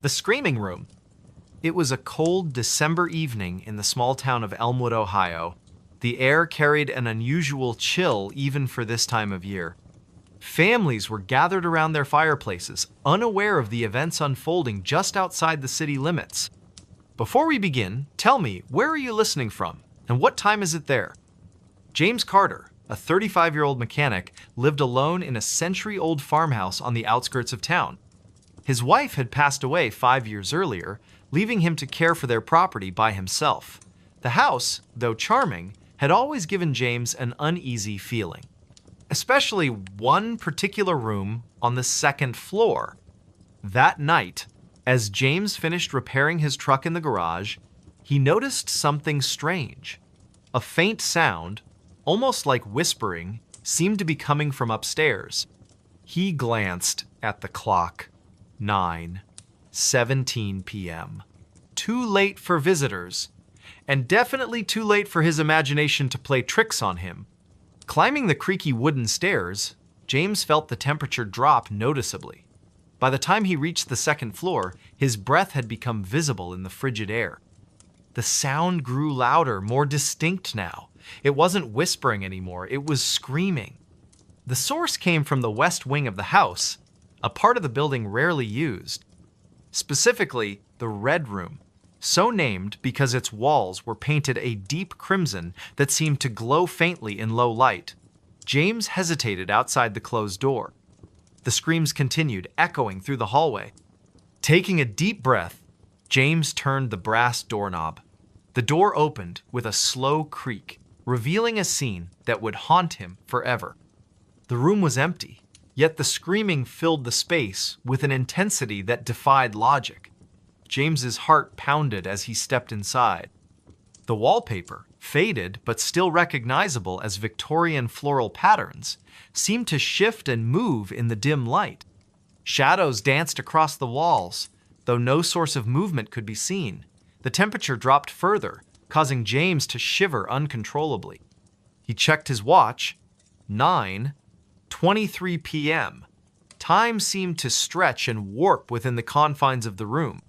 The Screaming Room. It was a cold December evening in the small town of Elmwood, Ohio. The air carried an unusual chill even for this time of year. Families were gathered around their fireplaces, unaware of the events unfolding just outside the city limits. Before we begin, tell me, where are you listening from, and what time is it there? James Carter, a 35-year-old mechanic, lived alone in a century-old farmhouse on the outskirts of town. His wife had passed away 5 years earlier, leaving him to care for their property by himself. The house, though charming, had always given James an uneasy feeling, especially one particular room on the second floor. That night, as James finished repairing his truck in the garage, he noticed something strange. A faint sound, almost like whispering, seemed to be coming from upstairs. He glanced at the clock. 9:17 p.m. Too late for visitors, and definitely too late for his imagination to play tricks on him. Climbing the creaky wooden stairs, James felt the temperature drop noticeably. By the time he reached the second floor, his breath had become visible in the frigid air. The sound grew louder, more distinct now. It wasn't whispering anymore, it was screaming. The source came from the west wing of the house, a part of the building rarely used. Specifically, the Red Room, so named because its walls were painted a deep crimson that seemed to glow faintly in low light. James hesitated outside the closed door. The screams continued, echoing through the hallway. Taking a deep breath, James turned the brass doorknob. The door opened with a slow creak, revealing a scene that would haunt him forever. The room was empty, yet the screaming filled the space with an intensity that defied logic. James's heart pounded as he stepped inside. The wallpaper, faded but still recognizable as Victorian floral patterns, seemed to shift and move in the dim light. Shadows danced across the walls, though no source of movement could be seen. The temperature dropped further, causing James to shiver uncontrollably. He checked his watch. 9:23 p.m. Time seemed to stretch and warp within the confines of the room.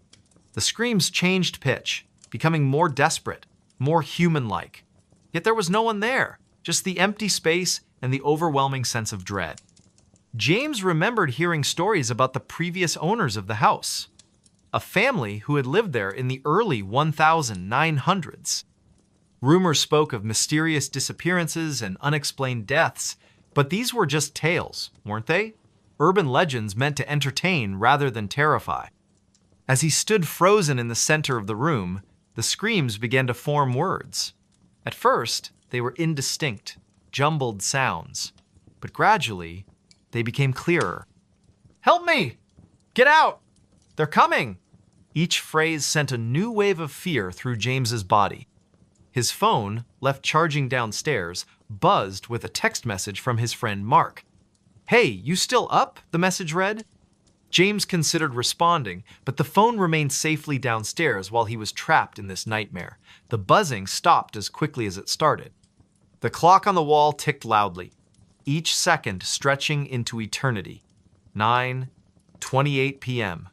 The screams changed pitch, becoming more desperate, more human-like. Yet there was no one there, just the empty space and the overwhelming sense of dread. James remembered hearing stories about the previous owners of the house, a family who had lived there in the early 1900s. Rumors spoke of mysterious disappearances and unexplained deaths, but these were just tales, weren't they? Urban legends meant to entertain rather than terrify. As he stood frozen in the center of the room, the screams began to form words. At first, they were indistinct, jumbled sounds, but gradually, they became clearer. "Help me! Get out! They're coming!" Each phrase sent a new wave of fear through James's body. His phone, left charging downstairs, buzzed with a text message from his friend Mark. "Hey, you still up?" the message read. James considered responding, but the phone remained safely downstairs while he was trapped in this nightmare. The buzzing stopped as quickly as it started. The clock on the wall ticked loudly, each second stretching into eternity. 9:28 p.m.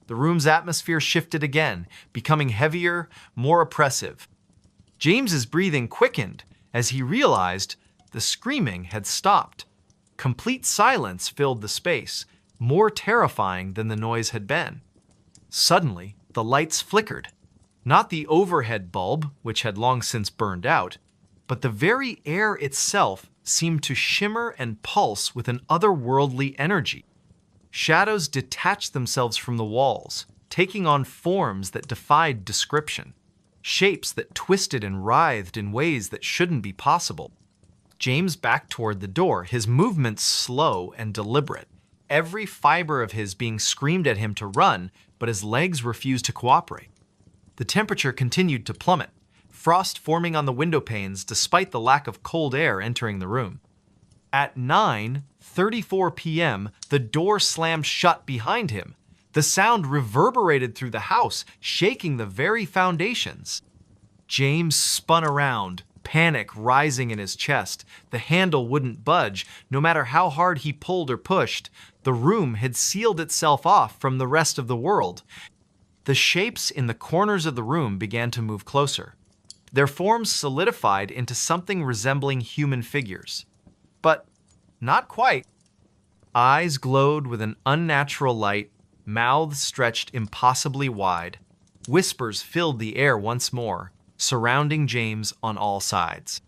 The room's atmosphere shifted again, becoming heavier, more oppressive. James's breathing quickened as he realized the screaming had stopped. Complete silence filled the space, more terrifying than the noise had been. Suddenly, the lights flickered. Not the overhead bulb, which had long since burned out, but the very air itself seemed to shimmer and pulse with an otherworldly energy. Shadows detached themselves from the walls, taking on forms that defied description, shapes that twisted and writhed in ways that shouldn't be possible. James backed toward the door, his movements slow and deliberate, every fiber of his being screamed at him to run, but his legs refused to cooperate. The temperature continued to plummet, frost forming on the window panes despite the lack of cold air entering the room. At 9:34 p.m., the door slammed shut behind him. The sound reverberated through the house, shaking the very foundations. James spun around, panic rising in his chest. The handle wouldn't budge, no matter how hard he pulled or pushed. The room had sealed itself off from the rest of the world. The shapes in the corners of the room began to move closer. Their forms solidified into something resembling human figures. But not quite. Eyes glowed with an unnatural light, mouths stretched impossibly wide. Whispers filled the air once more, surrounding James on all sides.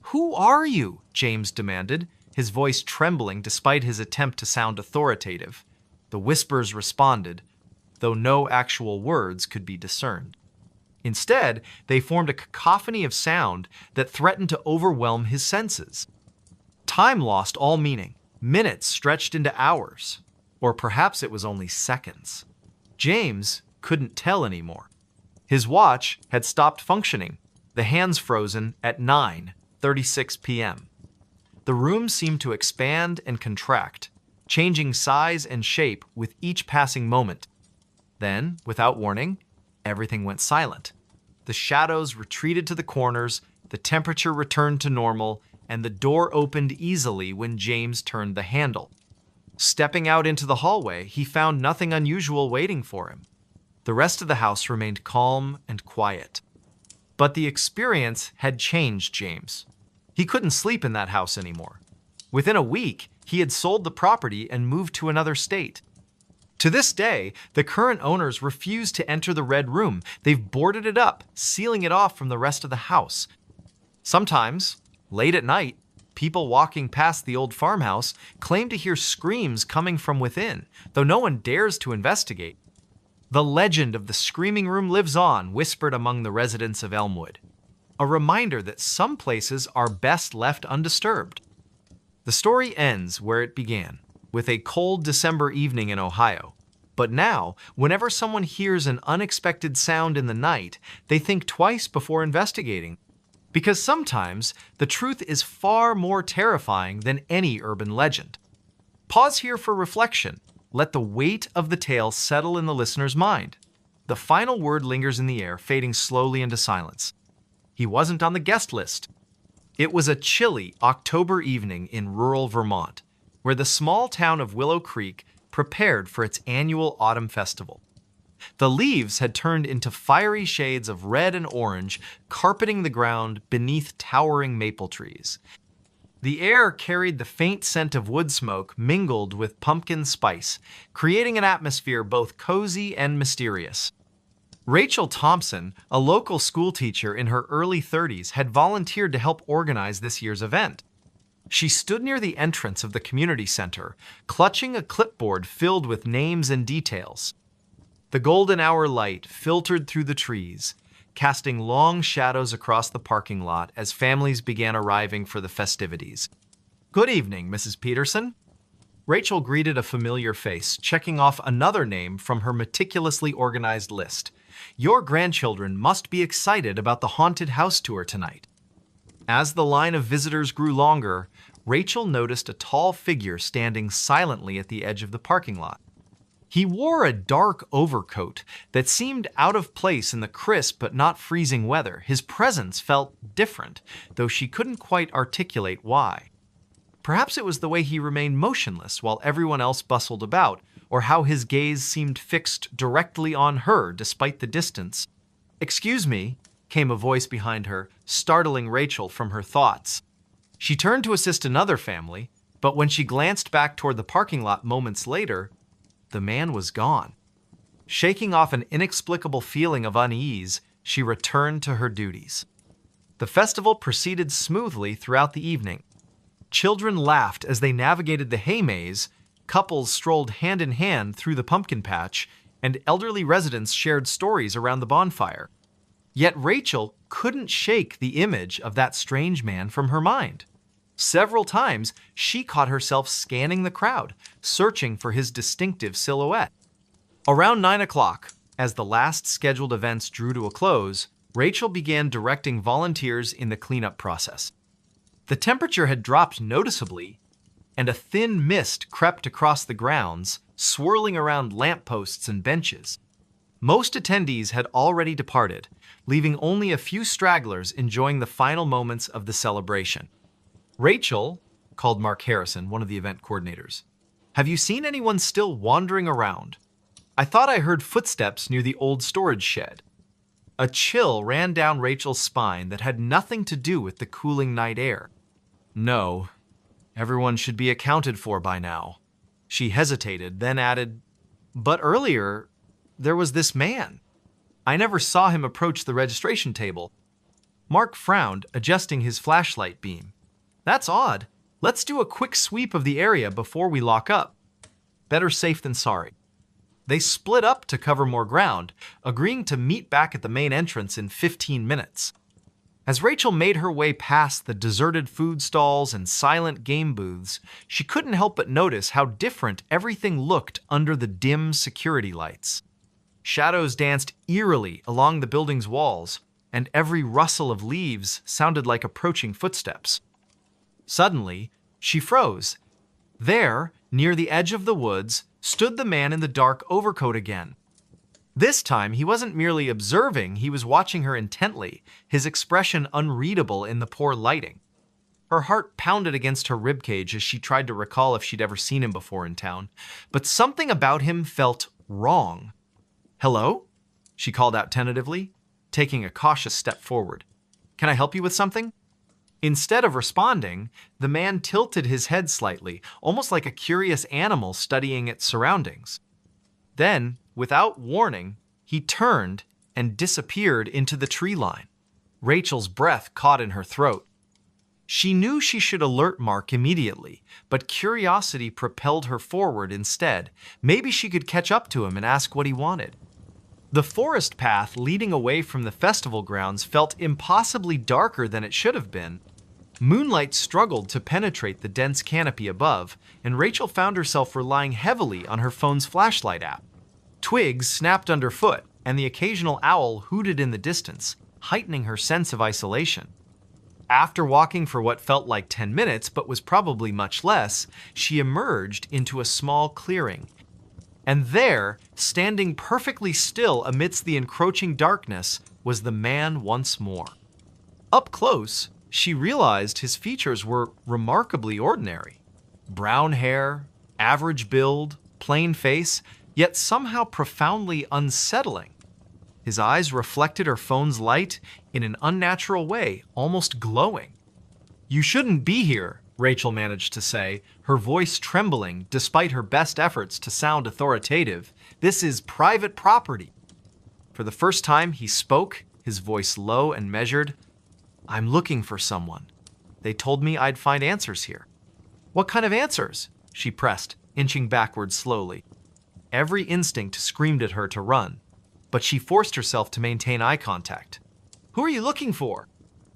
"Who are you?" James demanded, his voice trembling despite his attempt to sound authoritative. The whispers responded, though no actual words could be discerned. Instead, they formed a cacophony of sound that threatened to overwhelm his senses. Time lost all meaning. Minutes stretched into hours, or perhaps it was only seconds. James couldn't tell anymore. His watch had stopped functioning, the hands frozen at 9:36 p.m. The room seemed to expand and contract, changing size and shape with each passing moment. Then, without warning, everything went silent. The shadows retreated to the corners, the temperature returned to normal, and the door opened easily when James turned the handle. Stepping out into the hallway, he found nothing unusual waiting for him. The rest of the house remained calm and quiet. But the experience had changed James. He couldn't sleep in that house anymore. Within a week, he had sold the property and moved to another state. To this day, the current owners refuse to enter the red room. They've boarded it up, sealing it off from the rest of the house. Sometimes, late at night, people walking past the old farmhouse claim to hear screams coming from within, though no one dares to investigate. The legend of the screaming room lives on, whispered among the residents of Elmwood. A reminder that some places are best left undisturbed. The story ends where it began, with a cold December evening in Ohio. But now, whenever someone hears an unexpected sound in the night, they think twice before investigating. Because sometimes, the truth is far more terrifying than any urban legend. Pause here for reflection. Let the weight of the tale settle in the listener's mind. The final word lingers in the air, fading slowly into silence. He wasn't on the guest list. It was a chilly October evening in rural Vermont, where the small town of Willow Creek prepared for its annual autumn festival. The leaves had turned into fiery shades of red and orange, carpeting the ground beneath towering maple trees. The air carried the faint scent of wood smoke mingled with pumpkin spice, creating an atmosphere both cozy and mysterious. Rachel Thompson, a local schoolteacher in her early 30s, had volunteered to help organize this year's event. She stood near the entrance of the community center, clutching a clipboard filled with names and details. The golden hour light filtered through the trees, casting long shadows across the parking lot as families began arriving for the festivities. "Good evening, Mrs. Peterson." Rachel greeted a familiar face, checking off another name from her meticulously organized list. "Your grandchildren must be excited about the haunted house tour tonight." As the line of visitors grew longer, Rachel noticed a tall figure standing silently at the edge of the parking lot. He wore a dark overcoat that seemed out of place in the crisp but not freezing weather. His presence felt different, though she couldn't quite articulate why. Perhaps it was the way he remained motionless while everyone else bustled about, or how his gaze seemed fixed directly on her despite the distance. "Excuse me," came a voice behind her, startling Rachel from her thoughts. She turned to assist another family, but when she glanced back toward the parking lot moments later, the man was gone. Shaking off an inexplicable feeling of unease, she returned to her duties. The festival proceeded smoothly throughout the evening. Children laughed as they navigated the hay maze, couples strolled hand in hand through the pumpkin patch, and elderly residents shared stories around the bonfire. Yet Rachel couldn't shake the image of that strange man from her mind. Several times, she caught herself scanning the crowd, searching for his distinctive silhouette. Around 9 o'clock, as the last scheduled events drew to a close, Rachel began directing volunteers in the cleanup process. The temperature had dropped noticeably, and a thin mist crept across the grounds, swirling around lampposts and benches. Most attendees had already departed, leaving only a few stragglers enjoying the final moments of the celebration. "Rachel," called Mark Harrison, one of the event coordinators, "have you seen anyone still wandering around?" I thought I heard footsteps near the old storage shed. A chill ran down Rachel's spine that had nothing to do with the cooling night air. No, everyone should be accounted for by now. She hesitated, then added, but earlier, there was this man. I never saw him approach the registration table. Mark frowned, adjusting his flashlight beam. That's odd. Let's do a quick sweep of the area before we lock up. Better safe than sorry. They split up to cover more ground, agreeing to meet back at the main entrance in 15 minutes. As Rachel made her way past the deserted food stalls and silent game booths, she couldn't help but notice how different everything looked under the dim security lights. Shadows danced eerily along the building's walls, and every rustle of leaves sounded like approaching footsteps. Suddenly, she froze. There, near the edge of the woods, stood the man in the dark overcoat again. This time, he wasn't merely observing, he was watching her intently, his expression unreadable in the poor lighting. Her heart pounded against her ribcage as she tried to recall if she'd ever seen him before in town, but something about him felt wrong. "Hello?" she called out tentatively, taking a cautious step forward. "Can I help you with something?" Instead of responding, the man tilted his head slightly, almost like a curious animal studying its surroundings. Then, without warning, he turned and disappeared into the tree line. Rachel's breath caught in her throat. She knew she should alert Mark immediately, but curiosity propelled her forward instead. Maybe she could catch up to him and ask what he wanted. The forest path leading away from the festival grounds felt impossibly darker than it should have been. Moonlight struggled to penetrate the dense canopy above, and Rachel found herself relying heavily on her phone's flashlight app. Twigs snapped underfoot, and the occasional owl hooted in the distance, heightening her sense of isolation. After walking for what felt like 10 minutes, but was probably much less, she emerged into a small clearing. And there, standing perfectly still amidst the encroaching darkness, was the man once more. Up close, she realized his features were remarkably ordinary. Brown hair, average build, plain face, yet somehow profoundly unsettling. His eyes reflected her phone's light in an unnatural way, almost glowing. "You shouldn't be here," Rachel managed to say, her voice trembling despite her best efforts to sound authoritative. "This is private property." For the first time he spoke, his voice low and measured. "I'm looking for someone. They told me I'd find answers here." "What kind of answers?" she pressed, inching backward slowly. Every instinct screamed at her to run, but she forced herself to maintain eye contact. "Who are you looking for?"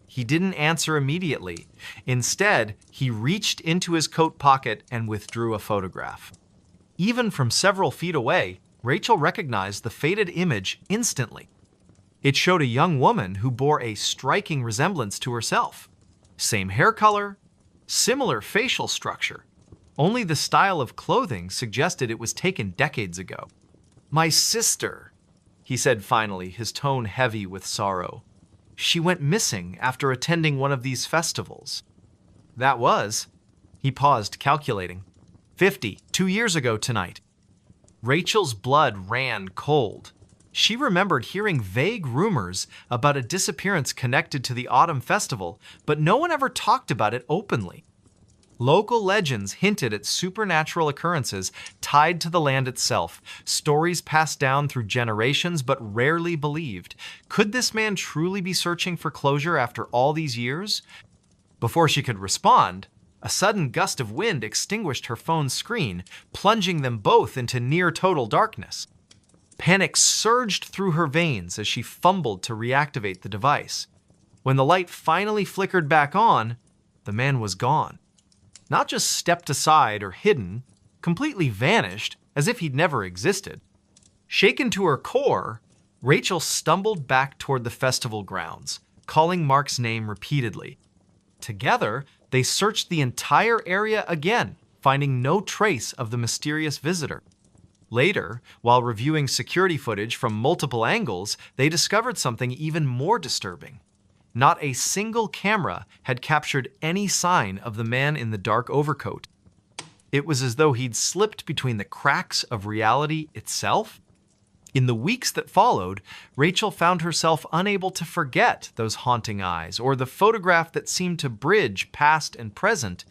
He didn't answer immediately. Instead, he reached into his coat pocket and withdrew a photograph. Even from several feet away, Rachel recognized the faded image instantly. It showed a young woman who bore a striking resemblance to herself. Same hair color, similar facial structure. Only the style of clothing suggested it was taken decades ago. "My sister," he said finally, his tone heavy with sorrow. "She went missing after attending one of these festivals." "That was," he paused, calculating, 2 years ago tonight." Rachel's blood ran cold. She remembered hearing vague rumors about a disappearance connected to the autumn festival, but no one ever talked about it openly. Local legends hinted at supernatural occurrences tied to the land itself, stories passed down through generations but rarely believed. Could this man truly be searching for closure after all these years? Before she could respond, a sudden gust of wind extinguished her phone's screen, plunging them both into near-total darkness. Panic surged through her veins as she fumbled to reactivate the device. When the light finally flickered back on, the man was gone. Not just stepped aside or hidden, completely vanished, as if he'd never existed. Shaken to her core, Rachel stumbled back toward the festival grounds, calling Mark's name repeatedly. Together, they searched the entire area again, finding no trace of the mysterious visitor. Later, while reviewing security footage from multiple angles, they discovered something even more disturbing. Not a single camera had captured any sign of the man in the dark overcoat. It was as though he'd slipped between the cracks of reality itself. In the weeks that followed, Rachel found herself unable to forget those haunting eyes or the photograph that seemed to bridge past and present.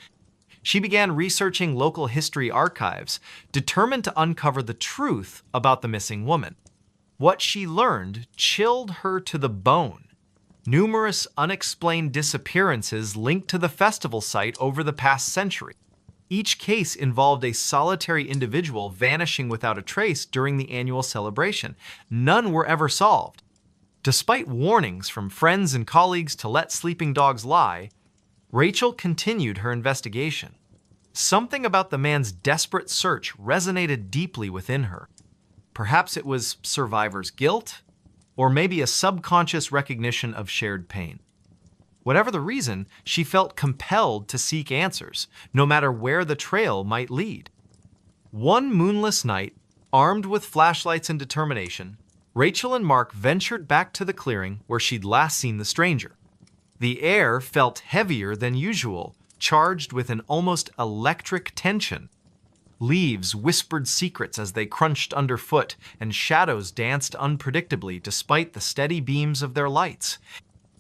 She began researching local history archives, determined to uncover the truth about the missing woman. What she learned chilled her to the bone. Numerous unexplained disappearances linked to the festival site over the past century. Each case involved a solitary individual vanishing without a trace during the annual celebration. None were ever solved. Despite warnings from friends and colleagues to let sleeping dogs lie, Rachel continued her investigation. Something about the man's desperate search resonated deeply within her. Perhaps it was survivor's guilt, or maybe a subconscious recognition of shared pain. Whatever the reason, she felt compelled to seek answers, no matter where the trail might lead. One moonless night, armed with flashlights and determination, Rachel and Mark ventured back to the clearing where she'd last seen the stranger. The air felt heavier than usual, charged with an almost electric tension. Leaves whispered secrets as they crunched underfoot, and shadows danced unpredictably despite the steady beams of their lights.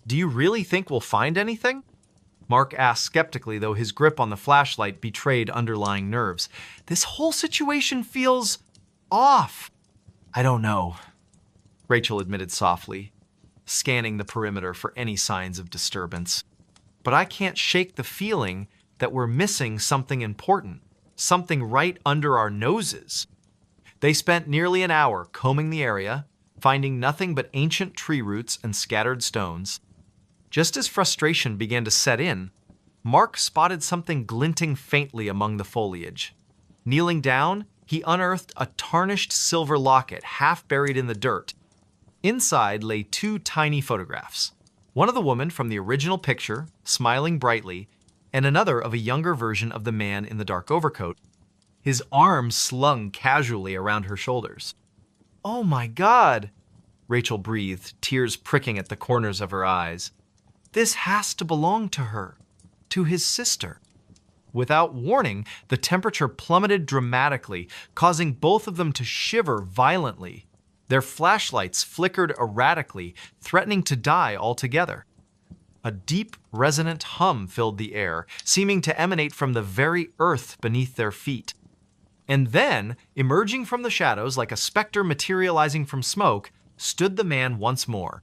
"Do you really think we'll find anything?" Mark asked skeptically, though his grip on the flashlight betrayed underlying nerves. "This whole situation feels off." "I don't know," Rachel admitted softly, scanning the perimeter for any signs of disturbance. "But I can't shake the feeling that we're missing something important, something right under our noses." They spent nearly an hour combing the area, finding nothing but ancient tree roots and scattered stones. Just as frustration began to set in, Mark spotted something glinting faintly among the foliage. Kneeling down, he unearthed a tarnished silver locket half buried in the dirt. Inside lay two tiny photographs, one of the woman from the original picture, smiling brightly, and another of a younger version of the man in the dark overcoat, his arms slung casually around her shoulders. "Oh my God," Rachel breathed, tears pricking at the corners of her eyes. "This has to belong to her, to his sister." Without warning, the temperature plummeted dramatically, causing both of them to shiver violently. Their flashlights flickered erratically, threatening to die altogether. A deep, resonant hum filled the air, seeming to emanate from the very earth beneath their feet. And then, emerging from the shadows like a specter materializing from smoke, stood the man once more.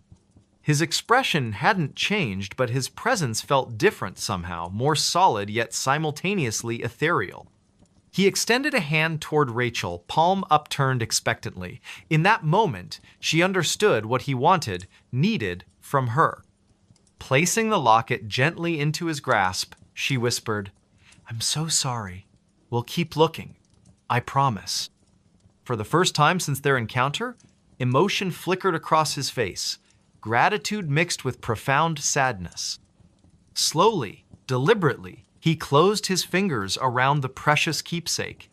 His expression hadn't changed, but his presence felt different somehow, more solid yet simultaneously ethereal. He extended a hand toward Rachel, palm upturned expectantly. In that moment, she understood what he wanted, needed from her. Placing the locket gently into his grasp, she whispered, "I'm so sorry. We'll keep looking. I promise." For the first time since their encounter, emotion flickered across his face, gratitude mixed with profound sadness. Slowly, deliberately, he closed his fingers around the precious keepsake.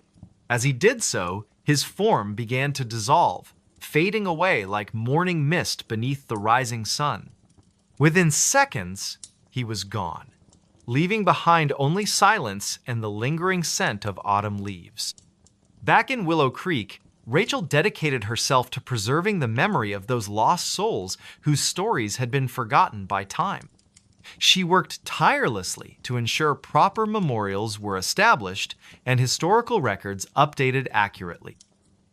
As he did so, his form began to dissolve, fading away like morning mist beneath the rising sun. Within seconds, he was gone, leaving behind only silence and the lingering scent of autumn leaves. Back in Willow Creek, Rachel dedicated herself to preserving the memory of those lost souls whose stories had been forgotten by time. She worked tirelessly to ensure proper memorials were established and historical records updated accurately.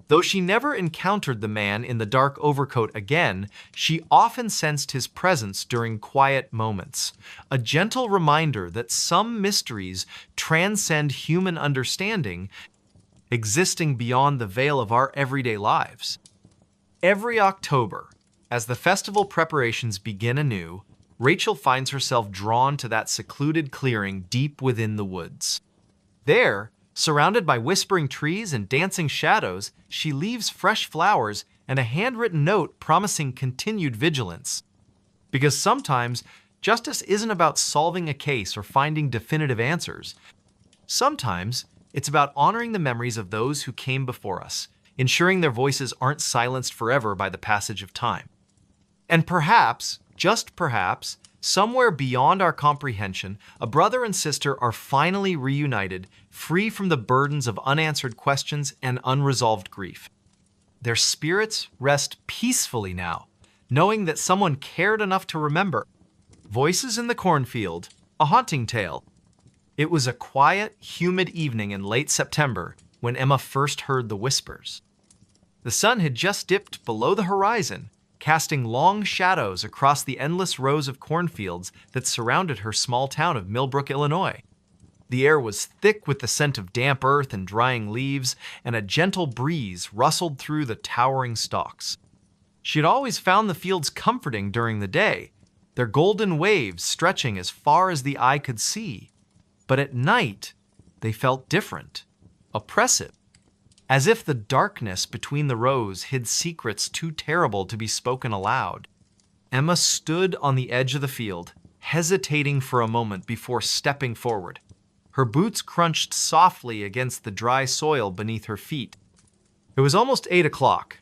Though she never encountered the man in the dark overcoat again, she often sensed his presence during quiet moments, a gentle reminder that some mysteries transcend human understanding, existing beyond the veil of our everyday lives. Every October, as the festival preparations begin anew, Rachel finds herself drawn to that secluded clearing deep within the woods. There, surrounded by whispering trees and dancing shadows, she leaves fresh flowers and a handwritten note promising continued vigilance. Because sometimes, justice isn't about solving a case or finding definitive answers. Sometimes, it's about honoring the memories of those who came before us, ensuring their voices aren't silenced forever by the passage of time. And perhaps, just perhaps, somewhere beyond our comprehension, a brother and sister are finally reunited, free from the burdens of unanswered questions and unresolved grief. Their spirits rest peacefully now, knowing that someone cared enough to remember. Voices in the cornfield, a haunting tale. It was a quiet, humid evening in late September when Emma first heard the whispers. The sun had just dipped below the horizon, casting long shadows across the endless rows of cornfields that surrounded her small town of Millbrook, Illinois. The air was thick with the scent of damp earth and drying leaves, and a gentle breeze rustled through the towering stalks. She had always found the fields comforting during the day, their golden waves stretching as far as the eye could see. But at night, they felt different, oppressive, as if the darkness between the rows hid secrets too terrible to be spoken aloud. Emma stood on the edge of the field, hesitating for a moment before stepping forward. Her boots crunched softly against the dry soil beneath her feet. It was almost 8 o'clock,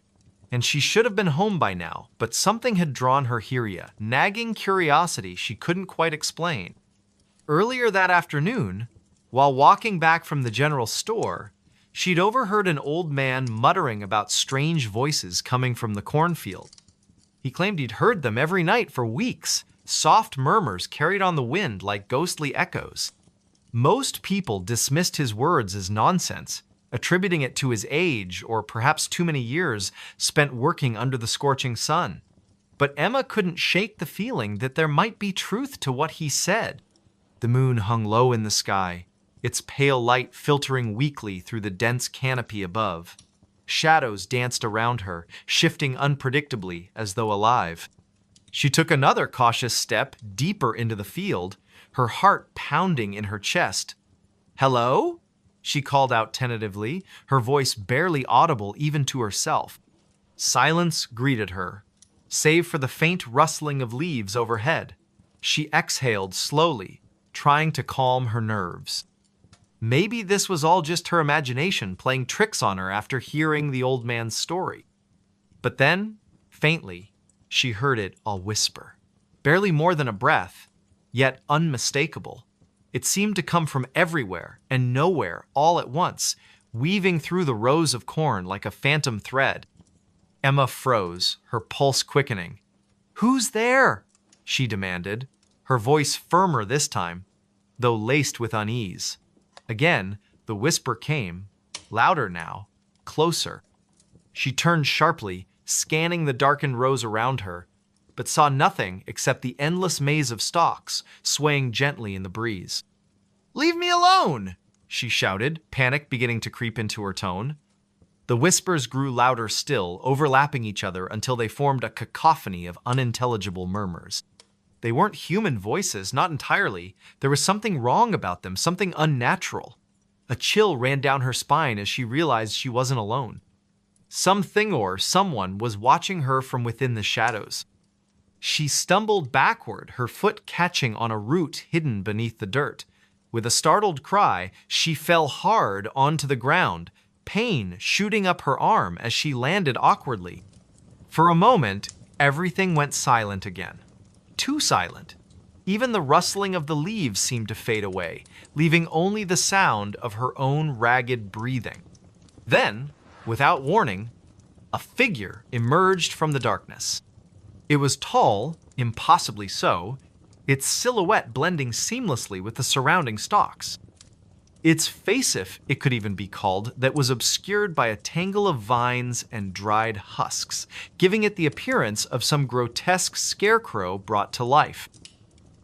and she should have been home by now, but something had drawn her here, nagging curiosity she couldn't quite explain. Earlier that afternoon, while walking back from the general store, she'd overheard an old man muttering about strange voices coming from the cornfield. He claimed he'd heard them every night for weeks, soft murmurs carried on the wind like ghostly echoes. Most people dismissed his words as nonsense, attributing it to his age or perhaps too many years spent working under the scorching sun. But Emma couldn't shake the feeling that there might be truth to what he said. The moon hung low in the sky, its pale light filtering weakly through the dense canopy above. Shadows danced around her, shifting unpredictably as though alive. She took another cautious step deeper into the field, her heart pounding in her chest. "Hello?" she called out tentatively, her voice barely audible even to herself. Silence greeted her, save for the faint rustling of leaves overhead. She exhaled slowly, trying to calm her nerves. Maybe this was all just her imagination playing tricks on her after hearing the old man's story. But then, faintly, she heard it all whisper. Barely more than a breath, yet unmistakable. It seemed to come from everywhere and nowhere all at once, weaving through the rows of corn like a phantom thread. Emma froze, her pulse quickening. "Who's there?" she demanded, her voice firmer this time, though laced with unease. Again, the whisper came, louder now, closer. She turned sharply, scanning the darkened rows around her, but saw nothing except the endless maze of stalks swaying gently in the breeze. "Leave me alone!" she shouted, panic beginning to creep into her tone. The whispers grew louder still, overlapping each other until they formed a cacophony of unintelligible murmurs. They weren't human voices, not entirely. There was something wrong about them, something unnatural. A chill ran down her spine as she realized she wasn't alone. Something or someone was watching her from within the shadows. She stumbled backward, her foot catching on a root hidden beneath the dirt. With a startled cry, she fell hard onto the ground, pain shooting up her arm as she landed awkwardly. For a moment, everything went silent again. Too silent. Even the rustling of the leaves seemed to fade away, leaving only the sound of her own ragged breathing. Then, without warning, a figure emerged from the darkness. It was tall, impossibly so, its silhouette blending seamlessly with the surrounding stalks. Its facif, it could even be called, that was obscured by a tangle of vines and dried husks, giving it the appearance of some grotesque scarecrow brought to life.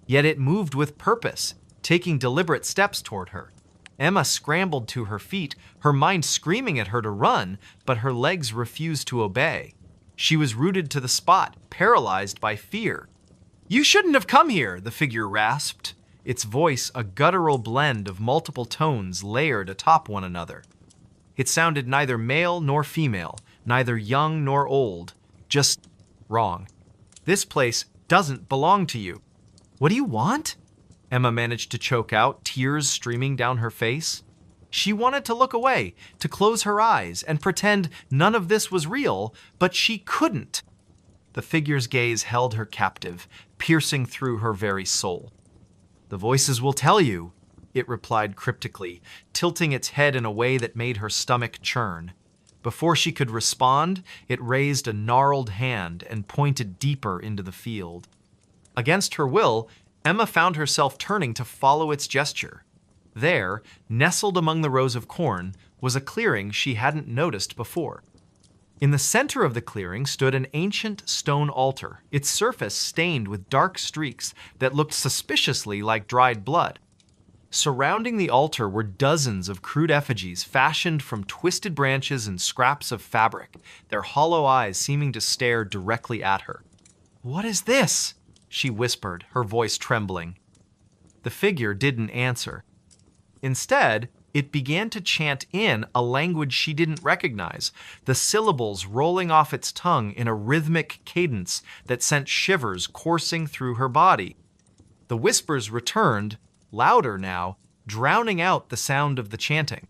Yet it moved with purpose, taking deliberate steps toward her. Emma scrambled to her feet, her mind screaming at her to run, but her legs refused to obey. She was rooted to the spot, paralyzed by fear. "You shouldn't have come here," the figure rasped, its voice a guttural blend of multiple tones layered atop one another. It sounded neither male nor female, neither young nor old, just wrong. "This place doesn't belong to you." "What do you want?" Emma managed to choke out, tears streaming down her face. She wanted to look away, to close her eyes and pretend none of this was real, but she couldn't. The figure's gaze held her captive, piercing through her very soul. "The voices will tell you," it replied cryptically, tilting its head in a way that made her stomach churn. Before she could respond, it raised a gnarled hand and pointed deeper into the field. Against her will, Emma found herself turning to follow its gesture. There, nestled among the rows of corn, was a clearing she hadn't noticed before. In the center of the clearing stood an ancient stone altar, its surface stained with dark streaks that looked suspiciously like dried blood. Surrounding the altar were dozens of crude effigies fashioned from twisted branches and scraps of fabric, their hollow eyes seeming to stare directly at her. "What is this?" she whispered, her voice trembling. The figure didn't answer. Instead, it began to chant in a language she didn't recognize, the syllables rolling off its tongue in a rhythmic cadence that sent shivers coursing through her body. The whispers returned, louder now, drowning out the sound of the chanting.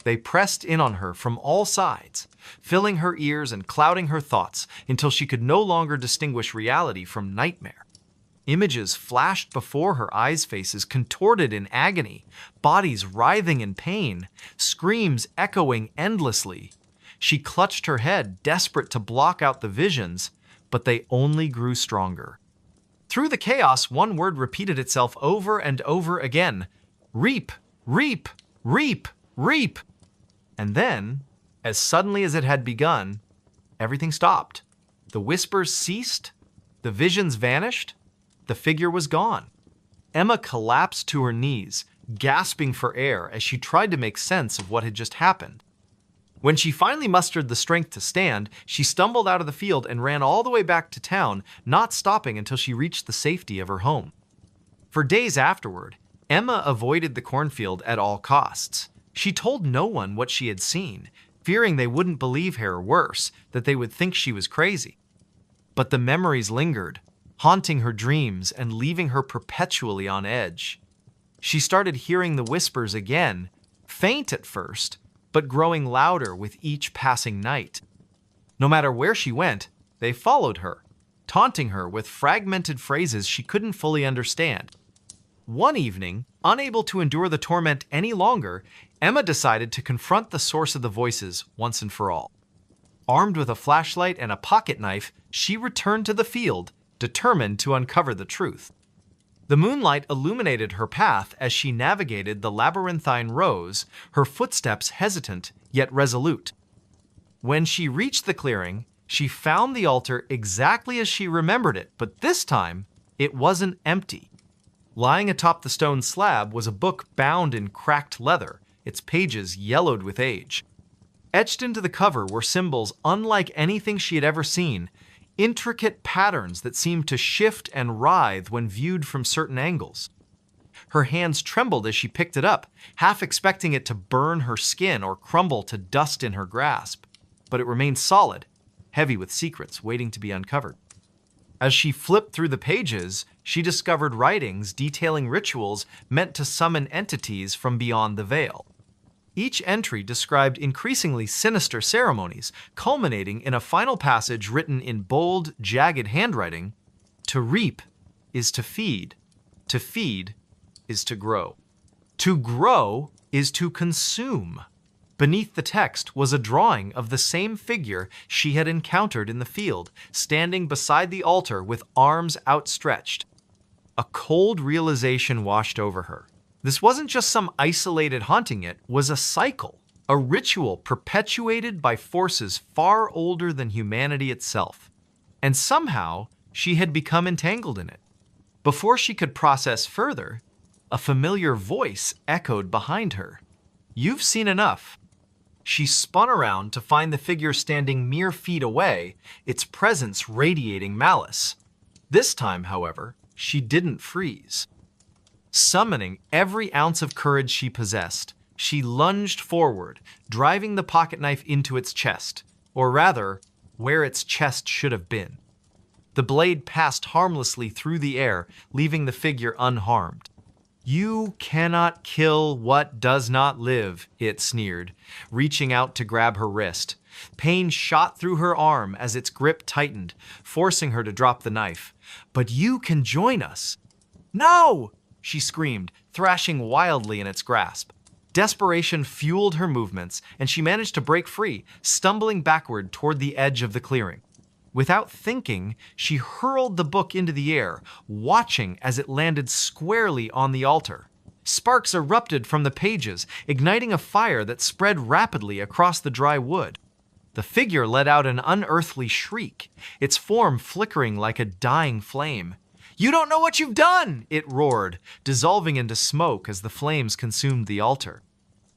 They pressed in on her from all sides, filling her ears and clouding her thoughts until she could no longer distinguish reality from nightmare. Images flashed before her eyes' faces, contorted in agony, bodies writhing in pain, screams echoing endlessly. She clutched her head, desperate to block out the visions, but they only grew stronger. Through the chaos, one word repeated itself over and over again: reap, reap, reap, reap. And then, as suddenly as it had begun, everything stopped. The whispers ceased, the visions vanished, the figure was gone. Emma collapsed to her knees, gasping for air as she tried to make sense of what had just happened. When she finally mustered the strength to stand, she stumbled out of the field and ran all the way back to town, not stopping until she reached the safety of her home. For days afterward, Emma avoided the cornfield at all costs. She told no one what she had seen, fearing they wouldn't believe her, or worse, that they would think she was crazy. But the memories lingered, haunting her dreams and leaving her perpetually on edge. She started hearing the whispers again, faint at first, but growing louder with each passing night. No matter where she went, they followed her, taunting her with fragmented phrases she couldn't fully understand. One evening, unable to endure the torment any longer, Emma decided to confront the source of the voices once and for all. Armed with a flashlight and a pocket knife, she returned to the field, determined to uncover the truth. The moonlight illuminated her path as she navigated the labyrinthine rows, her footsteps hesitant yet resolute. When she reached the clearing, she found the altar exactly as she remembered it, but this time, it wasn't empty. Lying atop the stone slab was a book bound in cracked leather, its pages yellowed with age. Etched into the cover were symbols unlike anything she had ever seen, intricate patterns that seemed to shift and writhe when viewed from certain angles. Her hands trembled as she picked it up, half expecting it to burn her skin or crumble to dust in her grasp. But it remained solid, heavy with secrets waiting to be uncovered. As she flipped through the pages, she discovered writings detailing rituals meant to summon entities from beyond the veil. Each entry described increasingly sinister ceremonies, culminating in a final passage written in bold, jagged handwriting: "To reap is to feed is to grow. To grow is to consume." Beneath the text was a drawing of the same figure she had encountered in the field, standing beside the altar with arms outstretched. A cold realization washed over her. This wasn't just some isolated haunting, it was a cycle, a ritual perpetuated by forces far older than humanity itself. And somehow, she had become entangled in it. Before she could process further, a familiar voice echoed behind her. "You've seen enough." She spun around to find the figure standing mere feet away, its presence radiating malice. This time, however, she didn't freeze. Summoning every ounce of courage she possessed, she lunged forward, driving the pocket knife into its chest, or rather, where its chest should have been. The blade passed harmlessly through the air, leaving the figure unharmed. "You cannot kill what does not live," it sneered, reaching out to grab her wrist. Pain shot through her arm as its grip tightened, forcing her to drop the knife. "But you can join us." "No!" she screamed, thrashing wildly in its grasp. Desperation fueled her movements, and she managed to break free, stumbling backward toward the edge of the clearing. Without thinking, she hurled the book into the air, watching as it landed squarely on the altar. Sparks erupted from the pages, igniting a fire that spread rapidly across the dry wood. The figure let out an unearthly shriek, its form flickering like a dying flame. "You don't know what you've done!" it roared, dissolving into smoke as the flames consumed the altar.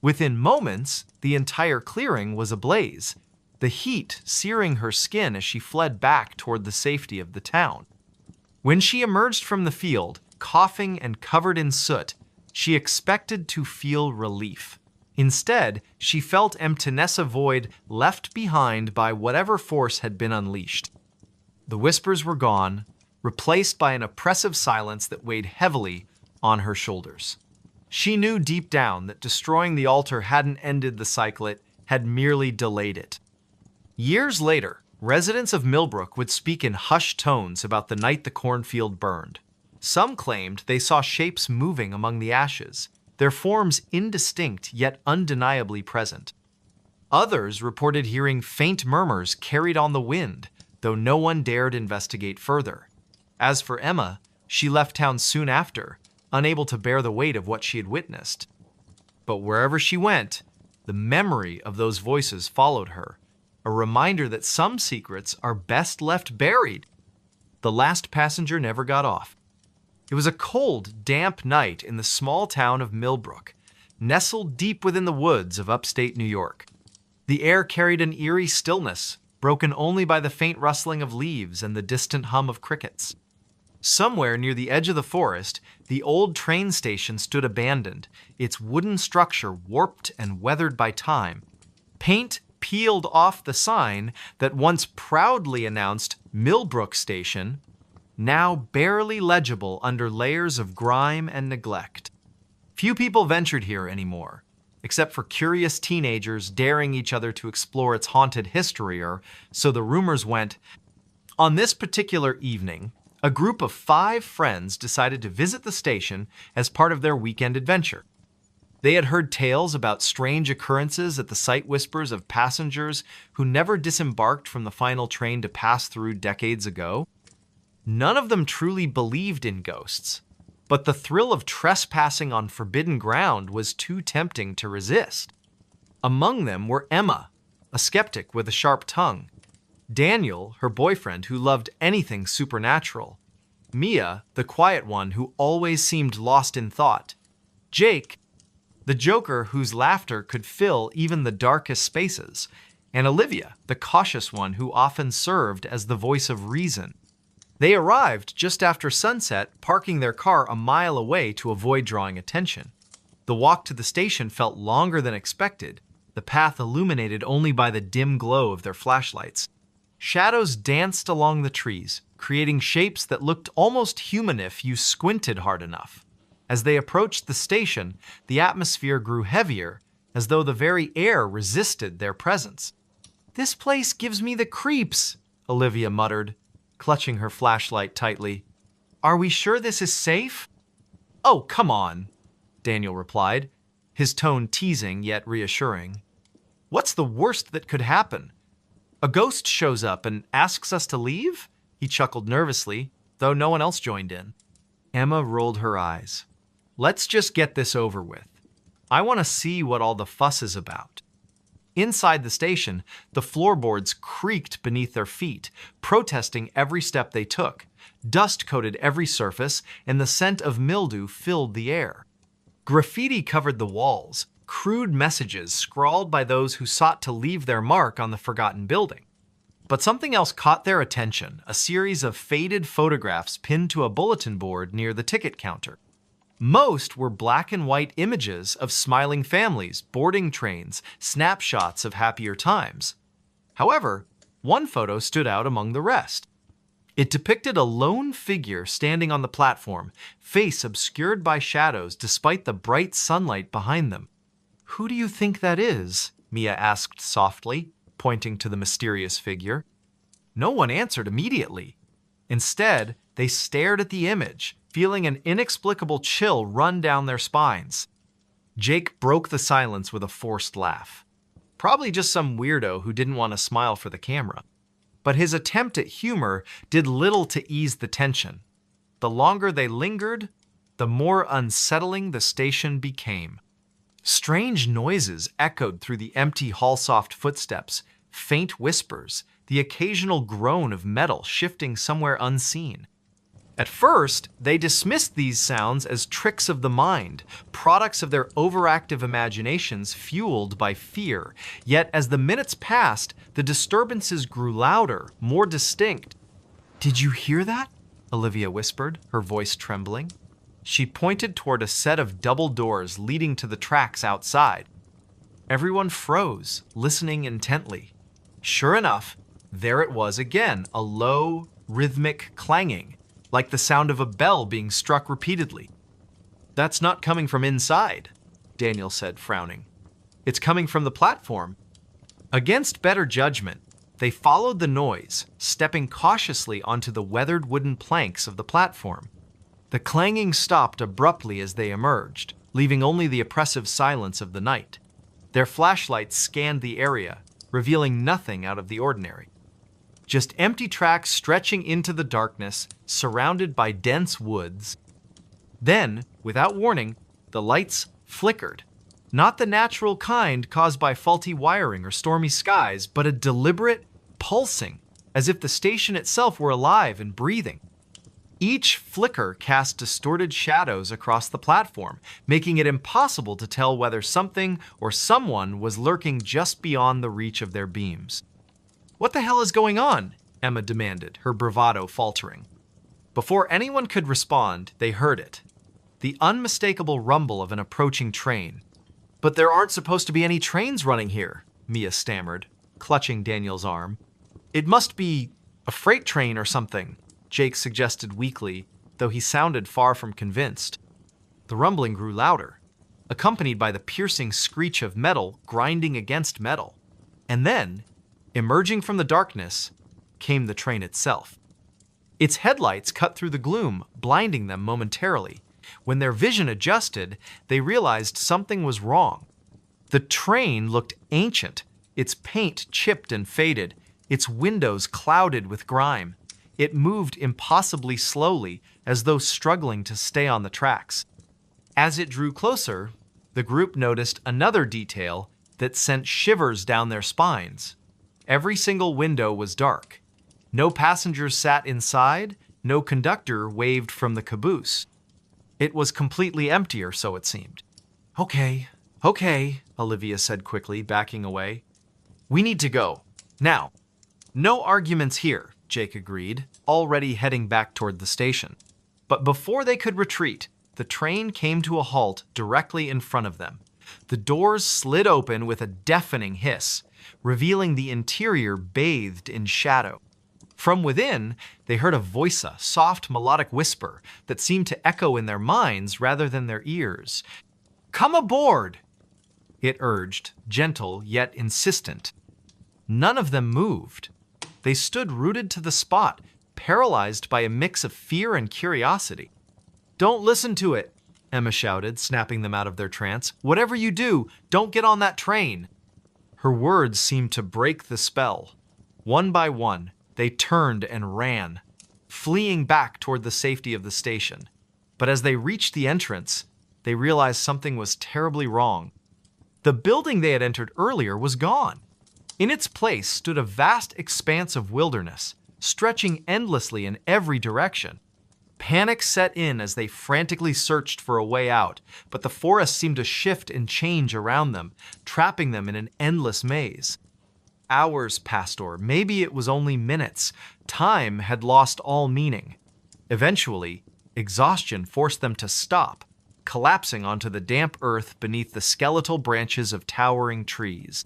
Within moments, the entire clearing was ablaze, the heat searing her skin as she fled back toward the safety of the town. When she emerged from the field, coughing and covered in soot, she expected to feel relief. Instead, she felt emptiness, a void left behind by whatever force had been unleashed. The whispers were gone, replaced by an oppressive silence that weighed heavily on her shoulders. She knew deep down that destroying the altar hadn't ended the cycle, it had merely delayed it. Years later, residents of Millbrook would speak in hushed tones about the night the cornfield burned. Some claimed they saw shapes moving among the ashes, their forms indistinct yet undeniably present. Others reported hearing faint murmurs carried on the wind, though no one dared investigate further. As for Emma, she left town soon after, unable to bear the weight of what she had witnessed. But wherever she went, the memory of those voices followed her, a reminder that some secrets are best left buried. The last passenger never got off. It was a cold, damp night in the small town of Millbrook, nestled deep within the woods of upstate New York. The air carried an eerie stillness, broken only by the faint rustling of leaves and the distant hum of crickets. Somewhere near the edge of the forest, the old train station stood abandoned, its wooden structure warped and weathered by time. Paint peeled off the sign that once proudly announced Millbrook Station, now barely legible under layers of grime and neglect. Few people ventured here anymore, except for curious teenagers daring each other to explore its haunted history, or so the rumors went. On this particular evening, a group of 5 friends decided to visit the station as part of their weekend adventure. They had heard tales about strange occurrences at the sight whispers of passengers who never disembarked from the final train to pass through decades ago. None of them truly believed in ghosts, but the thrill of trespassing on forbidden ground was too tempting to resist. Among them were Emma, a skeptic with a sharp tongue; Daniel, her boyfriend, who loved anything supernatural; Mia, the quiet one who always seemed lost in thought; Jake, the joker whose laughter could fill even the darkest spaces; and Olivia, the cautious one who often served as the voice of reason. They arrived just after sunset, parking their car a mile away to avoid drawing attention. The walk to the station felt longer than expected, the path illuminated only by the dim glow of their flashlights. Shadows danced along the trees, creating shapes that looked almost human if you squinted hard enough. As they approached the station, the atmosphere grew heavier, as though the very air resisted their presence. "This place gives me the creeps," Olivia muttered, clutching her flashlight tightly. "Are we sure this is safe?" "Oh, come on," Daniel replied, his tone teasing yet reassuring. "What's the worst that could happen? A ghost shows up and asks us to leave?" He chuckled nervously, though no one else joined in. Emma rolled her eyes. "Let's just get this over with. I want to see what all the fuss is about." Inside the station, the floorboards creaked beneath their feet, protesting every step they took. Dust coated every surface, and the scent of mildew filled the air. Graffiti covered the walls, crude messages scrawled by those who sought to leave their mark on the forgotten building. But something else caught their attention, a series of faded photographs pinned to a bulletin board near the ticket counter. Most were black and white images of smiling families, boarding trains, snapshots of happier times. However, one photo stood out among the rest. It depicted a lone figure standing on the platform, face obscured by shadows despite the bright sunlight behind them. "Who do you think that is?" Mia asked softly, pointing to the mysterious figure. No one answered immediately. Instead, they stared at the image, feeling an inexplicable chill run down their spines. Jake broke the silence with a forced laugh. Probably just some weirdo who didn't want to smile for the camera. But his attempt at humor did little to ease the tension. The longer they lingered, the more unsettling the station became. Strange noises echoed through the empty hall-soft footsteps, faint whispers, the occasional groan of metal shifting somewhere unseen. At first, they dismissed these sounds as tricks of the mind, products of their overactive imaginations fueled by fear. Yet as the minutes passed, the disturbances grew louder, more distinct. "Did you hear that?" Olivia whispered, her voice trembling. She pointed toward a set of double doors leading to the tracks outside. Everyone froze, listening intently. Sure enough, there it was again, a low, rhythmic clanging, like the sound of a bell being struck repeatedly. "That's not coming from inside," Daniel said, frowning. "It's coming from the platform." Against better judgment, they followed the noise, stepping cautiously onto the weathered wooden planks of the platform. The clanging stopped abruptly as they emerged, leaving only the oppressive silence of the night. Their flashlights scanned the area, revealing nothing out of the ordinary. Just empty tracks stretching into the darkness, surrounded by dense woods. Then, without warning, the lights flickered. Not the natural kind caused by faulty wiring or stormy skies, but a deliberate pulsing, as if the station itself were alive and breathing. Each flicker cast distorted shadows across the platform, making it impossible to tell whether something or someone was lurking just beyond the reach of their beams. "What the hell is going on?" Emma demanded, her bravado faltering. Before anyone could respond, they heard it. The unmistakable rumble of an approaching train. "But there aren't supposed to be any trains running here," Mia stammered, clutching Daniel's arm. "It must be a freight train or something," Jake suggested weakly, though he sounded far from convinced. The rumbling grew louder, accompanied by the piercing screech of metal grinding against metal. And then, emerging from the darkness, came the train itself. Its headlights cut through the gloom, blinding them momentarily. When their vision adjusted, they realized something was wrong. The train looked ancient, its paint chipped and faded, its windows clouded with grime. It moved impossibly slowly, as though struggling to stay on the tracks. As it drew closer, the group noticed another detail that sent shivers down their spines. Every single window was dark. No passengers sat inside, no conductor waved from the caboose. It was completely empty, or so it seemed. Okay, Olivia said quickly, backing away. "We need to go. Now." "No arguments here," Jake agreed, already heading back toward the station. But before they could retreat, the train came to a halt directly in front of them. The doors slid open with a deafening hiss, revealing the interior bathed in shadow. From within, they heard a soft melodic whisper that seemed to echo in their minds rather than their ears. "Come aboard!" it urged, gentle yet insistent. None of them moved. They stood rooted to the spot, paralyzed by a mix of fear and curiosity. "Don't listen to it," Emma shouted, snapping them out of their trance. "Whatever you do, don't get on that train." Her words seemed to break the spell. One by one, they turned and ran, fleeing back toward the safety of the station. But as they reached the entrance, they realized something was terribly wrong. The building they had entered earlier was gone. In its place stood a vast expanse of wilderness, stretching endlessly in every direction. Panic set in as they frantically searched for a way out, but the forest seemed to shift and change around them, trapping them in an endless maze. Hours passed, or maybe it was only minutes. Time had lost all meaning. Eventually, exhaustion forced them to stop, collapsing onto the damp earth beneath the skeletal branches of towering trees.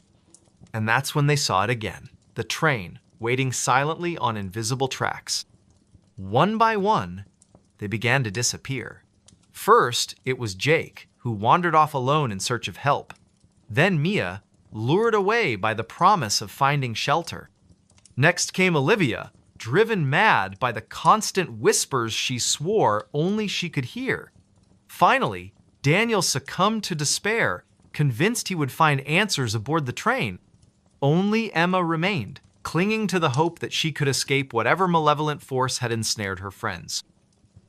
And that's when they saw it again, the train, waiting silently on invisible tracks. One by one, they began to disappear. First, it was Jake, who wandered off alone in search of help. Then Mia, lured away by the promise of finding shelter. Next came Olivia, driven mad by the constant whispers she swore only she could hear. Finally, Daniel succumbed to despair, convinced he would find answers aboard the train. Only Emma remained, clinging to the hope that she could escape whatever malevolent force had ensnared her friends.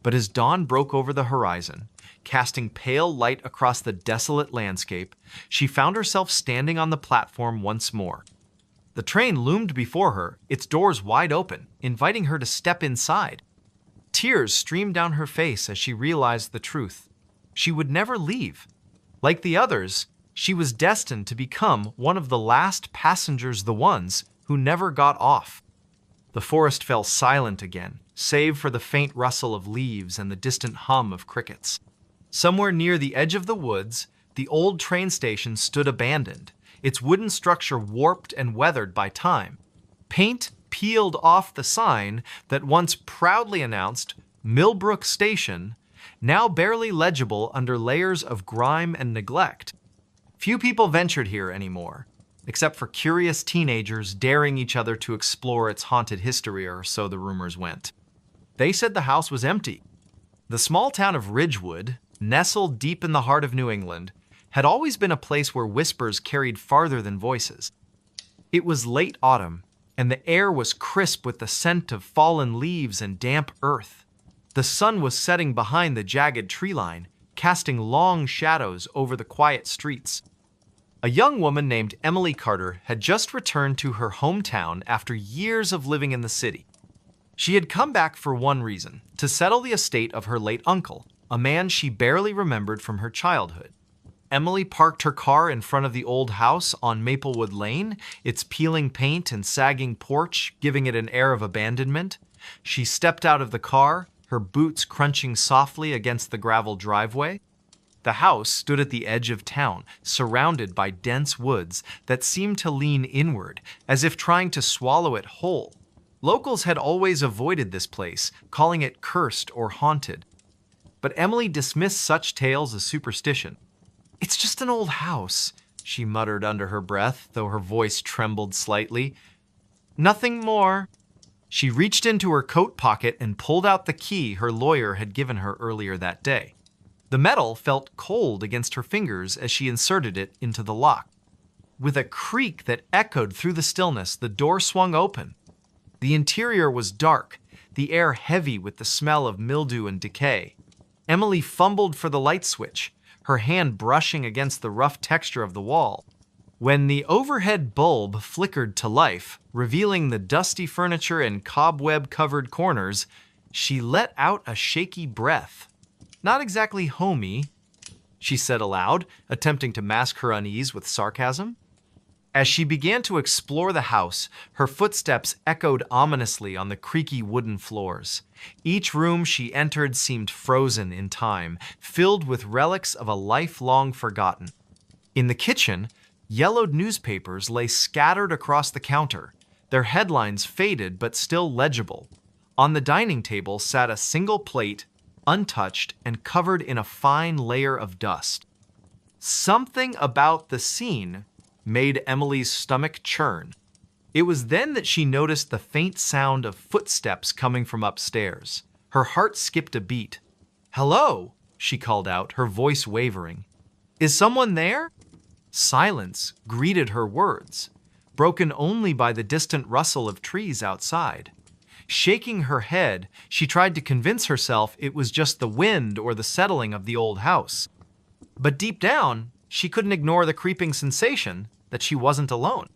But as dawn broke over the horizon, casting pale light across the desolate landscape, she found herself standing on the platform once more. The train loomed before her, its doors wide open, inviting her to step inside. Tears streamed down her face as she realized the truth. She would never leave. Like the others, she was destined to become one of the last passengers, the ones who never got off. The forest fell silent again, save for the faint rustle of leaves and the distant hum of crickets. Somewhere near the edge of the woods, the old train station stood abandoned, its wooden structure warped and weathered by time. Paint peeled off the sign that once proudly announced Millbrook Station, now barely legible under layers of grime and neglect. Few people ventured here anymore, except for curious teenagers daring each other to explore its haunted history, or so the rumors went. They said the house was empty. The small town of Ridgewood, nestled deep in the heart of New England, had always been a place where whispers carried farther than voices. It was late autumn, and the air was crisp with the scent of fallen leaves and damp earth. The sun was setting behind the jagged tree line, casting long shadows over the quiet streets. A young woman named Emily Carter had just returned to her hometown after years of living in the city. She had come back for one reason: to settle the estate of her late uncle, a man she barely remembered from her childhood. Emily parked her car in front of the old house on Maplewood Lane, its peeling paint and sagging porch giving it an air of abandonment. She stepped out of the car, her boots crunching softly against the gravel driveway. The house stood at the edge of town, surrounded by dense woods that seemed to lean inward, as if trying to swallow it whole. Locals had always avoided this place, calling it cursed or haunted. But Emily dismissed such tales as superstition. "It's just an old house," she muttered under her breath, though her voice trembled slightly. "Nothing more." She reached into her coat pocket and pulled out the key her lawyer had given her earlier that day. The metal felt cold against her fingers as she inserted it into the lock. With a creak that echoed through the stillness, the door swung open. The interior was dark, the air heavy with the smell of mildew and decay. Emily fumbled for the light switch, her hand brushing against the rough texture of the wall. When the overhead bulb flickered to life, revealing the dusty furniture and cobweb-covered corners, she let out a shaky breath. "Not exactly homey," she said aloud, attempting to mask her unease with sarcasm. As she began to explore the house, her footsteps echoed ominously on the creaky wooden floors. Each room she entered seemed frozen in time, filled with relics of a life long forgotten. In the kitchen, yellowed newspapers lay scattered across the counter, their headlines faded but still legible. On the dining table sat a single plate, untouched and covered in a fine layer of dust. Something about the scene made Emily's stomach churn. It was then that she noticed the faint sound of footsteps coming from upstairs. Her heart skipped a beat. "Hello," she called out, her voice wavering. "Is someone there?" Silence greeted her words, broken only by the distant rustle of trees outside. Shaking her head, she tried to convince herself it was just the wind or the settling of the old house. But deep down, she couldn't ignore the creeping sensation that she wasn't alone.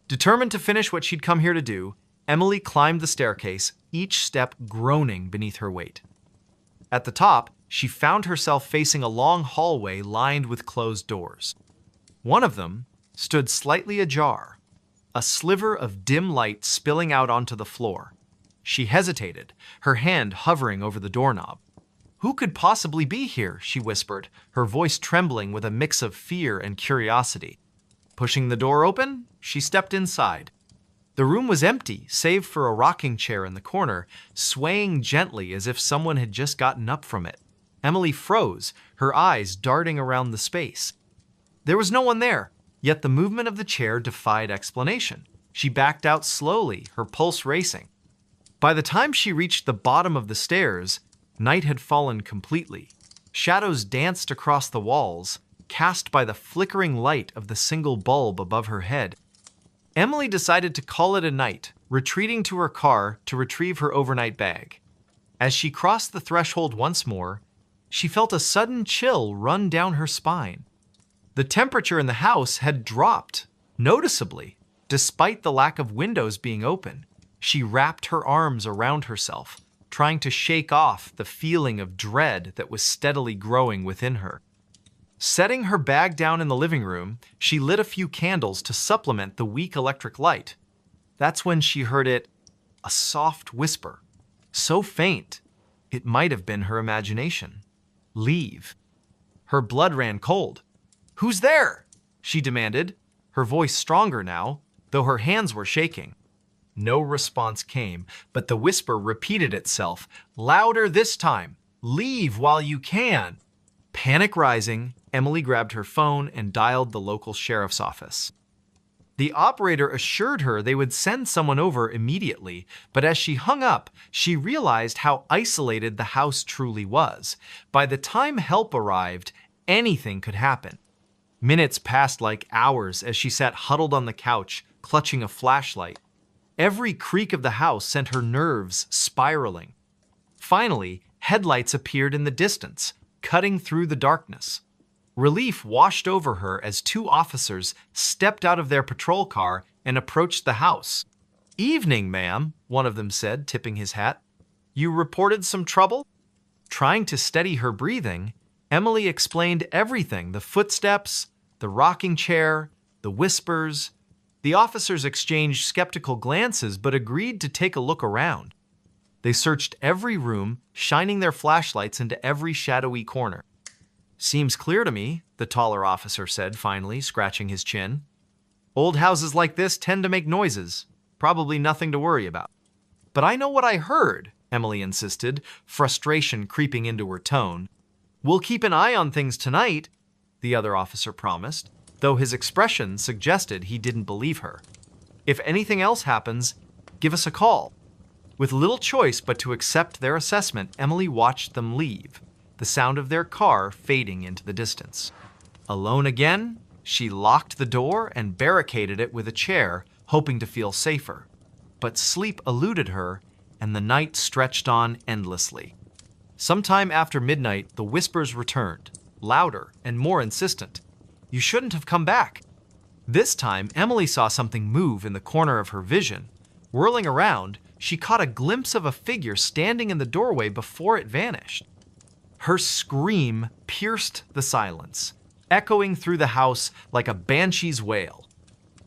Determined to finish what she'd come here to do, Emily climbed the staircase, each step groaning beneath her weight. At the top, she found herself facing a long hallway lined with closed doors. One of them stood slightly ajar, a sliver of dim light spilling out onto the floor. She hesitated, her hand hovering over the doorknob. "Who could possibly be here?" she whispered, her voice trembling with a mix of fear and curiosity. Pushing the door open, she stepped inside. The room was empty, save for a rocking chair in the corner, swaying gently as if someone had just gotten up from it. Emily froze, her eyes darting around the space. There was no one there, yet the movement of the chair defied explanation. She backed out slowly, her pulse racing. By the time she reached the bottom of the stairs, night had fallen completely. Shadows danced across the walls, cast by the flickering light of the single bulb above her head. Emily decided to call it a night, retreating to her car to retrieve her overnight bag. As she crossed the threshold once more, she felt a sudden chill run down her spine. The temperature in the house had dropped noticeably, despite the lack of windows being open. She wrapped her arms around herself, trying to shake off the feeling of dread that was steadily growing within her. Setting her bag down in the living room, she lit a few candles to supplement the weak electric light. That's when she heard a soft whisper, so faint it might have been her imagination. Leave. Her blood ran cold. "Who's there?" she demanded, her voice stronger now, though her hands were shaking. No response came, but the whisper repeated itself, louder this time. "Leave while you can." Panic rising, Emily grabbed her phone and dialed the local sheriff's office. The operator assured her they would send someone over immediately, but as she hung up, she realized how isolated the house truly was. By the time help arrived, anything could happen. Minutes passed like hours as she sat huddled on the couch, clutching a flashlight. Every creak of the house sent her nerves spiraling. Finally, headlights appeared in the distance, cutting through the darkness. Relief washed over her as two officers stepped out of their patrol car and approached the house. "Evening, ma'am," one of them said, tipping his hat. "You reported some trouble?" Trying to steady her breathing, Emily explained everything: the footsteps, the rocking chair, the whispers. The officers exchanged skeptical glances but agreed to take a look around. They searched every room, shining their flashlights into every shadowy corner. "Seems clear to me," the taller officer said finally, scratching his chin. "Old houses like this tend to make noises. Probably nothing to worry about." "But I know what I heard," Emily insisted, frustration creeping into her tone. "We'll keep an eye on things tonight," the other officer promised, though his expression suggested he didn't believe her. "If anything else happens, give us a call." With little choice but to accept their assessment, Emily watched them leave, the sound of their car fading into the distance. Alone again, she locked the door and barricaded it with a chair, hoping to feel safer. But sleep eluded her, and the night stretched on endlessly. Sometime after midnight, the whispers returned, louder and more insistent. "You shouldn't have come back." This time, Emily saw something move in the corner of her vision. Whirling around, she caught a glimpse of a figure standing in the doorway before it vanished. Her scream pierced the silence, echoing through the house like a banshee's wail.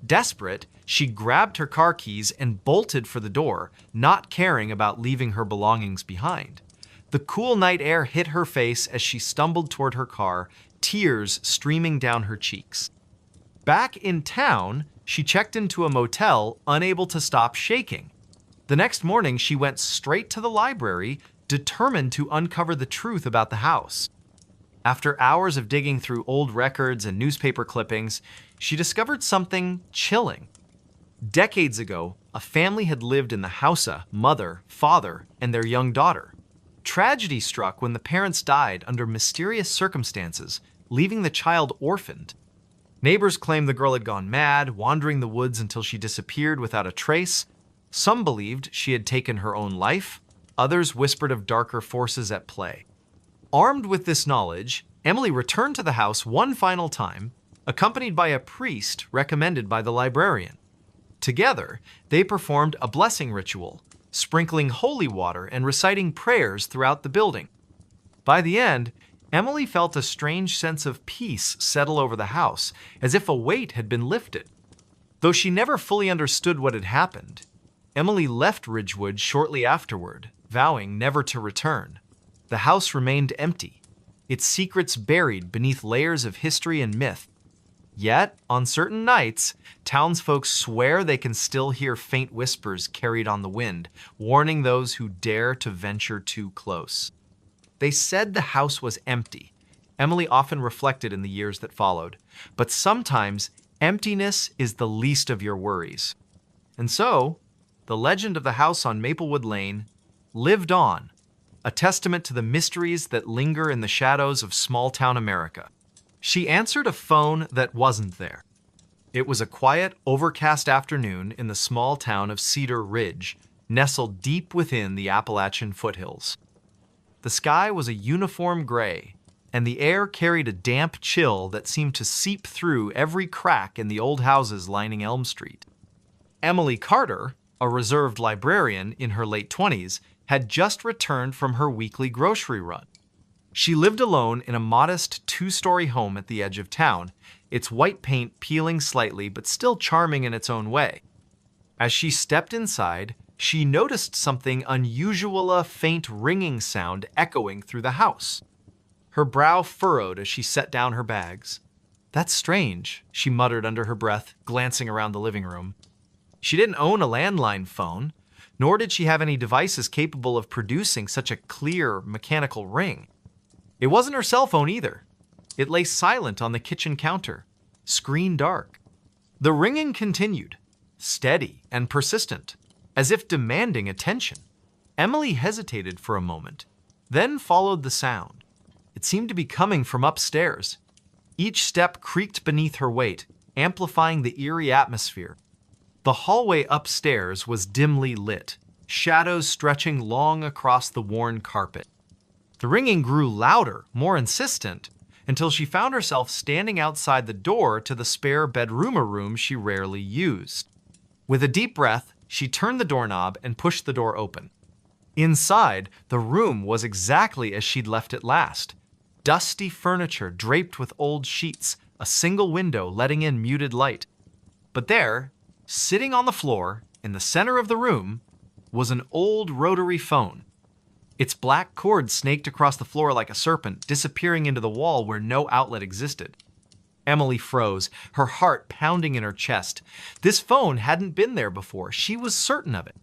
Desperate, she grabbed her car keys and bolted for the door, not caring about leaving her belongings behind. The cool night air hit her face as she stumbled toward her car, tears streaming down her cheeks. Back in town, she checked into a motel, unable to stop shaking. The next morning, she went straight to the library, determined to uncover the truth about the house. After hours of digging through old records and newspaper clippings, she discovered something chilling. Decades ago, a family had lived in the house: a mother, father, and their young daughter. Tragedy struck when the parents died under mysterious circumstances, leaving the child orphaned. Neighbors claimed the girl had gone mad, wandering the woods until she disappeared without a trace. Some believed she had taken her own life. Others whispered of darker forces at play. Armed with this knowledge, Emily returned to the house one final time, accompanied by a priest recommended by the librarian. Together, they performed a blessing ritual, sprinkling holy water and reciting prayers throughout the building. By the end, Emily felt a strange sense of peace settle over the house, as if a weight had been lifted. Though she never fully understood what had happened, Emily left Ridgewood shortly afterward, vowing never to return. The house remained empty, its secrets buried beneath layers of history and myth. Yet, on certain nights, townsfolk swear they can still hear faint whispers carried on the wind, warning those who dare to venture too close. They said the house was empty. Emily often reflected in the years that followed. But sometimes, emptiness is the least of your worries. And so, the legend of the house on Maplewood Lane lived on, a testament to the mysteries that linger in the shadows of small-town America. She answered a phone that wasn't there. It was a quiet, overcast afternoon in the small town of Cedar Ridge, nestled deep within the Appalachian foothills. The sky was a uniform gray, and the air carried a damp chill that seemed to seep through every crack in the old houses lining Elm Street. Emily Carter, a reserved librarian in her late 20s, had just returned from her weekly grocery run. She lived alone in a modest two-story home at the edge of town, its white paint peeling slightly but still charming in its own way. As she stepped inside, she noticed something unusual, a faint ringing sound echoing through the house. Her brow furrowed as she set down her bags. "That's strange," she muttered under her breath, glancing around the living room. She didn't own a landline phone, nor did she have any devices capable of producing such a clear, mechanical ring. It wasn't her cell phone either. It lay silent on the kitchen counter, screen dark. The ringing continued, steady and persistent, as if demanding attention. Emily hesitated for a moment, then followed the sound. It seemed to be coming from upstairs. Each step creaked beneath her weight, amplifying the eerie atmosphere. The hallway upstairs was dimly lit, shadows stretching long across the worn carpet. The ringing grew louder, more insistent, until she found herself standing outside the door to the spare bedroom, a room she rarely used. With a deep breath, she turned the doorknob and pushed the door open. Inside, the room was exactly as she'd left it last. Dusty furniture draped with old sheets, a single window letting in muted light. But there, sitting on the floor, in the center of the room, was an old rotary phone. Its black cord snaked across the floor like a serpent, disappearing into the wall where no outlet existed. Emily froze, her heart pounding in her chest. This phone hadn't been there before, she was certain of it.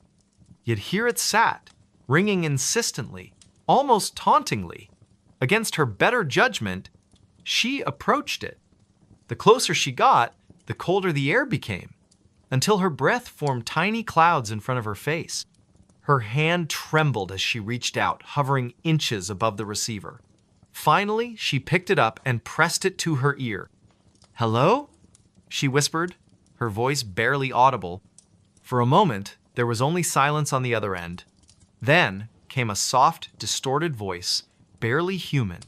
Yet here it sat, ringing insistently, almost tauntingly. Against her better judgment, she approached it. The closer she got, the colder the air became, until her breath formed tiny clouds in front of her face. Her hand trembled as she reached out, hovering inches above the receiver. Finally, she picked it up and pressed it to her ear. "Hello?" she whispered, her voice barely audible. For a moment, there was only silence on the other end. Then came a soft, distorted voice, barely human.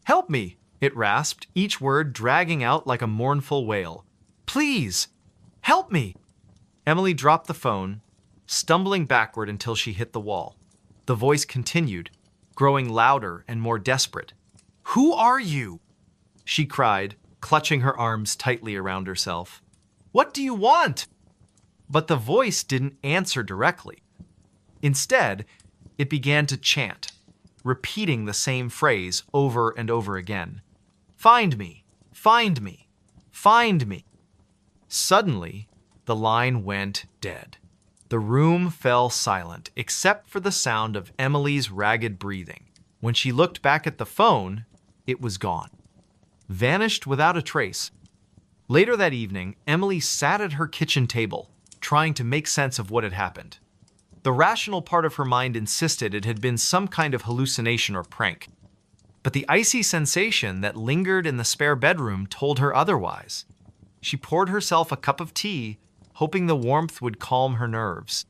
"Help me!" it rasped, each word dragging out like a mournful wail. "Please, help me!" Emily dropped the phone, stumbling backward until she hit the wall. The voice continued, growing louder and more desperate. "Who are you?" she cried, clutching her arms tightly around herself. "What do you want?" But the voice didn't answer directly. Instead, it began to chant, repeating the same phrase over and over again. "Find me, find me, find me." Suddenly, the line went dead. The room fell silent, except for the sound of Emily's ragged breathing. When she looked back at the phone, it was gone. Vanished without a trace. Later that evening, Emily sat at her kitchen table, trying to make sense of what had happened. The rational part of her mind insisted it had been some kind of hallucination or prank. But the icy sensation that lingered in the spare bedroom told her otherwise. She poured herself a cup of tea, hoping the warmth would calm her nerves.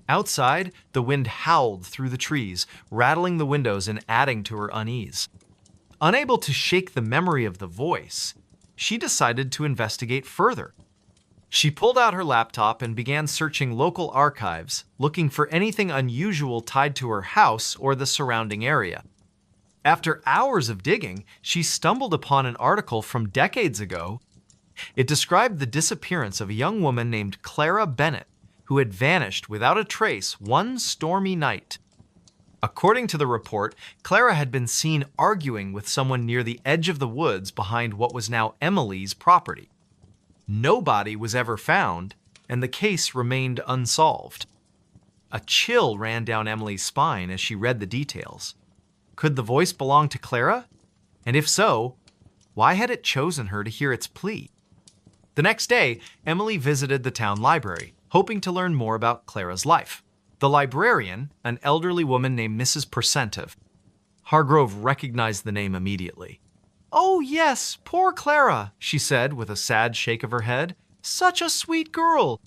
Outside, the wind howled through the trees, rattling the windows and adding to her unease. Unable to shake the memory of the voice, she decided to investigate further. She pulled out her laptop and began searching local archives, looking for anything unusual tied to her house or the surrounding area. After hours of digging, she stumbled upon an article from decades ago. It described the disappearance of a young woman named Clara Bennett, who had vanished without a trace one stormy night. According to the report, Clara had been seen arguing with someone near the edge of the woods behind what was now Emily's property. No body was ever found, and the case remained unsolved. A chill ran down Emily's spine as she read the details. Could the voice belong to Clara? And if so, why had it chosen her to hear its plea? The next day, Emily visited the town library, hoping to learn more about Clara's life. The librarian, an elderly woman named Mrs. Percentive. Hargrove recognized the name immediately. "Oh, yes, poor Clara," she said with a sad shake of her head. "Such a sweet girl.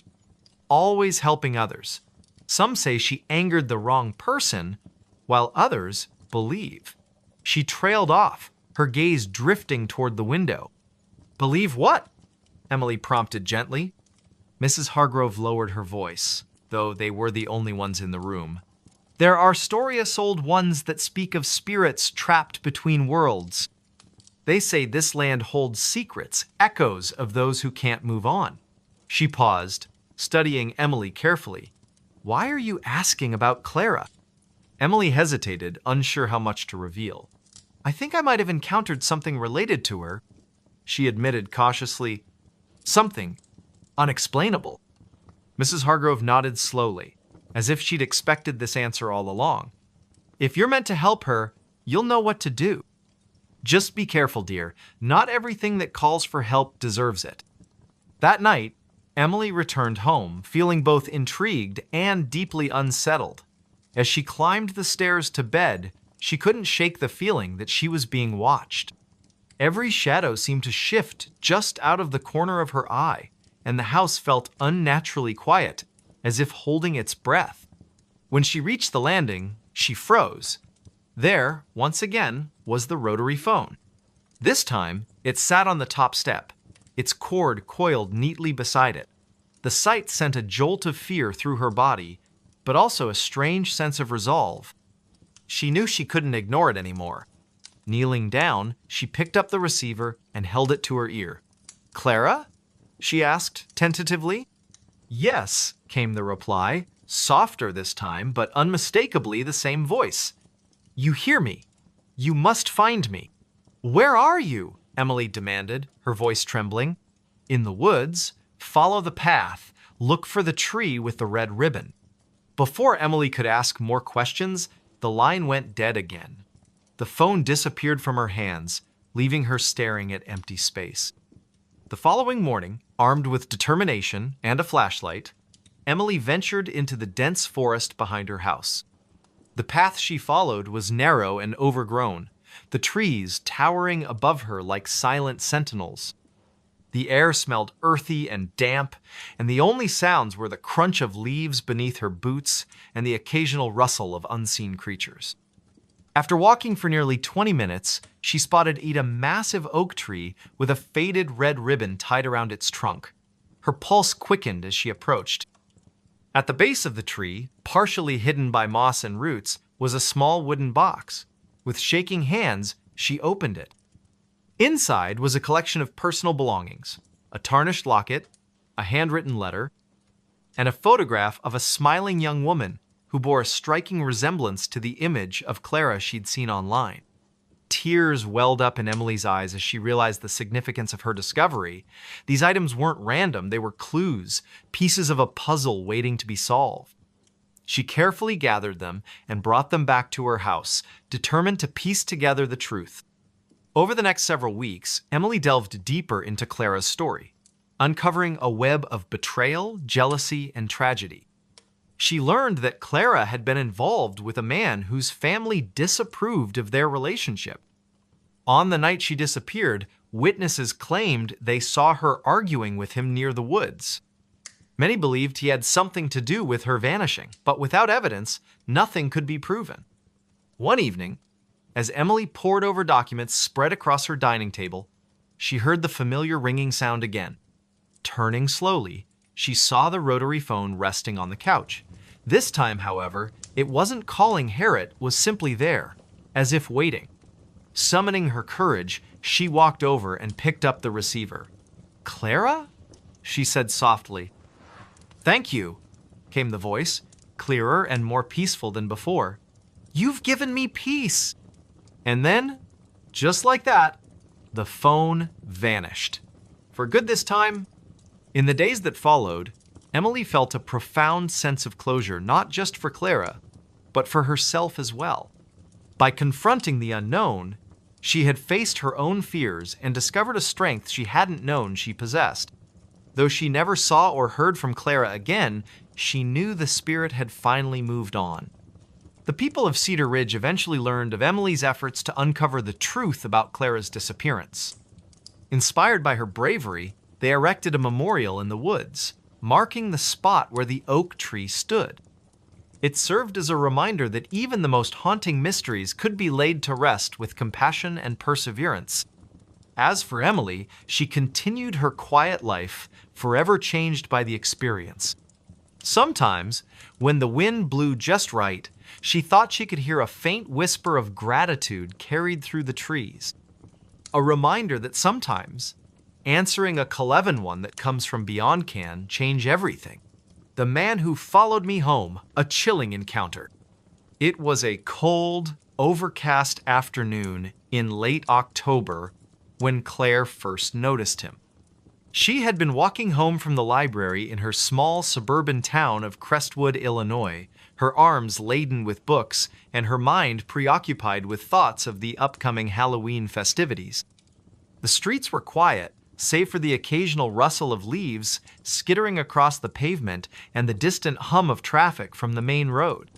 Always helping others. Some say she angered the wrong person, while others believe." She trailed off, her gaze drifting toward the window. "Believe what?" Emily prompted gently. Mrs. Hargrove lowered her voice, though they were the only ones in the room. "There are stories old ones that speak of spirits trapped between worlds. They say this land holds secrets, echoes of those who can't move on." She paused, studying Emily carefully. "Why are you asking about Clara?" Emily hesitated, unsure how much to reveal. "I think I might have encountered something related to her," she admitted cautiously. "Something unexplainable." Mrs. Hargrove nodded slowly, as if she'd expected this answer all along. "If you're meant to help her, you'll know what to do. Just be careful, dear. Not everything that calls for help deserves it." That night, Emily returned home, feeling both intrigued and deeply unsettled. As she climbed the stairs to bed, she couldn't shake the feeling that she was being watched. Every shadow seemed to shift just out of the corner of her eye, and the house felt unnaturally quiet, as if holding its breath. When she reached the landing, she froze. There, once again, was the rotary phone. This time, it sat on the top step, its cord coiled neatly beside it. The sight sent a jolt of fear through her body, but also a strange sense of resolve. She knew she couldn't ignore it anymore. Kneeling down, she picked up the receiver and held it to her ear. "Clara?" she asked tentatively. "Yes," came the reply, softer this time, but unmistakably the same voice. "You hear me. You must find me." "Where are you?" Emily demanded, her voice trembling. "In the woods. Follow the path. Look for the tree with the red ribbon." Before Emily could ask more questions, the line went dead again. The phone disappeared from her hands, leaving her staring at empty space. The following morning, armed with determination and a flashlight, Emily ventured into the dense forest behind her house. The path she followed was narrow and overgrown, the trees towering above her like silent sentinels. The air smelled earthy and damp, and the only sounds were the crunch of leaves beneath her boots and the occasional rustle of unseen creatures. After walking for nearly 20 minutes, she spotted a massive oak tree with a faded red ribbon tied around its trunk. Her pulse quickened as she approached. At the base of the tree, partially hidden by moss and roots, was a small wooden box. With shaking hands, she opened it. Inside was a collection of personal belongings, a tarnished locket, a handwritten letter, and a photograph of a smiling young woman who bore a striking resemblance to the image of Clara she'd seen online. Tears welled up in Emily's eyes as she realized the significance of her discovery. These items weren't random, they were clues, pieces of a puzzle waiting to be solved. She carefully gathered them and brought them back to her house, determined to piece together the truth. Over the next several weeks, Emily delved deeper into Clara's story, uncovering a web of betrayal, jealousy, and tragedy. She learned that Clara had been involved with a man whose family disapproved of their relationship. On the night she disappeared, witnesses claimed they saw her arguing with him near the woods. Many believed he had something to do with her vanishing, but without evidence, nothing could be proven. One evening, as Emily pored over documents spread across her dining table, she heard the familiar ringing sound again. Turning slowly, she saw the rotary phone resting on the couch. This time, however, it wasn't calling Harriet, was simply there, as if waiting. Summoning her courage, she walked over and picked up the receiver. "Clara?" she said softly. "Thank you," came the voice, clearer and more peaceful than before. "You've given me peace." And then, just like that, the phone vanished. For good this time. In the days that followed, Emily felt a profound sense of closure, not just for Clara, but for herself as well. By confronting the unknown, she had faced her own fears and discovered a strength she hadn't known she possessed. Though she never saw or heard from Clara again, she knew the spirit had finally moved on. The people of Cedar Ridge eventually learned of Emily's efforts to uncover the truth about Clara's disappearance. Inspired by her bravery, they erected a memorial in the woods, marking the spot where the oak tree stood. It served as a reminder that even the most haunting mysteries could be laid to rest with compassion and perseverance. As for Emily, she continued her quiet life, forever changed by the experience. Sometimes, when the wind blew just right, she thought she could hear a faint whisper of gratitude carried through the trees. A reminder that sometimes, answering a Cleven one that comes from beyond can change everything. The Man Who Followed Me Home, a chilling encounter. It was a cold, overcast afternoon in late October when Claire first noticed him. She had been walking home from the library in her small suburban town of Crestwood, Illinois, her arms laden with books and her mind preoccupied with thoughts of the upcoming Halloween festivities. The streets were quiet, save for the occasional rustle of leaves skittering across the pavement and the distant hum of traffic from the main road.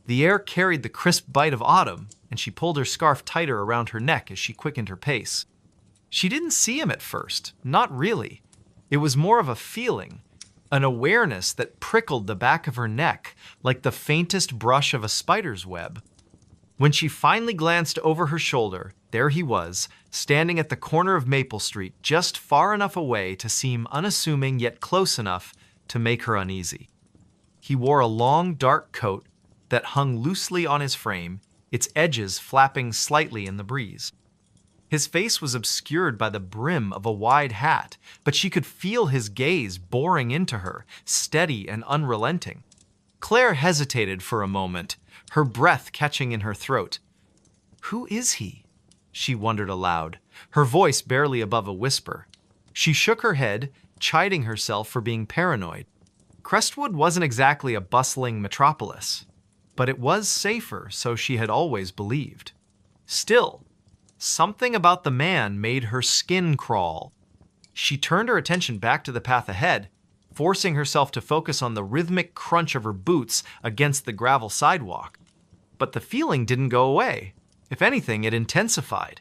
The air carried the crisp bite of autumn, and she pulled her scarf tighter around her neck as she quickened her pace. She didn't see him at first, not really. It was more of a feeling, an awareness that prickled the back of her neck like the faintest brush of a spider's web. When she finally glanced over her shoulder, there he was, standing at the corner of Maple Street, just far enough away to seem unassuming yet close enough to make her uneasy. He wore a long, dark coat that hung loosely on his frame, its edges flapping slightly in the breeze. His face was obscured by the brim of a wide hat, but she could feel his gaze boring into her, steady and unrelenting. Claire hesitated for a moment, her breath catching in her throat. "Who is he?" she wondered aloud, her voice barely above a whisper. She shook her head, chiding herself for being paranoid. Crestwood wasn't exactly a bustling metropolis, but it was safer, so she had always believed. Still, something about the man made her skin crawl. She turned her attention back to the path ahead, forcing herself to focus on the rhythmic crunch of her boots against the gravel sidewalk. But the feeling didn't go away. If anything, it intensified.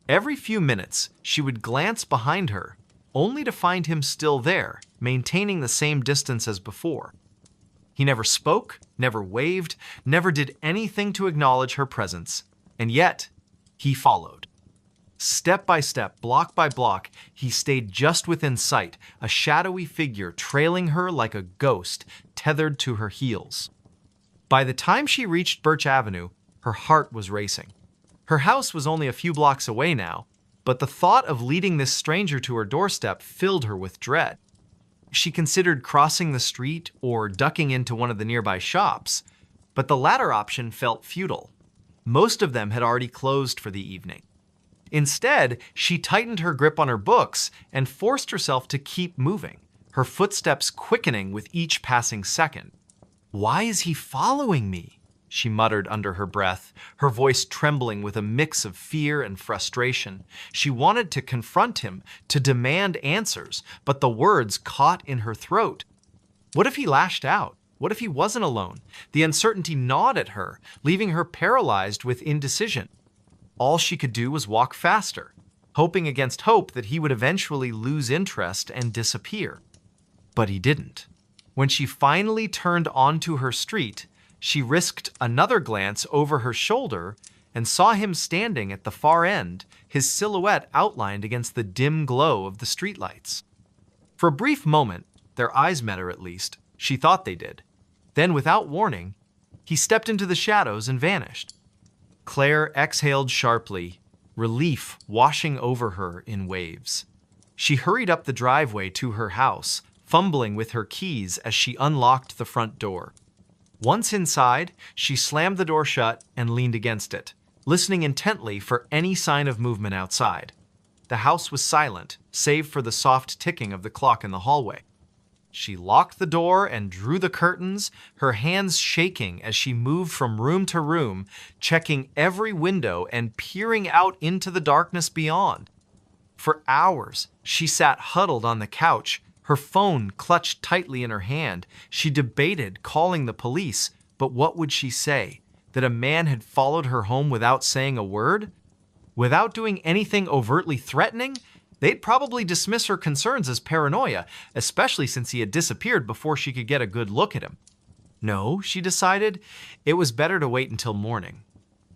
Every few minutes, she would glance behind her, only to find him still there, maintaining the same distance as before. He never spoke, never waved, never did anything to acknowledge her presence. And yet, he followed. Step by step, block by block, he stayed just within sight, a shadowy figure trailing her like a ghost tethered to her heels. By the time she reached Birch Avenue, her heart was racing. Her house was only a few blocks away now, but the thought of leading this stranger to her doorstep filled her with dread. She considered crossing the street or ducking into one of the nearby shops, but the latter option felt futile. Most of them had already closed for the evening. Instead, she tightened her grip on her books and forced herself to keep moving, her footsteps quickening with each passing second. "Why is he following me?" she muttered under her breath, her voice trembling with a mix of fear and frustration. She wanted to confront him, to demand answers, but the words caught in her throat. What if he lashed out? What if he wasn't alone? The uncertainty gnawed at her, leaving her paralyzed with indecision. All she could do was walk faster, hoping against hope that he would eventually lose interest and disappear. But he didn't. When she finally turned onto her street, she risked another glance over her shoulder and saw him standing at the far end, his silhouette outlined against the dim glow of the streetlights. For a brief moment, their eyes met, or at least, she thought they did. Then, without warning, he stepped into the shadows and vanished. Claire exhaled sharply, relief washing over her in waves. She hurried up the driveway to her house, fumbling with her keys as she unlocked the front door. Once inside, she slammed the door shut and leaned against it, listening intently for any sign of movement outside. The house was silent, save for the soft ticking of the clock in the hallway. She locked the door and drew the curtains, her hands shaking as she moved from room to room, checking every window and peering out into the darkness beyond. For hours, she sat huddled on the couch, Her phone clutched tightly in her hand. She debated calling the police, but what would she say? That a man had followed her home without saying a word? Without doing anything overtly threatening? They'd probably dismiss her concerns as paranoia, especially since he had disappeared before she could get a good look at him. No, she decided, it was better to wait until morning.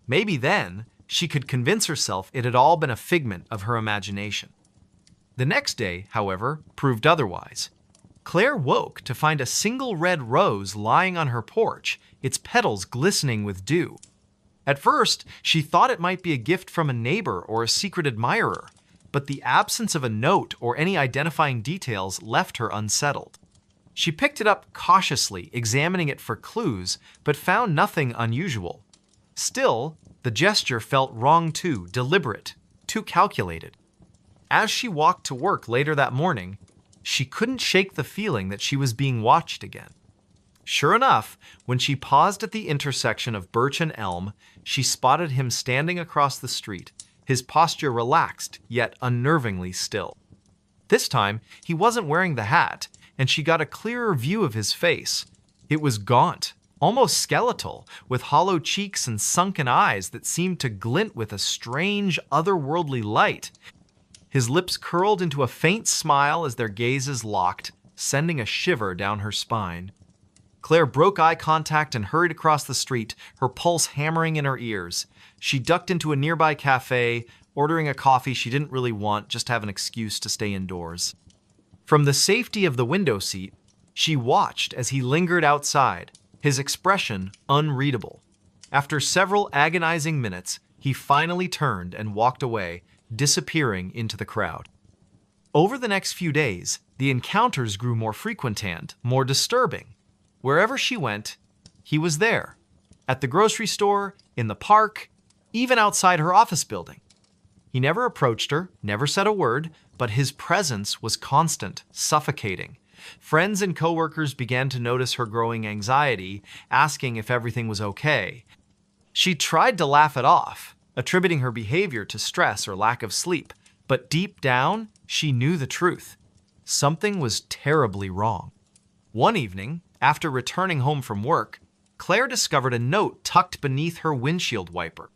Maybe then she could convince herself it had all been a figment of her imagination. The next day, however, proved otherwise. Claire woke to find a single red rose lying on her porch, its petals glistening with dew. At first, she thought it might be a gift from a neighbor or a secret admirer, but the absence of a note or any identifying details left her unsettled. She picked it up cautiously, examining it for clues, but found nothing unusual. Still, the gesture felt wrong too, deliberate, too calculated. As she walked to work later that morning, she couldn't shake the feeling that she was being watched again. Sure enough, when she paused at the intersection of Birch and Elm, she spotted him standing across the street, his posture relaxed, yet unnervingly still. This time, he wasn't wearing the hat, and she got a clearer view of his face. It was gaunt, almost skeletal, with hollow cheeks and sunken eyes that seemed to glint with a strange, otherworldly light. His lips curled into a faint smile as their gazes locked, sending a shiver down her spine. Claire broke eye contact and hurried across the street, her pulse hammering in her ears. She ducked into a nearby cafe, ordering a coffee she didn't really want, just to have an excuse to stay indoors. From the safety of the window seat, she watched as he lingered outside, his expression unreadable. After several agonizing minutes, he finally turned and walked away, disappearing into the crowd. Over the next few days, the encounters grew more frequent and more disturbing. Wherever she went, he was there. At the grocery store, in the park, even outside her office building. He never approached her, never said a word, but his presence was constant, suffocating. Friends and coworkers began to notice her growing anxiety, asking if everything was okay. She tried to laugh it off, attributing her behavior to stress or lack of sleep, but deep down, she knew the truth. Something was terribly wrong. One evening, after returning home from work, Claire discovered a note tucked beneath her windshield wiper.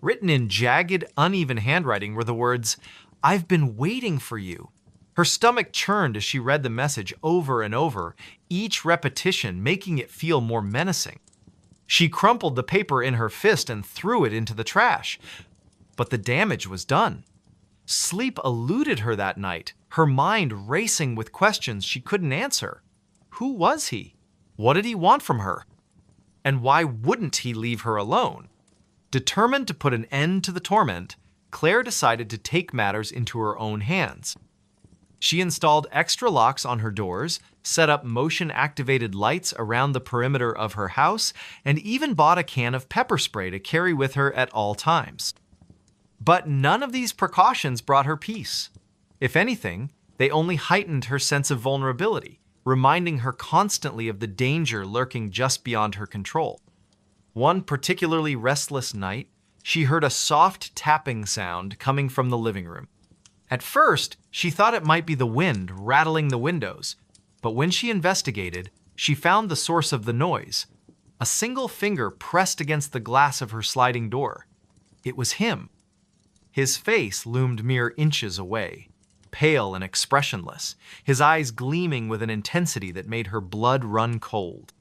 Written in jagged, uneven handwriting were the words, "I've been waiting for you." Her stomach churned as she read the message over and over, each repetition making it feel more menacing. She crumpled the paper in her fist and threw it into the trash. But the damage was done. Sleep eluded her that night, her mind racing with questions she couldn't answer. Who was he? What did he want from her? And why wouldn't he leave her alone? Determined to put an end to the torment, Claire decided to take matters into her own hands. She installed extra locks on her doors, set up motion-activated lights around the perimeter of her house, and even bought a can of pepper spray to carry with her at all times. But none of these precautions brought her peace. If anything, they only heightened her sense of vulnerability, reminding her constantly of the danger lurking just beyond her control. One particularly restless night, she heard a soft tapping sound coming from the living room. At first, she thought it might be the wind rattling the windows, but when she investigated, she found the source of the noise. A single finger pressed against the glass of her sliding door. It was him. His face loomed mere inches away, pale and expressionless, his eyes gleaming with an intensity that made her blood run cold.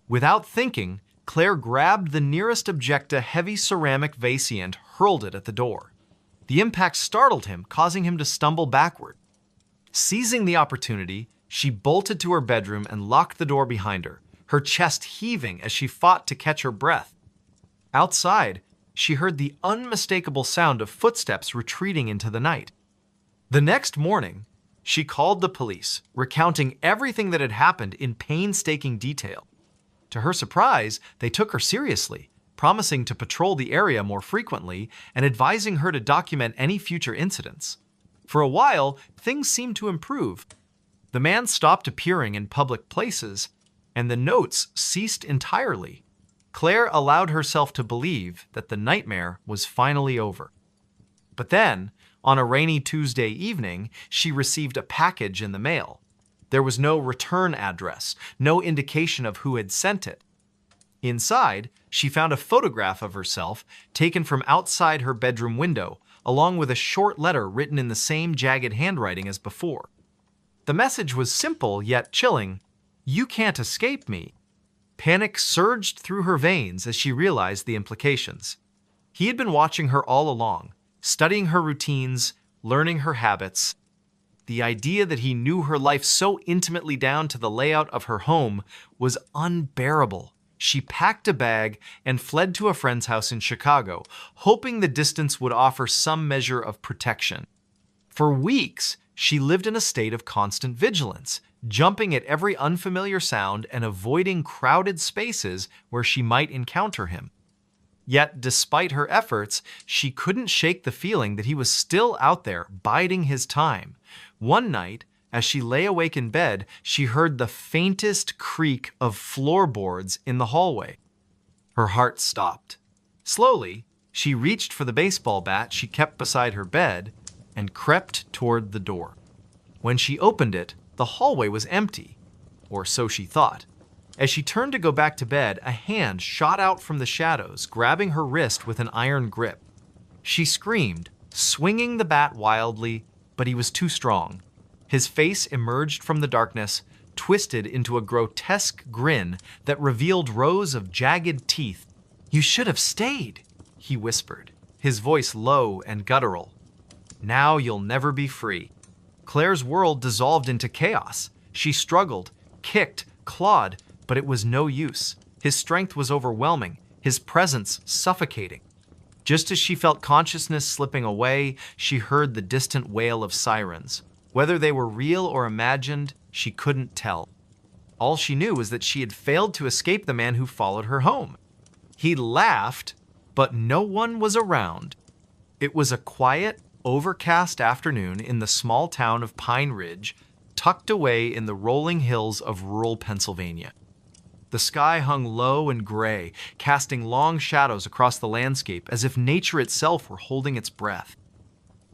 Without thinking, Claire grabbed the nearest object, a heavy ceramic vase, and hurled it at the door. The impact startled him, causing him to stumble backward. Seizing the opportunity, she bolted to her bedroom and locked the door behind her, her chest heaving as she fought to catch her breath. Outside, she heard the unmistakable sound of footsteps retreating into the night. The next morning, she called the police, recounting everything that had happened in painstaking detail. To her surprise, they took her seriously, promising to patrol the area more frequently and advising her to document any future incidents. For a while, things seemed to improve. The man stopped appearing in public places, and the notes ceased entirely. Claire allowed herself to believe that the nightmare was finally over. But then, on a rainy Tuesday evening, she received a package in the mail. There was no return address, no indication of who had sent it. Inside, she found a photograph of herself taken from outside her bedroom window, along with a short letter written in the same jagged handwriting as before. The message was simple yet chilling. "You can't escape me." Panic surged through her veins as she realized the implications. He had been watching her all along, studying her routines, learning her habits. The idea that he knew her life so intimately down to the layout of her home was unbearable. She packed a bag and fled to a friend's house in Chicago, hoping the distance would offer some measure of protection. For weeks, she lived in a state of constant vigilance, jumping at every unfamiliar sound and avoiding crowded spaces where she might encounter him. Yet, despite her efforts, she couldn't shake the feeling that he was still out there, biding his time. One night, as she lay awake in bed, she heard the faintest creak of floorboards in the hallway. Her heart stopped. Slowly, she reached for the baseball bat she kept beside her bed and crept toward the door. When she opened it, the hallway was empty, or so she thought. As she turned to go back to bed, a hand shot out from the shadows, grabbing her wrist with an iron grip. She screamed, swinging the bat wildly, but he was too strong. His face emerged from the darkness, twisted into a grotesque grin that revealed rows of jagged teeth. "You should have stayed," he whispered, his voice low and guttural. "Now you'll never be free." Claire's world dissolved into chaos. She struggled, kicked, clawed, but it was no use. His strength was overwhelming, his presence suffocating. Just as she felt consciousness slipping away, she heard the distant wail of sirens. Whether they were real or imagined, she couldn't tell. All she knew was that she had failed to escape the man who followed her home. He laughed, but no one was around. It was a quiet, overcast afternoon in the small town of Pine Ridge, tucked away in the rolling hills of rural Pennsylvania. The sky hung low and gray, casting long shadows across the landscape as if nature itself were holding its breath.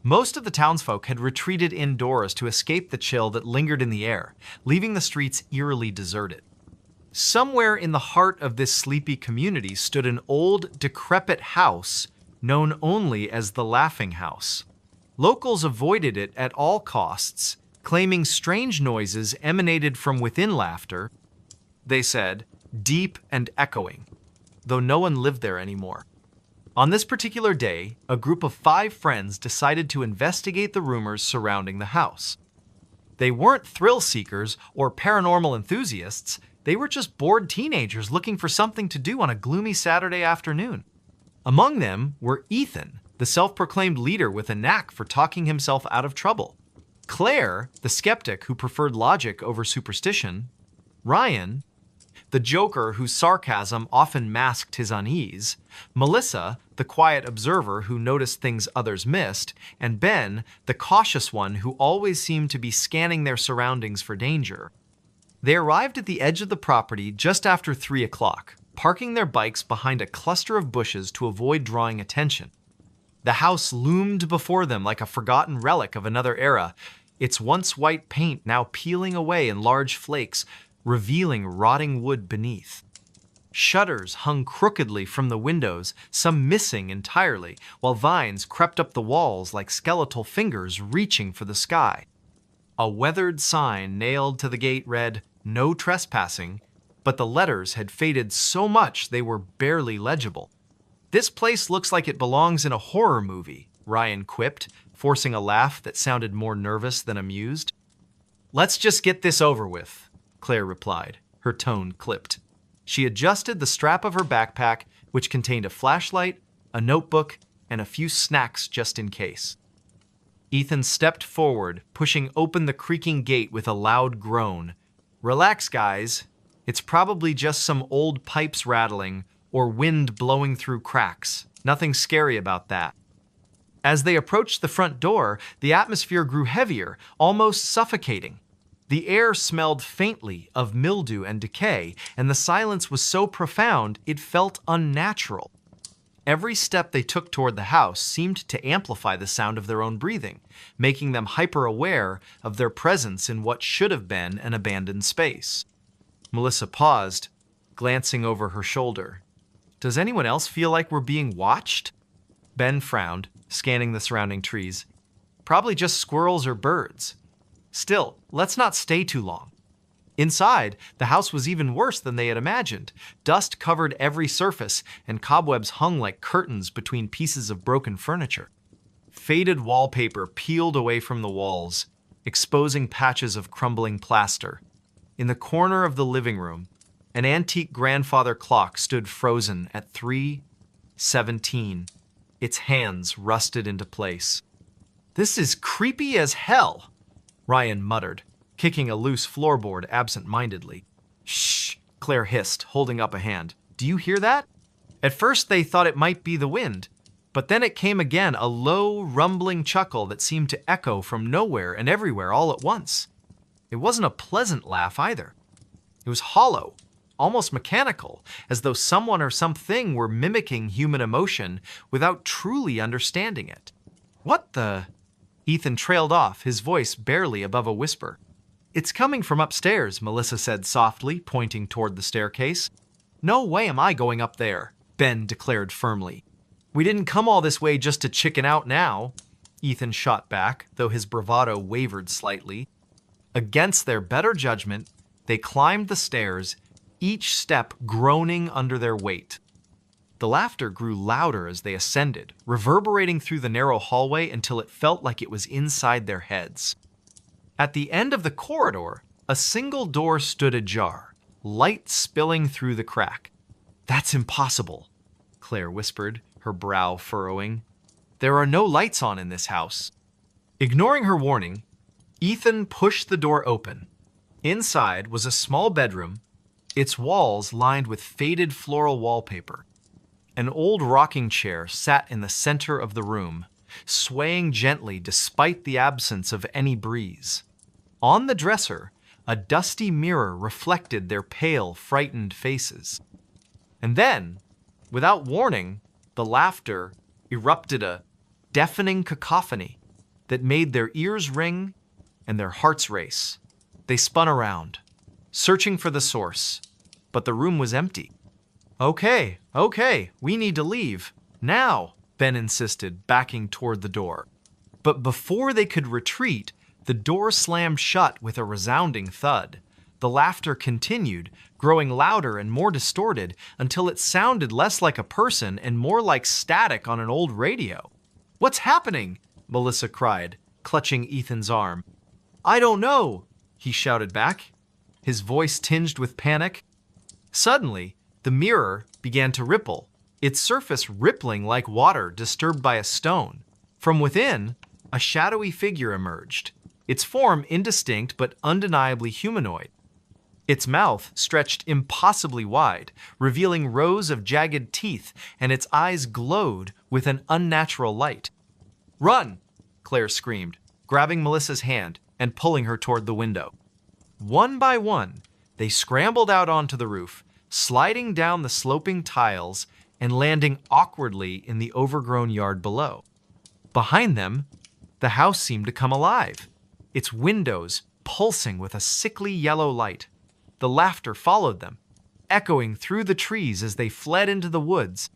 Most of the townsfolk had retreated indoors to escape the chill that lingered in the air, leaving the streets eerily deserted. Somewhere in the heart of this sleepy community stood an old, decrepit house known only as the Laughing House. Locals avoided it at all costs, claiming strange noises emanated from within laughter, they said, deep and echoing, though no one lived there anymore. On this particular day, a group of 5 friends decided to investigate the rumors surrounding the house. They weren't thrill seekers or paranormal enthusiasts, they were just bored teenagers looking for something to do on a gloomy Saturday afternoon. Among them were Ethan, the self-proclaimed leader with a knack for talking himself out of trouble; Claire, the skeptic who preferred logic over superstition; Ryan, the joker whose sarcasm often masked his unease; Melissa, the quiet observer who noticed things others missed; and Ben, the cautious one who always seemed to be scanning their surroundings for danger. They arrived at the edge of the property just after 3 o'clock, parking their bikes behind a cluster of bushes to avoid drawing attention. The house loomed before them like a forgotten relic of another era, its once white paint now peeling away in large flakes, revealing rotting wood beneath. Shutters hung crookedly from the windows, some missing entirely, while vines crept up the walls like skeletal fingers reaching for the sky. A weathered sign nailed to the gate read, "No trespassing," but the letters had faded so much they were barely legible. "This place looks like it belongs in a horror movie," Ryan quipped, forcing a laugh that sounded more nervous than amused. "Let's just get this over with," Claire replied, her tone clipped. She adjusted the strap of her backpack, which contained a flashlight, a notebook, and a few snacks just in case. Ethan stepped forward, pushing open the creaking gate with a loud groan. "Relax, guys. It's probably just some old pipes rattling or wind blowing through cracks. Nothing scary about that." As they approached the front door, the atmosphere grew heavier, almost suffocating. The air smelled faintly of mildew and decay, and the silence was so profound it felt unnatural. Every step they took toward the house seemed to amplify the sound of their own breathing, making them hyper-aware of their presence in what should have been an abandoned space. Melissa paused, glancing over her shoulder. Does anyone else feel like we're being watched? Ben frowned, scanning the surrounding trees. Probably just squirrels or birds. Still, let's not stay too long. Inside, the house was even worse than they had imagined. Dust covered every surface, and cobwebs hung like curtains between pieces of broken furniture. Faded wallpaper peeled away from the walls, exposing patches of crumbling plaster. In the corner of the living room, an antique grandfather clock stood frozen at 3:17. Its hands rusted into place. "This is creepy as hell," Ryan muttered, kicking a loose floorboard absent-mindedly. "Shh," Claire hissed, holding up a hand. "Do you hear that?" At first they thought it might be the wind, but then it came again, a low, rumbling chuckle that seemed to echo from nowhere and everywhere all at once. It wasn't a pleasant laugh either. It was hollow, almost mechanical, as though someone or something were mimicking human emotion without truly understanding it. "What the?" Ethan trailed off, his voice barely above a whisper. "It's coming from upstairs," Melissa said softly, pointing toward the staircase. "No way am I going up there," Ben declared firmly. "We didn't come all this way just to chicken out now," Ethan shot back, though his bravado wavered slightly. Against their better judgment, they climbed the stairs, each step groaning under their weight. The laughter grew louder as they ascended, reverberating through the narrow hallway until it felt like it was inside their heads. At the end of the corridor, a single door stood ajar, light spilling through the crack. "That's impossible," Claire whispered, her brow furrowing. "There are no lights on in this house." Ignoring her warning, Ethan pushed the door open. Inside was a small bedroom, its walls lined with faded floral wallpaper. An old rocking chair sat in the center of the room, swaying gently despite the absence of any breeze. On the dresser, a dusty mirror reflected their pale, frightened faces. And then, without warning, the laughter erupted, a deafening cacophony that made their ears ring and their hearts race. They spun around, searching for the source, but the room was empty. Okay, we need to leave. Now," Ben insisted, backing toward the door. But before they could retreat, the door slammed shut with a resounding thud. The laughter continued, growing louder and more distorted until it sounded less like a person and more like static on an old radio. "What's happening?" Melissa cried, clutching Ethan's arm. "I don't know," he shouted back, his voice tinged with panic. Suddenly, the mirror began to ripple, its surface rippling like water disturbed by a stone. From within, a shadowy figure emerged, its form indistinct but undeniably humanoid. Its mouth stretched impossibly wide, revealing rows of jagged teeth, and its eyes glowed with an unnatural light. "Run!" Claire screamed, grabbing Melissa's hand and pulling her toward the window. One by one, they scrambled out onto the roof, sliding down the sloping tiles and landing awkwardly in the overgrown yard below. Behind them, the house seemed to come alive, its windows pulsing with a sickly yellow light. The laughter followed them, echoing through the trees as they fled into the woods.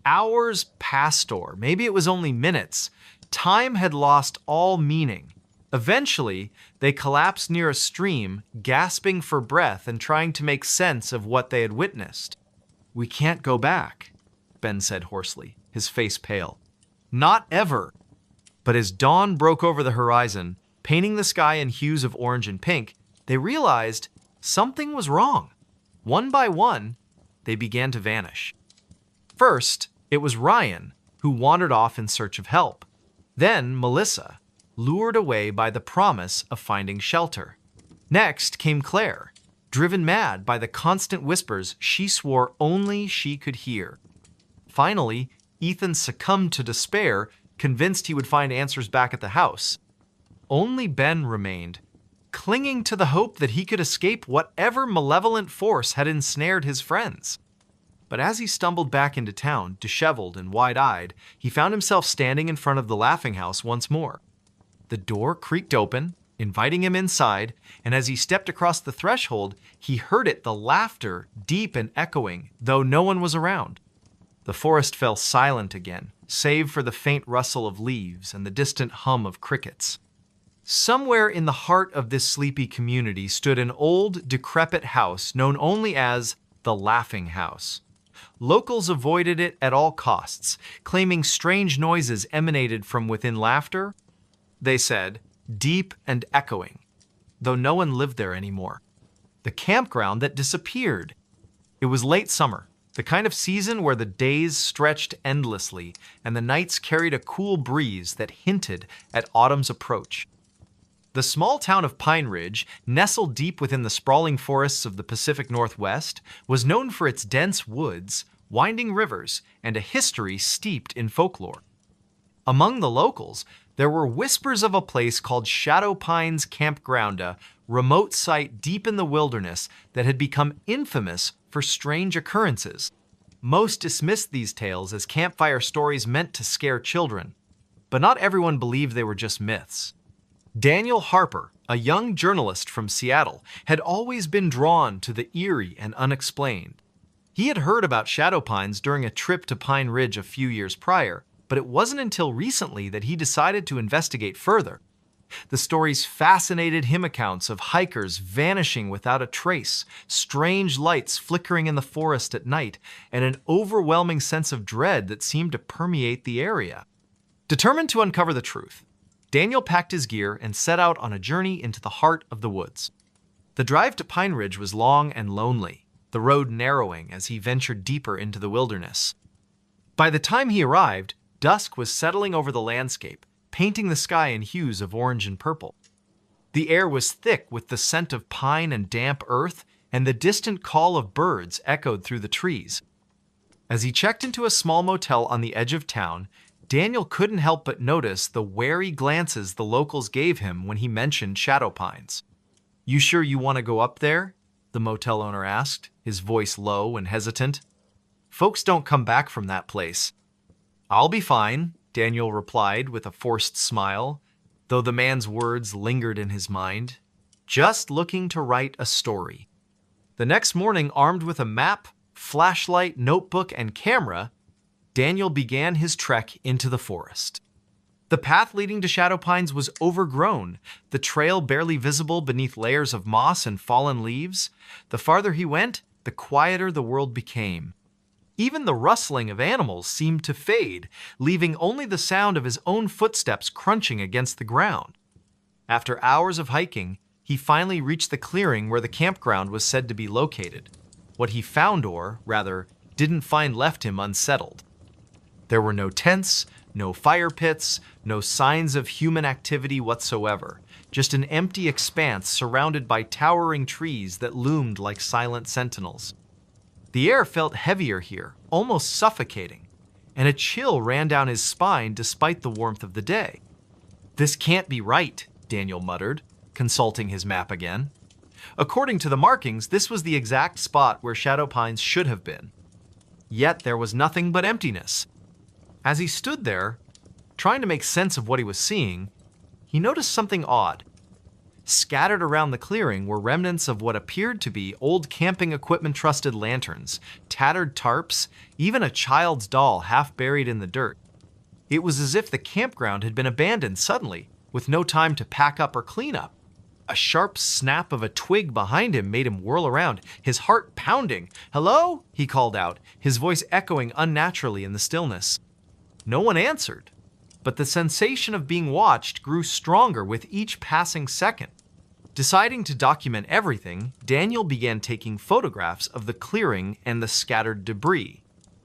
Hours passed, or maybe it was only minutes. Time had lost all meaning. Eventually, they collapsed near a stream, gasping for breath and trying to make sense of what they had witnessed. "We can't go back," Ben said hoarsely, his face pale. "Not ever." But as dawn broke over the horizon, painting the sky in hues of orange and pink, they realized something was wrong. One by one, they began to vanish. First, it was Ryan, who wandered off in search of help. Then Melissa, lured away by the promise of finding shelter. Next came Claire, driven mad by the constant whispers she swore only she could hear. Finally, Ethan succumbed to despair, convinced he would find answers back at the house. Only Ben remained, clinging to the hope that he could escape whatever malevolent force had ensnared his friends. But as he stumbled back into town, disheveled and wide-eyed, he found himself standing in front of the laughing house once more. The door creaked open, inviting him inside, and as he stepped across the threshold, he heard the laughter, deep and echoing, though no one was around. The forest fell silent again, save for the faint rustle of leaves and the distant hum of crickets. Somewhere in the heart of this sleepy community stood an old, decrepit house known only as the Laughing House. Locals avoided it at all costs, claiming strange noises emanated from within laughter, they said, deep and echoing, though no one lived there anymore. The campground that disappeared. It was late summer, the kind of season where the days stretched endlessly and the nights carried a cool breeze that hinted at autumn's approach. The small town of Pine Ridge, nestled deep within the sprawling forests of the Pacific Northwest, was known for its dense woods, winding rivers, and a history steeped in folklore. Among the locals, there were whispers of a place called Shadow Pines Campground, a remote site deep in the wilderness that had become infamous for strange occurrences. Most dismissed these tales as campfire stories meant to scare children, but not everyone believed they were just myths. Daniel Harper, a young journalist from Seattle, had always been drawn to the eerie and unexplained. He had heard about shadow pines during a trip to Pine Ridge a few years prior, but it wasn't until recently that he decided to investigate further. The stories fascinated him, accounts of hikers vanishing without a trace, strange lights flickering in the forest at night, and an overwhelming sense of dread that seemed to permeate the area. Determined to uncover the truth, Daniel packed his gear and set out on a journey into the heart of the woods. The drive to Pine Ridge was long and lonely, the road narrowing as he ventured deeper into the wilderness. By the time he arrived, dusk was settling over the landscape, painting the sky in hues of orange and purple. The air was thick with the scent of pine and damp earth, and the distant call of birds echoed through the trees. As he checked into a small motel on the edge of town, Daniel couldn't help but notice the wary glances the locals gave him when he mentioned shadow pines. "You sure you want to go up there?" the motel owner asked, his voice low and hesitant. "Folks don't come back from that place." "I'll be fine," Daniel replied with a forced smile, though the man's words lingered in his mind. "Just looking to write a story." The next morning, armed with a map, flashlight, notebook, and camera, Daniel began his trek into the forest. The path leading to Shadow Pines was overgrown, the trail barely visible beneath layers of moss and fallen leaves. The farther he went, the quieter the world became. Even the rustling of animals seemed to fade, leaving only the sound of his own footsteps crunching against the ground. After hours of hiking, he finally reached the clearing where the campground was said to be located. What he found, or rather, didn't find, left him unsettled. There were no tents, no fire pits, no signs of human activity whatsoever, just an empty expanse surrounded by towering trees that loomed like silent sentinels. The air felt heavier here, almost suffocating, and a chill ran down his spine despite the warmth of the day. "This can't be right," Daniel muttered, consulting his map again. According to the markings, this was the exact spot where Shadow Pines should have been. Yet there was nothing but emptiness. As he stood there, trying to make sense of what he was seeing, he noticed something odd. Scattered around the clearing were remnants of what appeared to be old camping equipment-trusted lanterns, tattered tarps, even a child's doll half buried in the dirt. It was as if the campground had been abandoned suddenly, with no time to pack up or clean up. A sharp snap of a twig behind him made him whirl around, his heart pounding. "Hello?" he called out, his voice echoing unnaturally in the stillness. No one answered, but the sensation of being watched grew stronger with each passing second. Deciding to document everything, Daniel began taking photographs of the clearing and the scattered debris.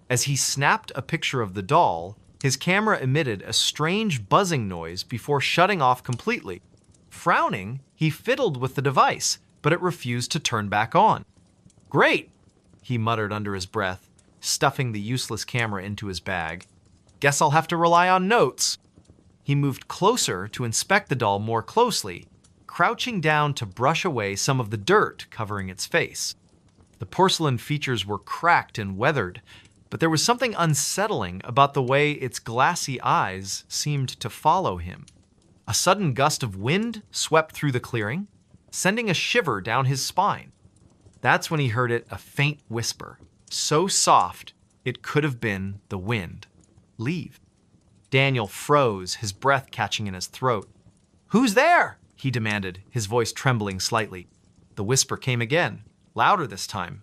As he snapped a picture of the doll, his camera emitted a strange buzzing noise before shutting off completely. Frowning, he fiddled with the device, but it refused to turn back on. "Great," he muttered under his breath, stuffing the useless camera into his bag. "Guess I'll have to rely on notes." He moved closer to inspect the doll more closely, crouching down to brush away some of the dirt covering its face. The porcelain features were cracked and weathered, but there was something unsettling about the way its glassy eyes seemed to follow him. A sudden gust of wind swept through the clearing, sending a shiver down his spine. That's when he heard a faint whisper, so soft it could have been the wind. "Leave." Daniel froze, his breath catching in his throat. "Who's there?" he demanded, his voice trembling slightly. The whisper came again, louder this time.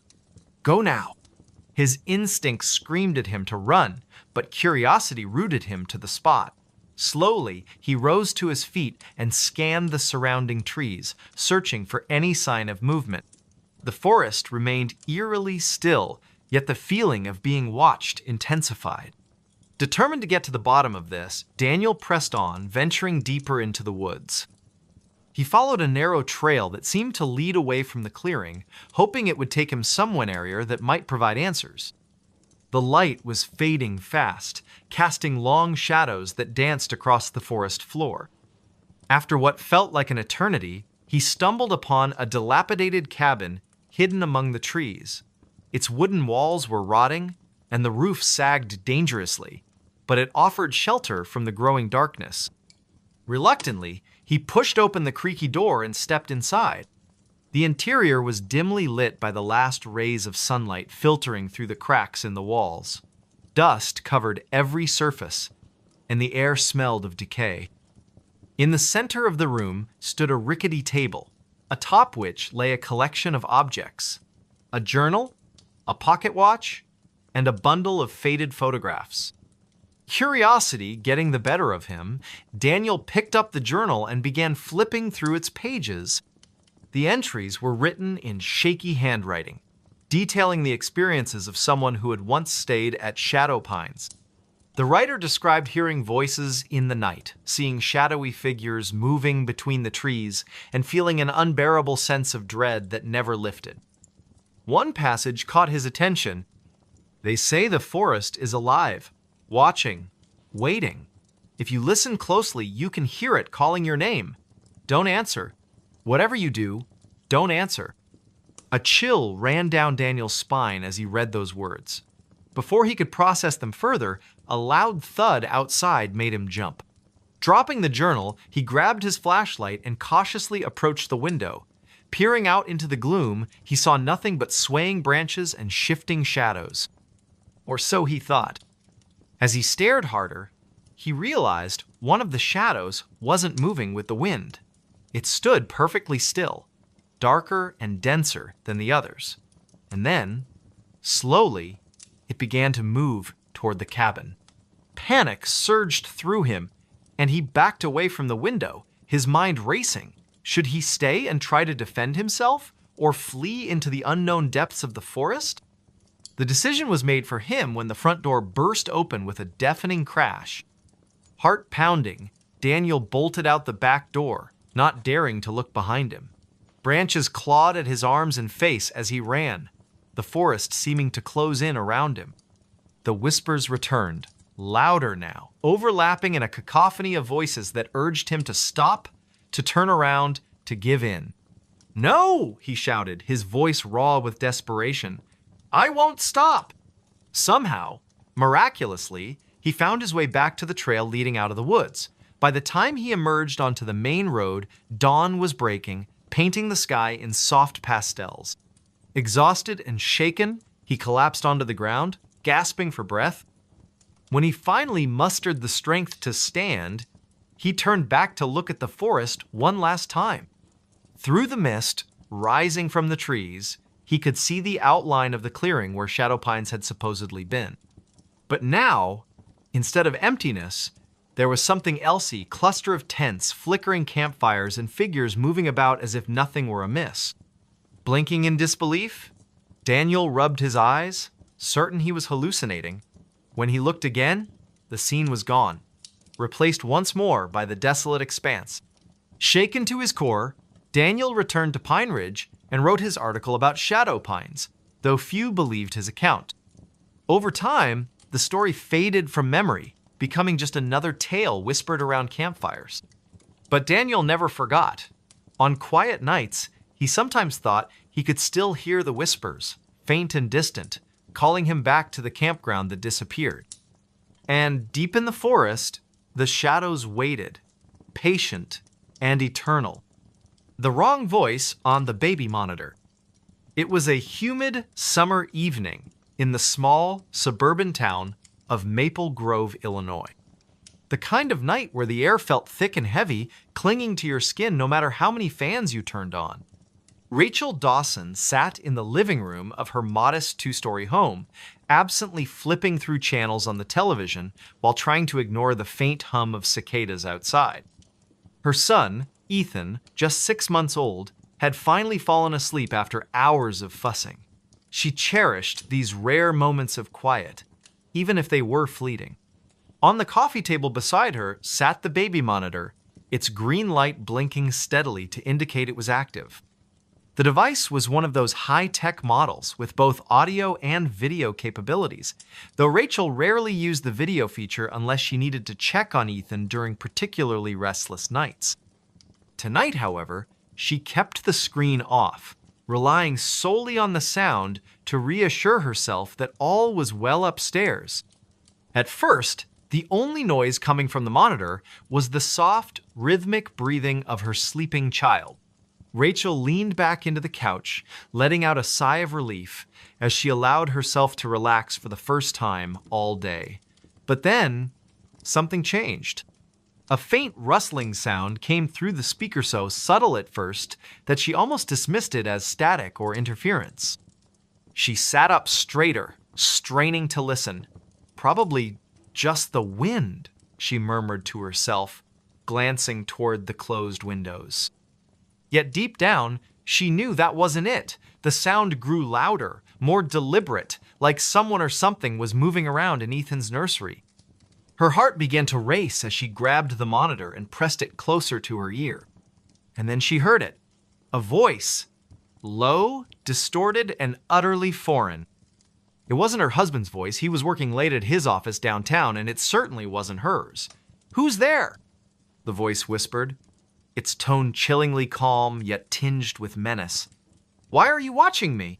"Go now." His instinct screamed at him to run, but curiosity rooted him to the spot. Slowly, he rose to his feet and scanned the surrounding trees, searching for any sign of movement. The forest remained eerily still, yet the feeling of being watched intensified. Determined to get to the bottom of this, Daniel pressed on, venturing deeper into the woods. He followed a narrow trail that seemed to lead away from the clearing, hoping it would take him somewhere area that might provide answers. The light was fading fast, casting long shadows that danced across the forest floor. After what felt like an eternity, he stumbled upon a dilapidated cabin hidden among the trees. Its wooden walls were rotting, and the roof sagged dangerously, but it offered shelter from the growing darkness. Reluctantly, he pushed open the creaky door and stepped inside. The interior was dimly lit by the last rays of sunlight filtering through the cracks in the walls. Dust covered every surface, and the air smelled of decay. In the center of the room stood a rickety table, atop which lay a collection of objects: a journal, a pocket watch, and a bundle of faded photographs. Curiosity getting the better of him, Daniel picked up the journal and began flipping through its pages. The entries were written in shaky handwriting, detailing the experiences of someone who had once stayed at Shadow Pines. The writer described hearing voices in the night, seeing shadowy figures moving between the trees, and feeling an unbearable sense of dread that never lifted. One passage caught his attention. "They say the forest is alive, watching, waiting. If you listen closely, you can hear it calling your name. Don't answer. Whatever you do, don't answer." A chill ran down Daniel's spine as he read those words. Before he could process them further, a loud thud outside made him jump. Dropping the journal, he grabbed his flashlight and cautiously approached the window. Peering out into the gloom, he saw nothing but swaying branches and shifting shadows. Or so he thought. As he stared harder, he realized one of the shadows wasn't moving with the wind. It stood perfectly still, darker and denser than the others. And then, slowly, it began to move toward the cabin. Panic surged through him, and he backed away from the window, his mind racing. Should he stay and try to defend himself, or flee into the unknown depths of the forest? The decision was made for him when the front door burst open with a deafening crash. Heart pounding, Daniel bolted out the back door, not daring to look behind him. Branches clawed at his arms and face as he ran, the forest seeming to close in around him. The whispers returned, louder now, overlapping in a cacophony of voices that urged him to stop, to turn around, to give in. "No!" he shouted, his voice raw with desperation. "I won't stop!" Somehow, miraculously, he found his way back to the trail leading out of the woods. By the time he emerged onto the main road, dawn was breaking, painting the sky in soft pastels. Exhausted and shaken, he collapsed onto the ground, gasping for breath. When he finally mustered the strength to stand, he turned back to look at the forest one last time. Through the mist, rising from the trees, he could see the outline of the clearing where Shadow Pines had supposedly been. But now, instead of emptiness, there was something elsey, cluster of tents, flickering campfires, and figures moving about as if nothing were amiss. Blinking in disbelief, Daniel rubbed his eyes, certain he was hallucinating. When he looked again, the scene was gone, replaced once more by the desolate expanse. Shaken to his core, Daniel returned to Pine Ridge and wrote his article about Shadow Pines, though few believed his account. Over time, the story faded from memory, becoming just another tale whispered around campfires. But Daniel never forgot. On quiet nights, he sometimes thought he could still hear the whispers, faint and distant, calling him back to the campground that disappeared. And deep in the forest, the shadows waited, patient and eternal. The wrong voice on the baby monitor. It was a humid summer evening in the small suburban town of Maple Grove, Illinois. The kind of night where the air felt thick and heavy, clinging to your skin no matter how many fans you turned on. Rachel Dawson sat in the living room of her modest two-story home, absently flipping through channels on the television while trying to ignore the faint hum of cicadas outside. Her son, Ethan, just 6 months old, had finally fallen asleep after hours of fussing. She cherished these rare moments of quiet, even if they were fleeting. On the coffee table beside her sat the baby monitor, its green light blinking steadily to indicate it was active. The device was one of those high-tech models with both audio and video capabilities, though Rachel rarely used the video feature unless she needed to check on Ethan during particularly restless nights. Tonight, however, she kept the screen off, relying solely on the sound to reassure herself that all was well upstairs. At first, the only noise coming from the monitor was the soft, rhythmic breathing of her sleeping child. Rachel leaned back into the couch, letting out a sigh of relief as she allowed herself to relax for the first time all day. But then, something changed. A faint rustling sound came through the speaker so subtle at first that she almost dismissed it as static or interference. She sat up straighter, straining to listen. Probably just the wind, she murmured to herself, glancing toward the closed windows. Yet deep down, she knew that wasn't it. The sound grew louder, more deliberate, like someone or something was moving around in Ethan's nursery. Her heart began to race as she grabbed the monitor and pressed it closer to her ear. And then she heard it. A voice. Low, distorted, and utterly foreign. It wasn't her husband's voice. He was working late at his office downtown, and it certainly wasn't hers. "Who's there?" the voice whispered, its tone chillingly calm yet tinged with menace. "Why are you watching me?"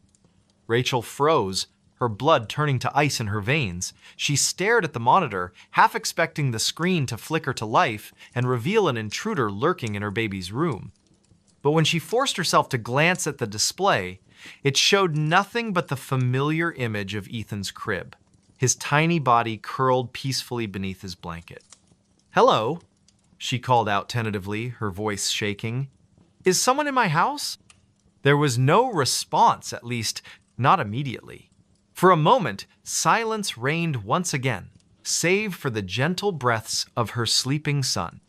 Rachel froze, her blood turning to ice in her veins. She stared at the monitor, half expecting the screen to flicker to life and reveal an intruder lurking in her baby's room. But when she forced herself to glance at the display, it showed nothing but the familiar image of Ethan's crib, his tiny body curled peacefully beneath his blanket. "Hello," she called out tentatively, her voice shaking. "Is someone in my house?" There was no response, at least not immediately. For a moment, silence reigned once again, save for the gentle breaths of her sleeping son.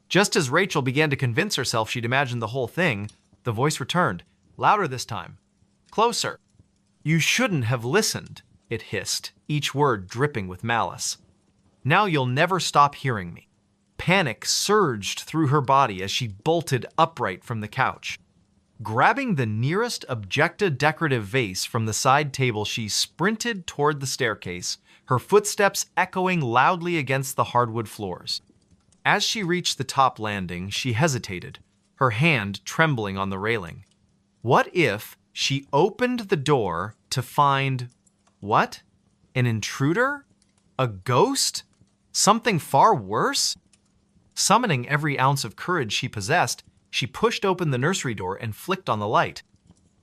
Just as Rachel began to convince herself she'd imagined the whole thing, the voice returned, louder this time. "Closer." "You shouldn't have listened," it hissed, each word dripping with malice. "Now you'll never stop hearing me." Panic surged through her body as she bolted upright from the couch. Grabbing the nearest Objecta decorative vase from the side table, she sprinted toward the staircase, her footsteps echoing loudly against the hardwood floors. As she reached the top landing, she hesitated, her hand trembling on the railing. What if she opened the door to find... what? An intruder? A ghost? Something far worse? Summoning every ounce of courage she possessed, she pushed open the nursery door and flicked on the light.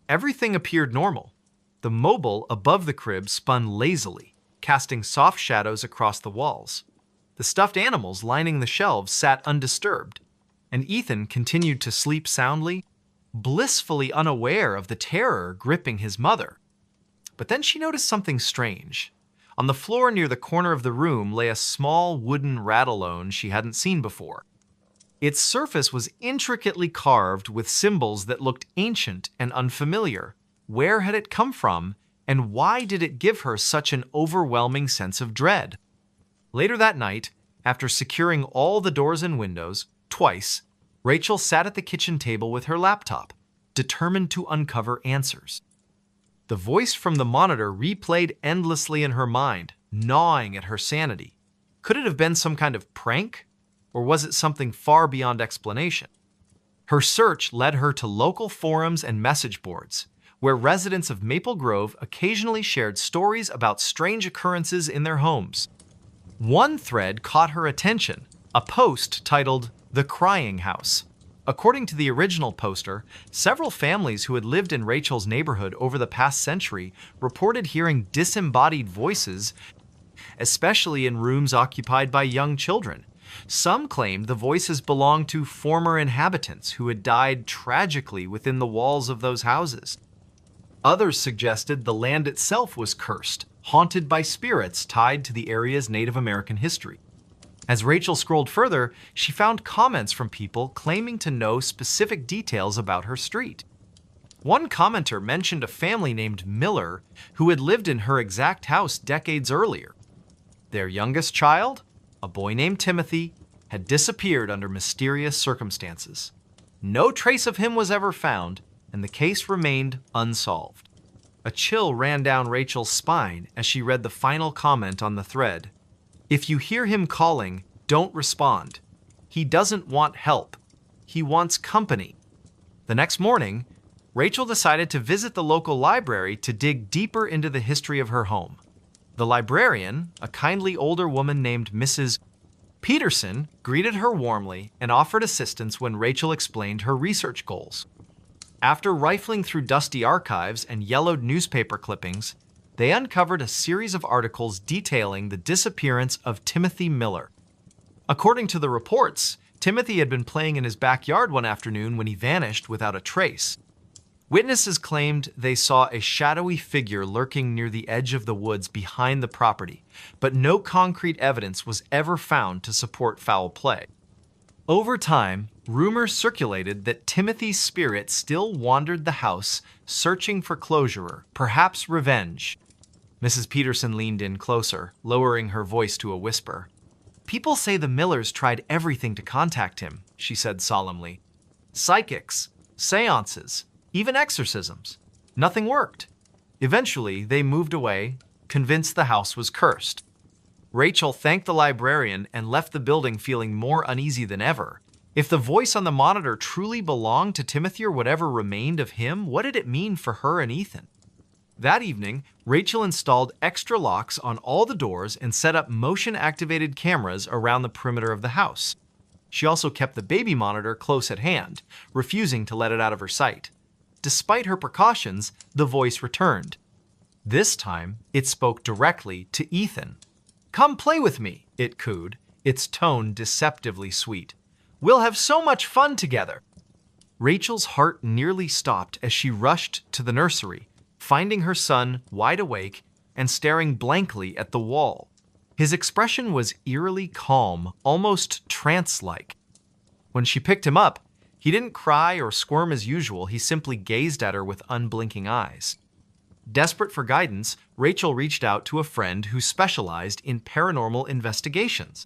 Everything appeared normal. The mobile above the crib spun lazily, casting soft shadows across the walls. The stuffed animals lining the shelves sat undisturbed, and Ethan continued to sleep soundly, blissfully unaware of the terror gripping his mother. But then she noticed something strange. On the floor near the corner of the room lay a small wooden ratalone she hadn't seen before. Its surface was intricately carved with symbols that looked ancient and unfamiliar. Where had it come from, and why did it give her such an overwhelming sense of dread? Later that night, after securing all the doors and windows, twice, Rachel sat at the kitchen table with her laptop, determined to uncover answers. The voice from the monitor replayed endlessly in her mind, gnawing at her sanity. Could it have been some kind of prank? Or was it something far beyond explanation? Her search led her to local forums and message boards, where residents of Maple Grove occasionally shared stories about strange occurrences in their homes. One thread caught her attention, a post titled "The Crying House." According to the original poster, several families who had lived in Rachel's neighborhood over the past century reported hearing disembodied voices, especially in rooms occupied by young children. Some claimed the voices belonged to former inhabitants who had died tragically within the walls of those houses. Others suggested the land itself was cursed, haunted by spirits tied to the area's Native American history. As Rachel scrolled further, she found comments from people claiming to know specific details about her street. One commenter mentioned a family named Miller who had lived in her exact house decades earlier. Their youngest child, a boy named Timothy, had disappeared under mysterious circumstances. No trace of him was ever found, and the case remained unsolved. A chill ran down Rachel's spine as she read the final comment on the thread. "If you hear him calling, don't respond. He doesn't want help. He wants company." The next morning, Rachel decided to visit the local library to dig deeper into the history of her home. The librarian, a kindly older woman named Mrs. Peterson, greeted her warmly and offered assistance when Rachel explained her research goals. After rifling through dusty archives and yellowed newspaper clippings, they uncovered a series of articles detailing the disappearance of Timothy Miller. According to the reports, Timothy had been playing in his backyard one afternoon when he vanished without a trace. Witnesses claimed they saw a shadowy figure lurking near the edge of the woods behind the property, but no concrete evidence was ever found to support foul play. Over time, rumors circulated that Timothy's spirit still wandered the house, searching for closure, perhaps revenge. Mrs. Peterson leaned in closer, lowering her voice to a whisper. "People say the Millers tried everything to contact him," she said solemnly. "Psychics, seances, even exorcisms. Nothing worked. Eventually, they moved away, convinced the house was cursed." Rachel thanked the librarian and left the building feeling more uneasy than ever. If the voice on the monitor truly belonged to Timothy or whatever remained of him, what did it mean for her and Ethan? That evening, Rachel installed extra locks on all the doors and set up motion-activated cameras around the perimeter of the house. She also kept the baby monitor close at hand, refusing to let it out of her sight. Despite her precautions, the voice returned. This time, it spoke directly to Ethan. "Come play with me," it cooed, its tone deceptively sweet. "We'll have so much fun together." Rachel's heart nearly stopped as she rushed to the nursery, finding her son wide awake and staring blankly at the wall. His expression was eerily calm, almost trance-like. When she picked him up, he didn't cry or squirm as usual, he simply gazed at her with unblinking eyes. Desperate for guidance, Rachel reached out to a friend who specialized in paranormal investigations.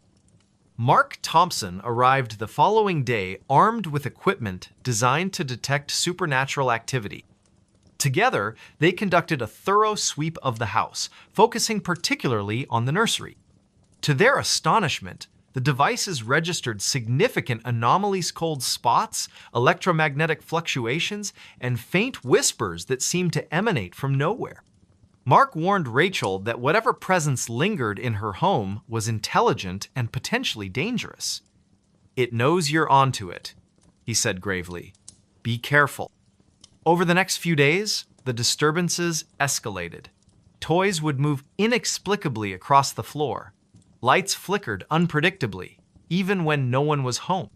Mark Thompson arrived the following day armed with equipment designed to detect supernatural activity. Together, they conducted a thorough sweep of the house, focusing particularly on the nursery. To their astonishment, the devices registered significant anomalies, cold spots, electromagnetic fluctuations, and faint whispers that seemed to emanate from nowhere. Mark warned Rachel that whatever presence lingered in her home was intelligent and potentially dangerous. "It knows you're onto it," he said gravely. "Be careful." Over the next few days, the disturbances escalated. Toys would move inexplicably across the floor. Lights flickered unpredictably, even when no one was home.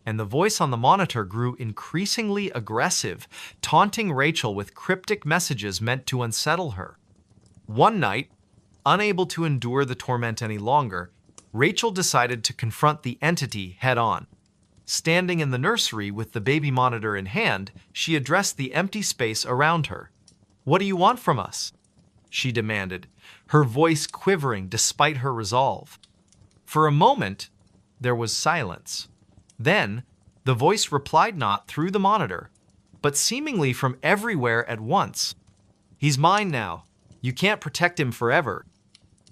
And the voice on the monitor grew increasingly aggressive, taunting Rachel with cryptic messages meant to unsettle her. One night, unable to endure the torment any longer, Rachel decided to confront the entity head-on. Standing in the nursery with the baby monitor in hand, she addressed the empty space around her. "What do you want from us?" she demanded, her voice quivering despite her resolve. For a moment, there was silence. Then, the voice replied not through the monitor, but seemingly from everywhere at once. "He's mine now. You can't protect him forever."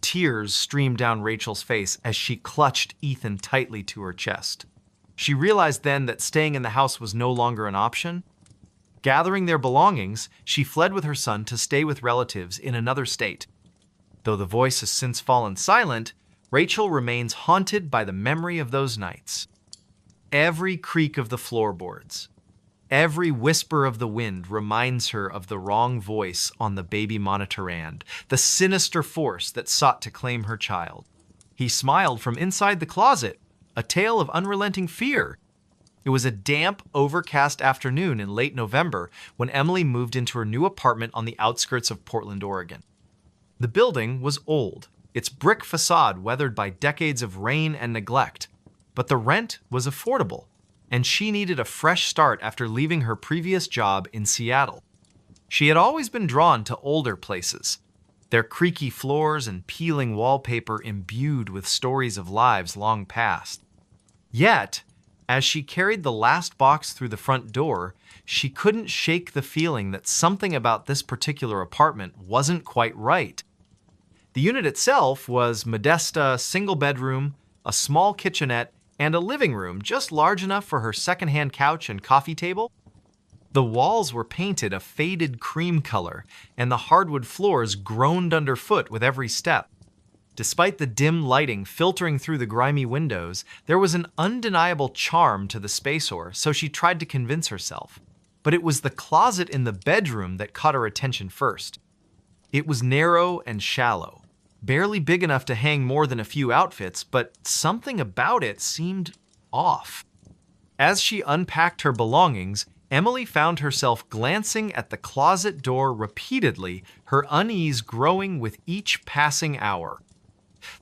Tears streamed down Rachel's face as she clutched Ethan tightly to her chest. She realized then that staying in the house was no longer an option. Gathering their belongings, she fled with her son to stay with relatives in another state. Though the voice has since fallen silent, Rachel remains haunted by the memory of those nights. Every creak of the floorboards, every whisper of the wind reminds her of the wrong voice on the baby monitorand, the sinister force that sought to claim her child. He smiled from inside the closet, a tale of unrelenting fear. It was a damp, overcast afternoon in late November when Emily moved into her new apartment on the outskirts of Portland, Oregon. The building was old, its brick facade weathered by decades of rain and neglect, but the rent was affordable, and she needed a fresh start after leaving her previous job in Seattle. She had always been drawn to older places, their creaky floors and peeling wallpaper imbued with stories of lives long past. Yet, as she carried the last box through the front door, she couldn't shake the feeling that something about this particular apartment wasn't quite right. The unit itself was Modesta single bedroom, a small kitchenette, and a living room just large enough for her secondhand couch and coffee table. The walls were painted a faded cream color, and the hardwood floors groaned underfoot with every step. Despite the dim lighting filtering through the grimy windows, there was an undeniable charm to the spaceor, so she tried to convince herself. But it was the closet in the bedroom that caught her attention first. It was narrow and shallow, barely big enough to hang more than a few outfits, but something about it seemed off. As she unpacked her belongings, Emily found herself glancing at the closet door repeatedly, her unease growing with each passing hour.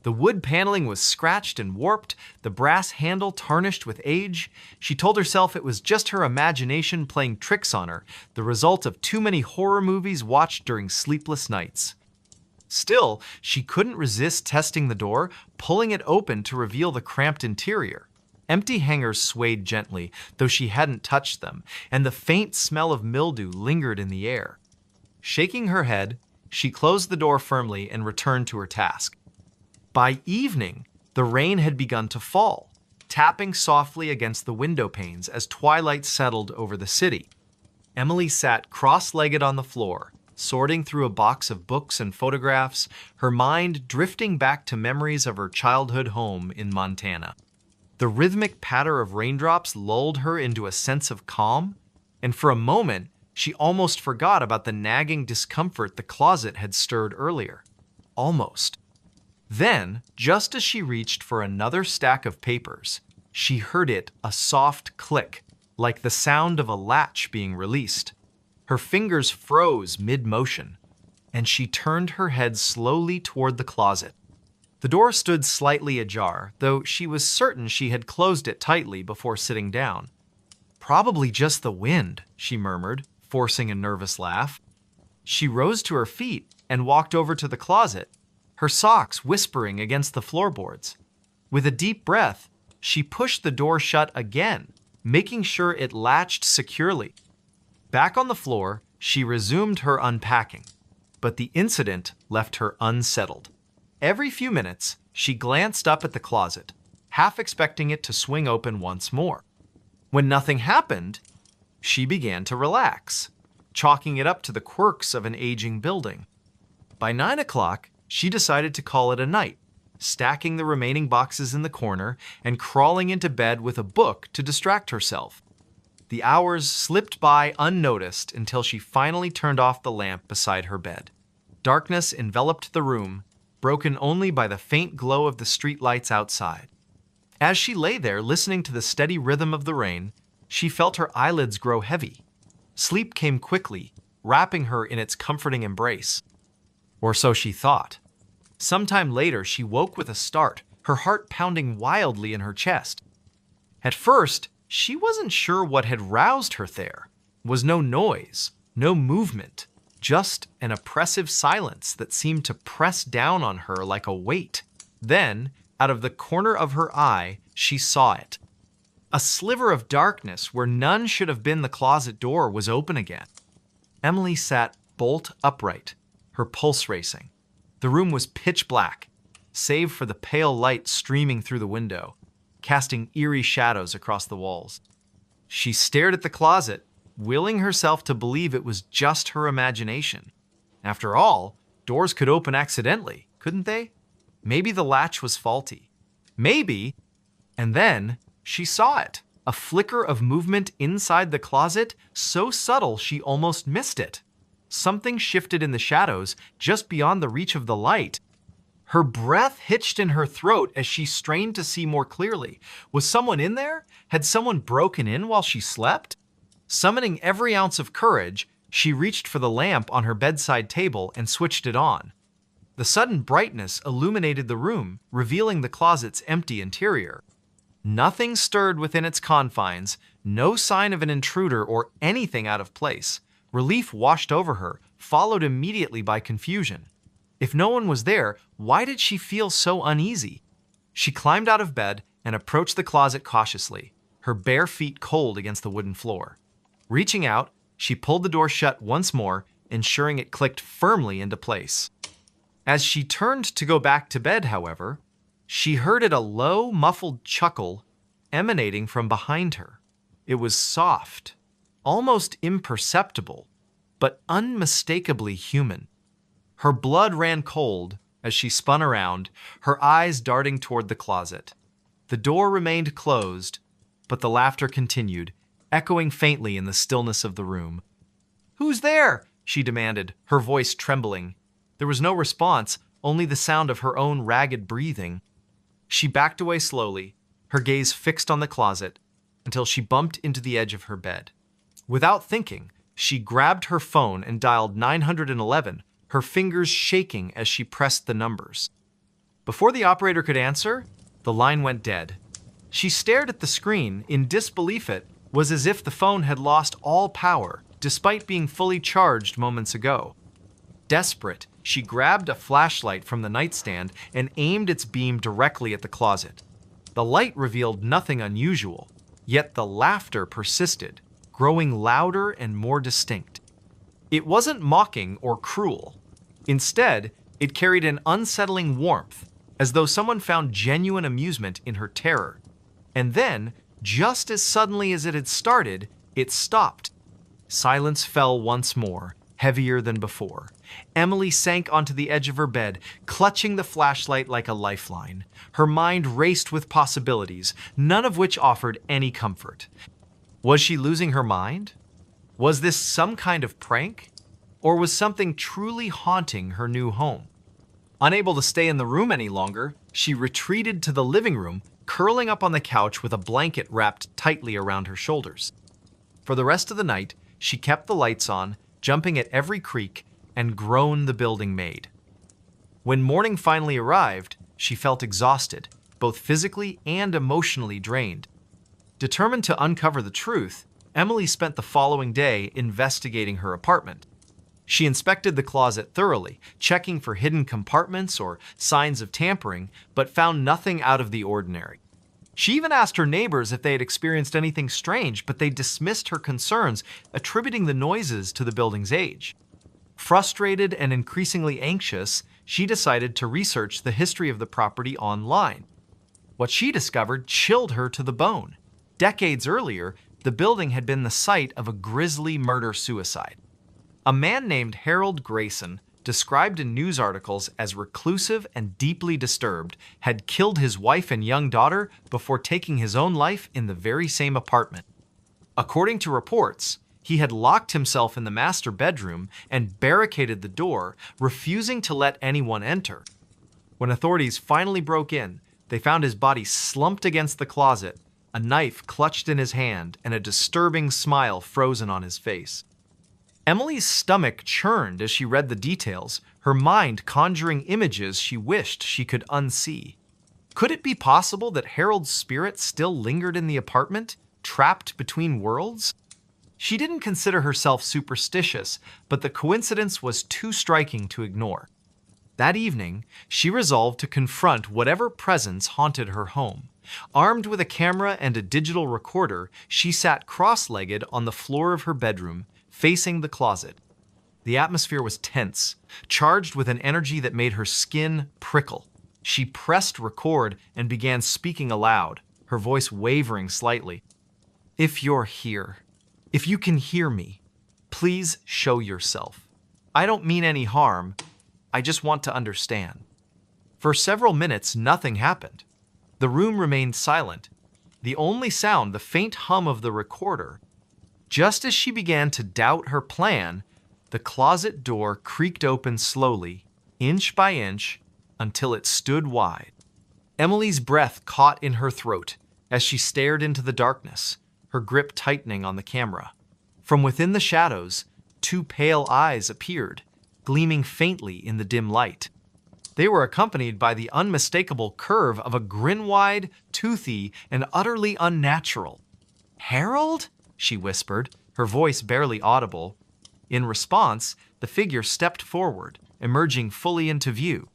The wood paneling was scratched and warped, the brass handle tarnished with age. She told herself it was just her imagination playing tricks on her, the result of too many horror movies watched during sleepless nights. Still, she couldn't resist testing the door, pulling it open to reveal the cramped interior. Empty hangers swayed gently, though she hadn't touched them, and the faint smell of mildew lingered in the air. Shaking her head, she closed the door firmly and returned to her task. By evening, the rain had begun to fall, tapping softly against the window panes as twilight settled over the city. Emily sat cross-legged on the floor, sorting through a box of books and photographs, her mind drifting back to memories of her childhood home in Montana. The rhythmic patter of raindrops lulled her into a sense of calm, and for a moment, she almost forgot about the nagging discomfort the closet had stirred earlier. Almost. Then, just as she reached for another stack of papers, she heard a soft click, like the sound of a latch being released. Her fingers froze mid-motion, and she turned her head slowly toward the closet. The door stood slightly ajar, though she was certain she had closed it tightly before sitting down. "Probably just the wind," she murmured, forcing a nervous laugh. She rose to her feet and walked over to the closet, her socks whispering against the floorboards. With a deep breath, she pushed the door shut again, making sure it latched securely. Back on the floor, she resumed her unpacking, but the incident left her unsettled. Every few minutes, she glanced up at the closet, half expecting it to swing open once more. When nothing happened, she began to relax, chalking it up to the quirks of an aging building. By 9 o'clock, she decided to call it a night, stacking the remaining boxes in the corner and crawling into bed with a book to distract herself. The hours slipped by unnoticed until she finally turned off the lamp beside her bed. Darkness enveloped the room, broken only by the faint glow of the streetlights outside. As she lay there listening to the steady rhythm of the rain, she felt her eyelids grow heavy. Sleep came quickly, wrapping her in its comforting embrace. Or so she thought. Sometime later, she woke with a start, her heart pounding wildly in her chest. At first, she wasn't sure what had roused her there. There was no noise, no movement, just an oppressive silence that seemed to press down on her like a weight. Then, out of the corner of her eye, she saw it. A sliver of darkness where none should have been the closet door was open again. Emily sat bolt upright, her pulse racing. The room was pitch black, save for the pale light streaming through the window, casting eerie shadows across the walls. She stared at the closet, willing herself to believe it was just her imagination. After all, doors could open accidentally, couldn't they? Maybe the latch was faulty. Maybe. And then she saw it. A flicker of movement inside the closet, so subtle she almost missed it. Something shifted in the shadows, just beyond the reach of the light. Her breath hitched in her throat as she strained to see more clearly. Was someone in there? Had someone broken in while she slept? Summoning every ounce of courage, she reached for the lamp on her bedside table and switched it on. The sudden brightness illuminated the room, revealing the closet's empty interior. Nothing stirred within its confines, no sign of an intruder or anything out of place. Relief washed over her, followed immediately by confusion. If no one was there, why did she feel so uneasy? She climbed out of bed and approached the closet cautiously, her bare feet cold against the wooden floor. Reaching out, she pulled the door shut once more, ensuring it clicked firmly into place. As she turned to go back to bed, however, she heard a low, muffled chuckle emanating from behind her. It was soft, almost imperceptible, but unmistakably human. Her blood ran cold as she spun around, her eyes darting toward the closet. The door remained closed, but the laughter continued, echoing faintly in the stillness of the room. "Who's there?" she demanded, her voice trembling. There was no response, only the sound of her own ragged breathing. She backed away slowly, her gaze fixed on the closet, until she bumped into the edge of her bed. Without thinking, she grabbed her phone and dialed 911, her fingers shaking as she pressed the numbers. Before the operator could answer, the line went dead. She stared at the screen in disbelief. It was as if the phone had lost all power, despite being fully charged moments ago. Desperate, she grabbed a flashlight from the nightstand and aimed its beam directly at the closet. The light revealed nothing unusual, yet the laughter persisted, growing louder and more distinct. It wasn't mocking or cruel. Instead, it carried an unsettling warmth, as though someone found genuine amusement in her terror. And then, just as suddenly as it had started, it stopped. Silence fell once more, heavier than before. Emily sank onto the edge of her bed, clutching the flashlight like a lifeline. Her mind raced with possibilities, none of which offered any comfort. Was she losing her mind? Was this some kind of prank? Or was something truly haunting her new home? Unable to stay in the room any longer, she retreated to the living room, curling up on the couch with a blanket wrapped tightly around her shoulders. For the rest of the night, she kept the lights on, jumping at every creak and groan the building made. When morning finally arrived, she felt exhausted, both physically and emotionally drained. Determined to uncover the truth, Emily spent the following day investigating her apartment. She inspected the closet thoroughly, checking for hidden compartments or signs of tampering, but found nothing out of the ordinary. She even asked her neighbors if they had experienced anything strange, but they dismissed her concerns, attributing the noises to the building's age. Frustrated and increasingly anxious, she decided to research the history of the property online. What she discovered chilled her to the bone. Decades earlier, the building had been the site of a grisly murder-suicide. A man named Harold Grayson, described in news articles as reclusive and deeply disturbed, had killed his wife and young daughter before taking his own life in the very same apartment. According to reports, he had locked himself in the master bedroom and barricaded the door, refusing to let anyone enter. When authorities finally broke in, they found his body slumped against the closet, a knife clutched in his hand, and a disturbing smile frozen on his face. Emily's stomach churned as she read the details, her mind conjuring images she wished she could unsee. Could it be possible that Harold's spirit still lingered in the apartment, trapped between worlds? She didn't consider herself superstitious, but the coincidence was too striking to ignore. That evening, she resolved to confront whatever presence haunted her home. Armed with a camera and a digital recorder, she sat cross-legged on the floor of her bedroom, facing the closet. The atmosphere was tense, charged with an energy that made her skin prickle. She pressed record and began speaking aloud, her voice wavering slightly. "If you're here, If you can hear me, please show yourself. I don't mean any harm. I just want to understand." For several minutes, nothing happened. The room remained silent, the only sound the faint hum of the recorder. Just as she began to doubt her plan, the closet door creaked open slowly, inch by inch, until it stood wide. Emily's breath caught in her throat as she stared into the darkness, her grip tightening on the camera. From within the shadows, two pale eyes appeared, gleaming faintly in the dim light. They were accompanied by the unmistakable curve of a grin-wide, toothy, and utterly unnatural. "Harold?" she whispered, her voice barely audible. In response, the figure stepped forward, emerging fully into view.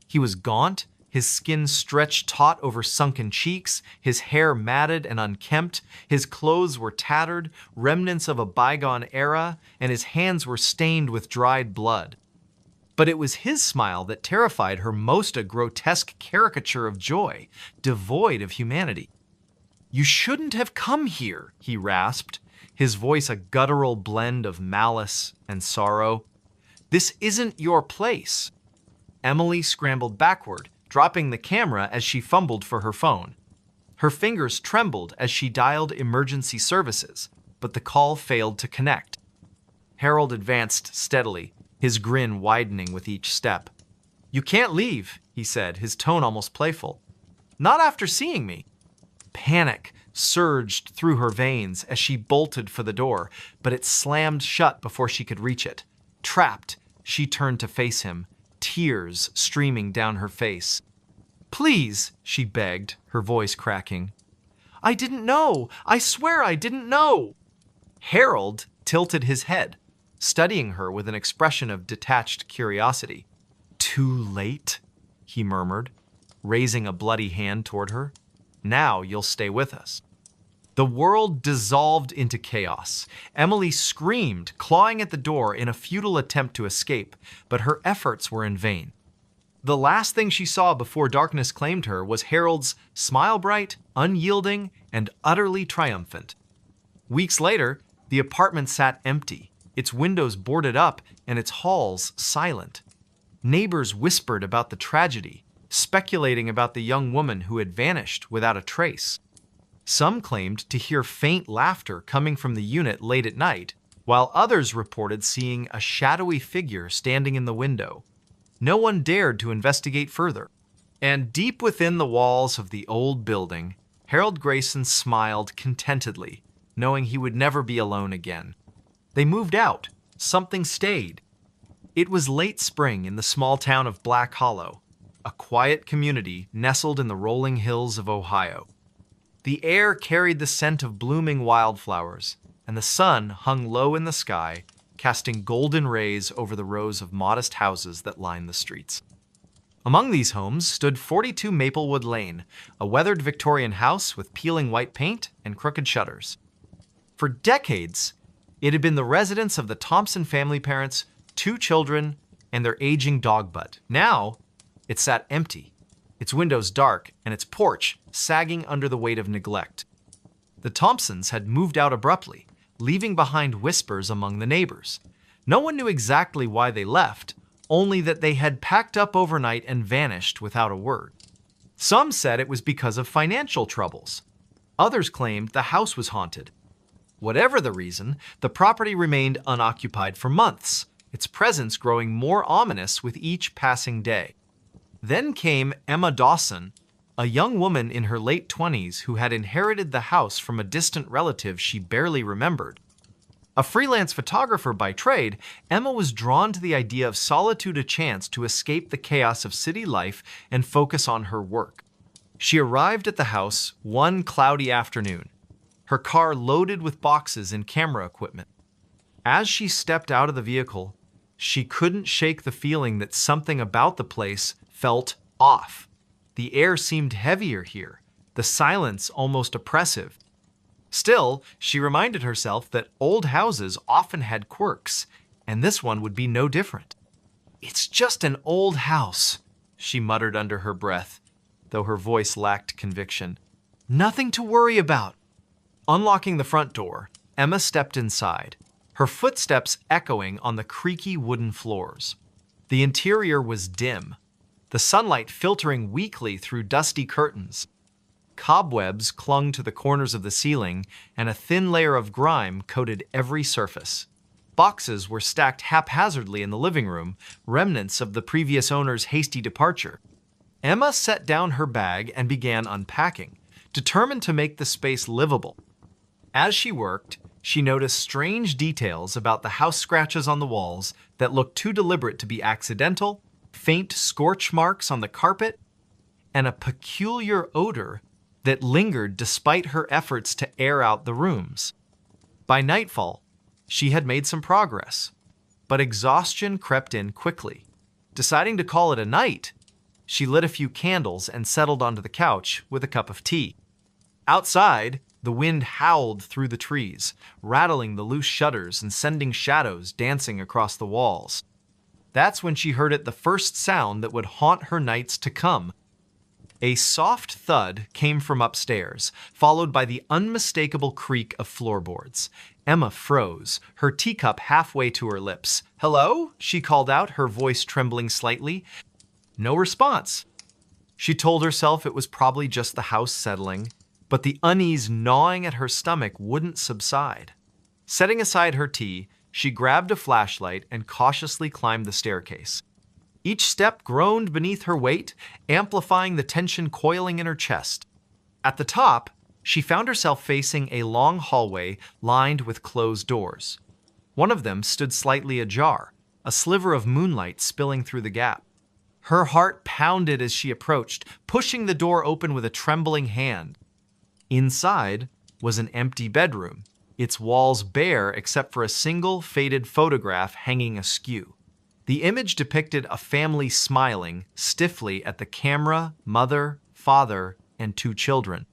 He was gaunt, his skin stretched taut over sunken cheeks, his hair matted and unkempt, his clothes were tattered, remnants of a bygone era, and his hands were stained with dried blood. But it was his smile that terrified her most, a grotesque caricature of joy, devoid of humanity. "You shouldn't have come here," he rasped, his voice a guttural blend of malice and sorrow. "This isn't your place." Emily scrambled backward, dropping the camera as she fumbled for her phone. Her fingers trembled as she dialed emergency services, but the call failed to connect. Harold advanced steadily, his grin widening with each step. "You can't leave," he said, his tone almost playful. "Not after seeing me." Panic surged through her veins as she bolted for the door, but it slammed shut before she could reach it. Trapped, she turned to face him, tears streaming down her face. "Please," she begged, her voice cracking. "I didn't know. I swear I didn't know." Harold tilted his head, studying her with an expression of detached curiosity. "Too late?" he murmured, raising a bloody hand toward her. "Now you'll stay with us." The world dissolved into chaos. Emily screamed, clawing at the door in a futile attempt to escape, but her efforts were in vain. The last thing she saw before darkness claimed her was Harold's smile bright, unyielding, and utterly triumphant. Weeks later, the apartment sat empty, its windows boarded up and its halls silent. Neighbors whispered about the tragedy, speculating about the young woman who had vanished without a trace. Some claimed to hear faint laughter coming from the unit late at night, while others reported seeing a shadowy figure standing in the window. No one dared to investigate further. And deep within the walls of the old building, Harold Grayson smiled contentedly, knowing he would never be alone again. They moved out. Something stayed. It was late spring in the small town of Black Hollow, a quiet community nestled in the rolling hills of Ohio. The air carried the scent of blooming wildflowers, and the sun hung low in the sky, casting golden rays over the rows of modest houses that lined the streets. Among these homes stood 42 Maplewood Lane, a weathered Victorian house with peeling white paint and crooked shutters. For decades, it had been the residence of the Thompson family parents, 2 children, and their aging dog Bud. Now, it sat empty, its windows dark and its porch sagging under the weight of neglect. The Thompsons had moved out abruptly, leaving behind whispers among the neighbors. No one knew exactly why they left, only that they had packed up overnight and vanished without a word. Some said it was because of financial troubles. Others claimed the house was haunted. Whatever the reason, the property remained unoccupied for months, its presence growing more ominous with each passing day. Then came Emma Dawson, a young woman in her late 20s who had inherited the house from a distant relative she barely remembered. A freelance photographer by trade, Emma was drawn to the idea of solitude, a chance to escape the chaos of city life and focus on her work. She arrived at the house one cloudy afternoon, her car loaded with boxes and camera equipment. As she stepped out of the vehicle, she couldn't shake the feeling that something about the place felt off. The air seemed heavier here, the silence almost oppressive. Still, she reminded herself that old houses often had quirks, and this one would be no different. "It's just an old house," she muttered under her breath, though her voice lacked conviction. "Nothing to worry about." Unlocking the front door, Emma stepped inside, her footsteps echoing on the creaky wooden floors. The interior was dim, the sunlight filtering weakly through dusty curtains. Cobwebs clung to the corners of the ceiling, and a thin layer of grime coated every surface. Boxes were stacked haphazardly in the living room, remnants of the previous owner's hasty departure. Emma set down her bag and began unpacking, determined to make the space livable. As she worked, she noticed strange details about the house scratches on the walls that looked too deliberate to be accidental, faint scorch marks on the carpet, and a peculiar odor that lingered despite her efforts to air out the rooms. By nightfall, she had made some progress, but exhaustion crept in quickly. Deciding to call it a night, she lit a few candles and settled onto the couch with a cup of tea. Outside, the wind howled through the trees, rattling the loose shutters and sending shadows dancing across the walls. That's when she heard the first sound that would haunt her nights to come. A soft thud came from upstairs, followed by the unmistakable creak of floorboards. Emma froze, her teacup halfway to her lips. "Hello?" she called out, her voice trembling slightly. No response. She told herself it was probably just the house settling, but the unease gnawing at her stomach wouldn't subside. Setting aside her tea, she grabbed a flashlight and cautiously climbed the staircase. Each step groaned beneath her weight, amplifying the tension coiling in her chest. At the top, she found herself facing a long hallway lined with closed doors. One of them stood slightly ajar, a sliver of moonlight spilling through the gap. Her heart pounded as she approached, pushing the door open with a trembling hand. Inside was an empty bedroom, its walls bare except for a single faded photograph hanging askew. The image depicted a family smiling stiffly at the camera, mother, father, and 2 children.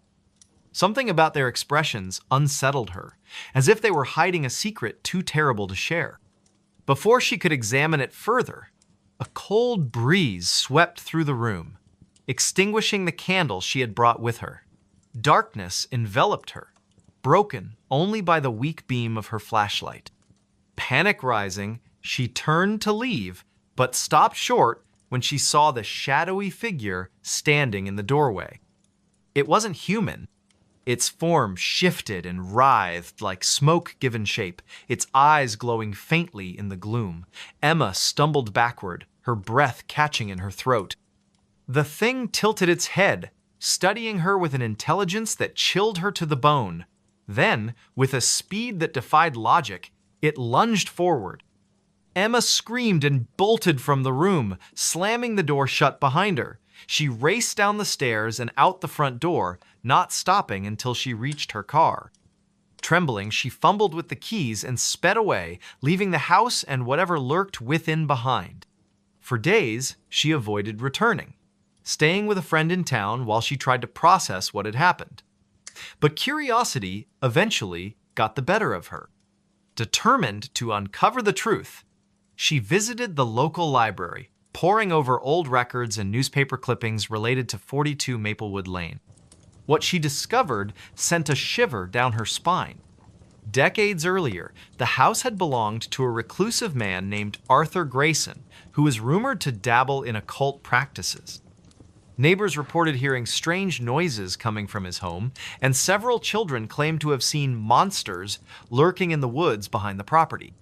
Something about their expressions unsettled her, as if they were hiding a secret too terrible to share. Before she could examine it further, a cold breeze swept through the room, extinguishing the candle she had brought with her. Darkness enveloped her, broken only by the weak beam of her flashlight. Panic rising, she turned to leave, but stopped short when she saw the shadowy figure standing in the doorway. It wasn't human. Its form shifted and writhed like smoke given shape, its eyes glowing faintly in the gloom. Emma stumbled backward, her breath catching in her throat. The thing tilted its head, studying her with an intelligence that chilled her to the bone. Then, with a speed that defied logic, it lunged forward. Emma screamed and bolted from the room, slamming the door shut behind her. She raced down the stairs and out the front door, not stopping until she reached her car. Trembling, she fumbled with the keys and sped away, leaving the house and whatever lurked within behind. For days, she avoided returning, staying with a friend in town while she tried to process what had happened. But curiosity eventually got the better of her. Determined to uncover the truth, she visited the local library, poring over old records and newspaper clippings related to 42 Maplewood Lane. What she discovered sent a shiver down her spine. Decades earlier, the house had belonged to a reclusive man named Arthur Grayson, who was rumored to dabble in occult practices. Neighbors reported hearing strange noises coming from his home, and several children claimed to have seen monsters lurking in the woods behind the property.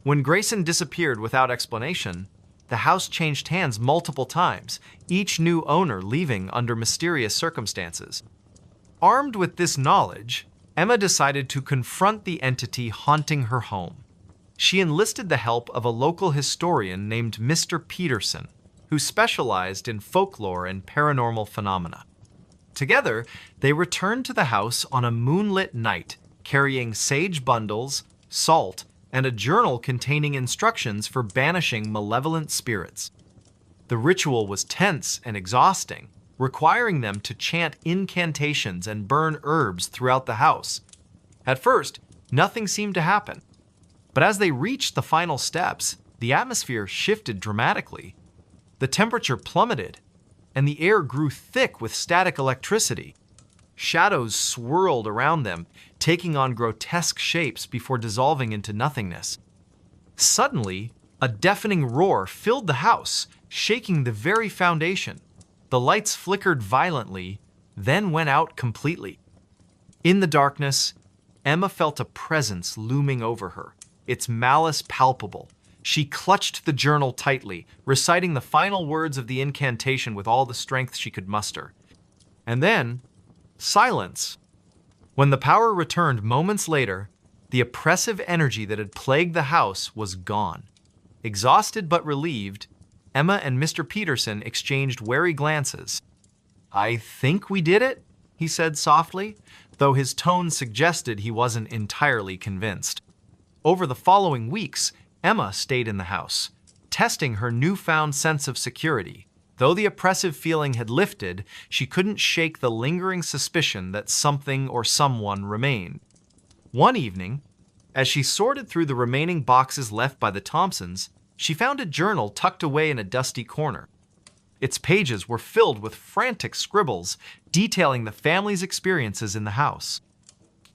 When Grayson disappeared without explanation, the house changed hands multiple times, each new owner leaving under mysterious circumstances. Armed with this knowledge, Emma decided to confront the entity haunting her home. She enlisted the help of a local historian named Mr. Peterson, who specialized in folklore and paranormal phenomena. Together, they returned to the house on a moonlit night, carrying sage bundles, salt, and a journal containing instructions for banishing malevolent spirits. The ritual was tense and exhausting, requiring them to chant incantations and burn herbs throughout the house. At first, nothing seemed to happen. But as they reached the final steps, the atmosphere shifted dramatically. The temperature plummeted, and the air grew thick with static electricity. Shadows swirled around them, taking on grotesque shapes before dissolving into nothingness. Suddenly, a deafening roar filled the house, shaking the very foundation. The lights flickered violently, then went out completely. In the darkness, Emma felt a presence looming over her, its malice palpable. She clutched the journal tightly, reciting the final words of the incantation with all the strength she could muster. And then, silence. When the power returned moments later, the oppressive energy that had plagued the house was gone. Exhausted but relieved, Emma and Mr. Peterson exchanged wary glances. "I think we did it," he said softly, though his tone suggested he wasn't entirely convinced. Over the following weeks, Emma stayed in the house, testing her newfound sense of security. Though the oppressive feeling had lifted, she couldn't shake the lingering suspicion that something or someone remained. One evening, as she sorted through the remaining boxes left by the Thompsons, she found a journal tucked away in a dusty corner. Its pages were filled with frantic scribbles detailing the family's experiences in the house.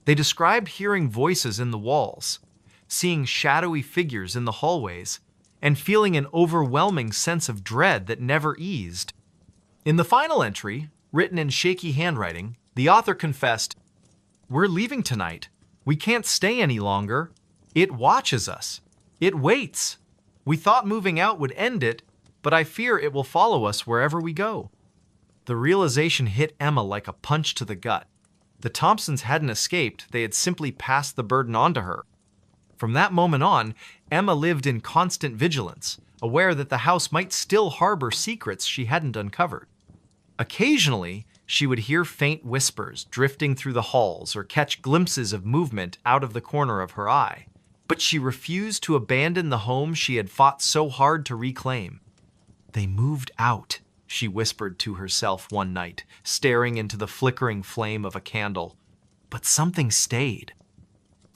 They described hearing voices in the walls, seeing shadowy figures in the hallways, and feeling an overwhelming sense of dread that never eased. In the final entry, written in shaky handwriting, the author confessed, "We're leaving tonight. We can't stay any longer. It watches us. It waits. We thought moving out would end it, but I fear it will follow us wherever we go." The realization hit Emma like a punch to the gut. The Thompsons hadn't escaped, they had simply passed the burden on to her. From that moment on, Emma lived in constant vigilance, aware that the house might still harbor secrets she hadn't uncovered. Occasionally, she would hear faint whispers drifting through the halls or catch glimpses of movement out of the corner of her eye. But she refused to abandon the home she had fought so hard to reclaim. "They moved out," she whispered to herself one night, staring into the flickering flame of a candle. But something stayed.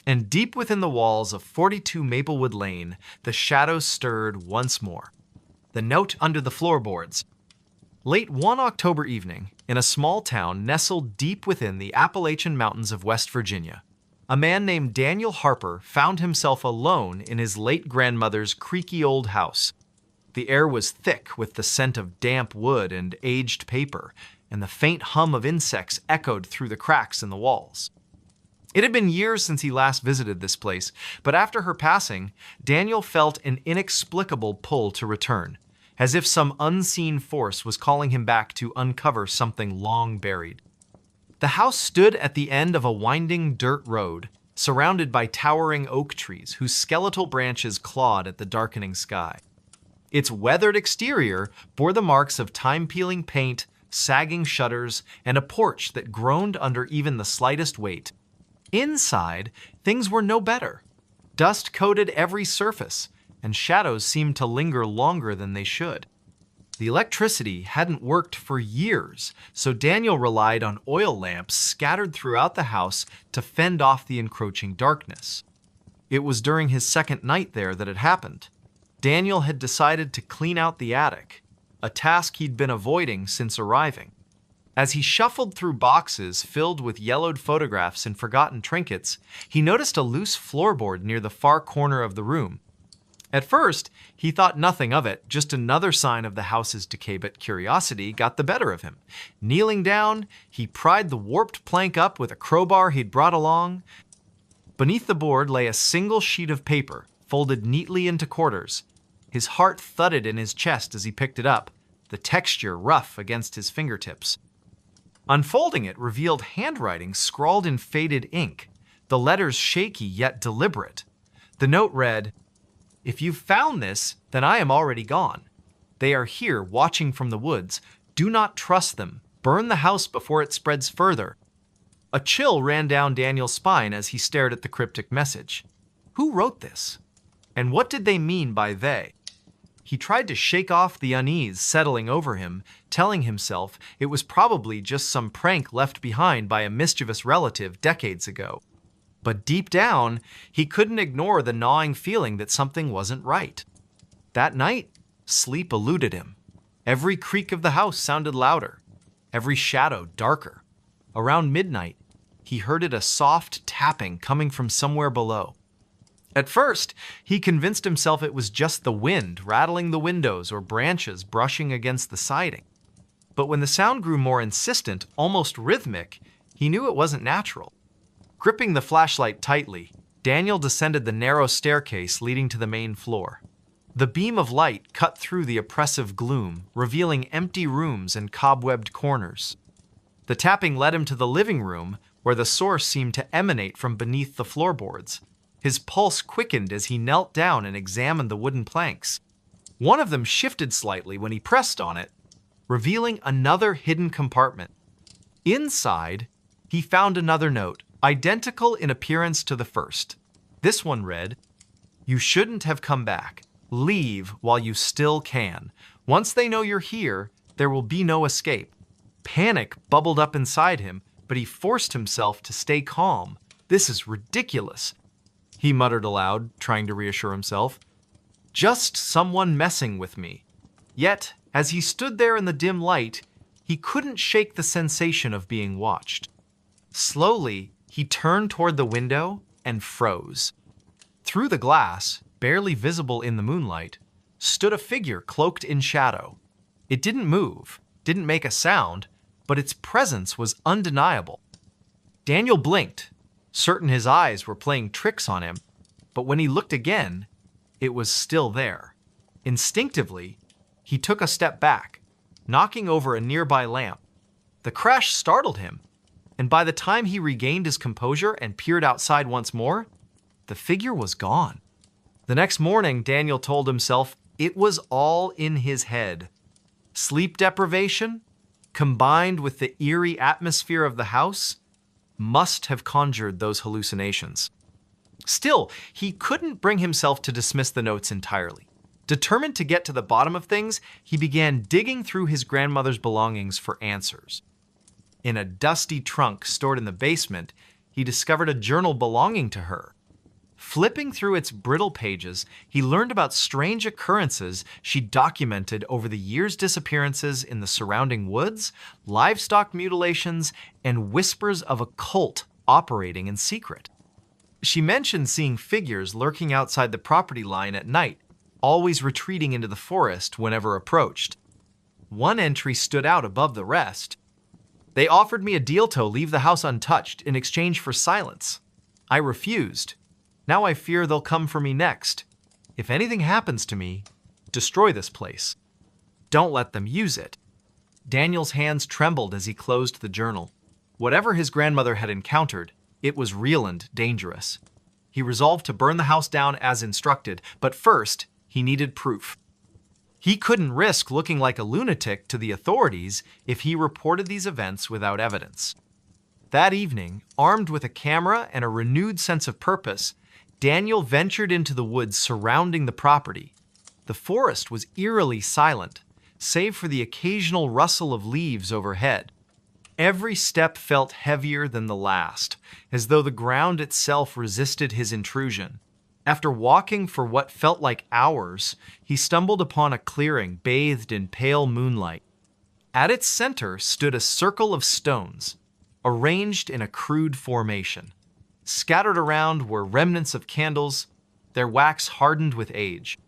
And deep within the walls of 42 Maplewood Lane, the shadows stirred once more. The note under the floorboards. Late one October evening, in a small town nestled deep within the Appalachian Mountains of West Virginia, a man named Daniel Harper found himself alone in his late grandmother's creaky old house. The air was thick with the scent of damp wood and aged paper, and the faint hum of insects echoed through the cracks in the walls. It had been years since he last visited this place, but after her passing, Daniel felt an inexplicable pull to return, as if some unseen force was calling him back to uncover something long buried. The house stood at the end of a winding dirt road, surrounded by towering oak trees whose skeletal branches clawed at the darkening sky. Its weathered exterior bore the marks of time-peeling paint, sagging shutters, and a porch that groaned under even the slightest weight. Inside, things were no better. Dust coated every surface, and shadows seemed to linger longer than they should. The electricity hadn't worked for years, so Daniel relied on oil lamps scattered throughout the house to fend off the encroaching darkness. It was during his second night there that it happened. Daniel had decided to clean out the attic, a task he'd been avoiding since arriving. As he shuffled through boxes filled with yellowed photographs and forgotten trinkets, he noticed a loose floorboard near the far corner of the room. At first, he thought nothing of it, just another sign of the house's decay, but curiosity got the better of him. Kneeling down, he pried the warped plank up with a crowbar he'd brought along. Beneath the board lay a single sheet of paper, folded neatly into quarters. His heart thudded in his chest as he picked it up, the texture rough against his fingertips. Unfolding it revealed handwriting scrawled in faded ink, the letters shaky yet deliberate. The note read, "If you've found this, then I am already gone. They are here watching from the woods. Do not trust them. Burn the house before it spreads further." A chill ran down Daniel's spine as he stared at the cryptic message. Who wrote this? And what did they mean by they? He tried to shake off the unease settling over him, telling himself it was probably just some prank left behind by a mischievous relative decades ago. But deep down, he couldn't ignore the gnawing feeling that something wasn't right. That night, sleep eluded him. Every creak of the house sounded louder, every shadow darker. Around midnight, he heard a soft tapping coming from somewhere below. At first, he convinced himself it was just the wind rattling the windows or branches brushing against the siding. But when the sound grew more insistent, almost rhythmic, he knew it wasn't natural. Gripping the flashlight tightly, Daniel descended the narrow staircase leading to the main floor. The beam of light cut through the oppressive gloom, revealing empty rooms and cobwebbed corners. The tapping led him to the living room, where the source seemed to emanate from beneath the floorboards. His pulse quickened as he knelt down and examined the wooden planks. One of them shifted slightly when he pressed on it, revealing another hidden compartment. Inside, he found another note, identical in appearance to the first. This one read, "You shouldn't have come back. Leave while you still can. Once they know you're here, there will be no escape." Panic bubbled up inside him, but he forced himself to stay calm. "This is ridiculous," he muttered aloud, trying to reassure himself. "Just someone messing with me." Yet, as he stood there in the dim light, he couldn't shake the sensation of being watched. Slowly, he turned toward the window and froze. Through the glass, barely visible in the moonlight, stood a figure cloaked in shadow. It didn't move, didn't make a sound, but its presence was undeniable. Daniel blinked, certain his eyes were playing tricks on him, but when he looked again, it was still there. Instinctively, he took a step back, knocking over a nearby lamp. The crash startled him, and by the time he regained his composure and peered outside once more, the figure was gone. The next morning, Daniel told himself it was all in his head. Sleep deprivation, combined with the eerie atmosphere of the house, must have conjured those hallucinations. Still, he couldn't bring himself to dismiss the notes entirely. Determined to get to the bottom of things, he began digging through his grandmother's belongings for answers. In a dusty trunk stored in the basement, he discovered a journal belonging to her. Flipping through its brittle pages, he learned about strange occurrences she documented over the years' disappearances in the surrounding woods, livestock mutilations, and whispers of a cult operating in secret. She mentioned seeing figures lurking outside the property line at night, always retreating into the forest whenever approached. One entry stood out above the rest. "They offered me a deal to leave the house untouched in exchange for silence. I refused. Now I fear they'll come for me next. If anything happens to me, destroy this place. Don't let them use it." Daniel's hands trembled as he closed the journal. Whatever his grandmother had encountered, it was real and dangerous. He resolved to burn the house down as instructed, but first, he needed proof. He couldn't risk looking like a lunatic to the authorities if he reported these events without evidence. That evening, armed with a camera and a renewed sense of purpose, Daniel ventured into the woods surrounding the property. The forest was eerily silent, save for the occasional rustle of leaves overhead. Every step felt heavier than the last, as though the ground itself resisted his intrusion. After walking for what felt like hours, he stumbled upon a clearing bathed in pale moonlight. At its center stood a circle of stones, arranged in a crude formation. Scattered around were remnants of candles, their wax hardened with age.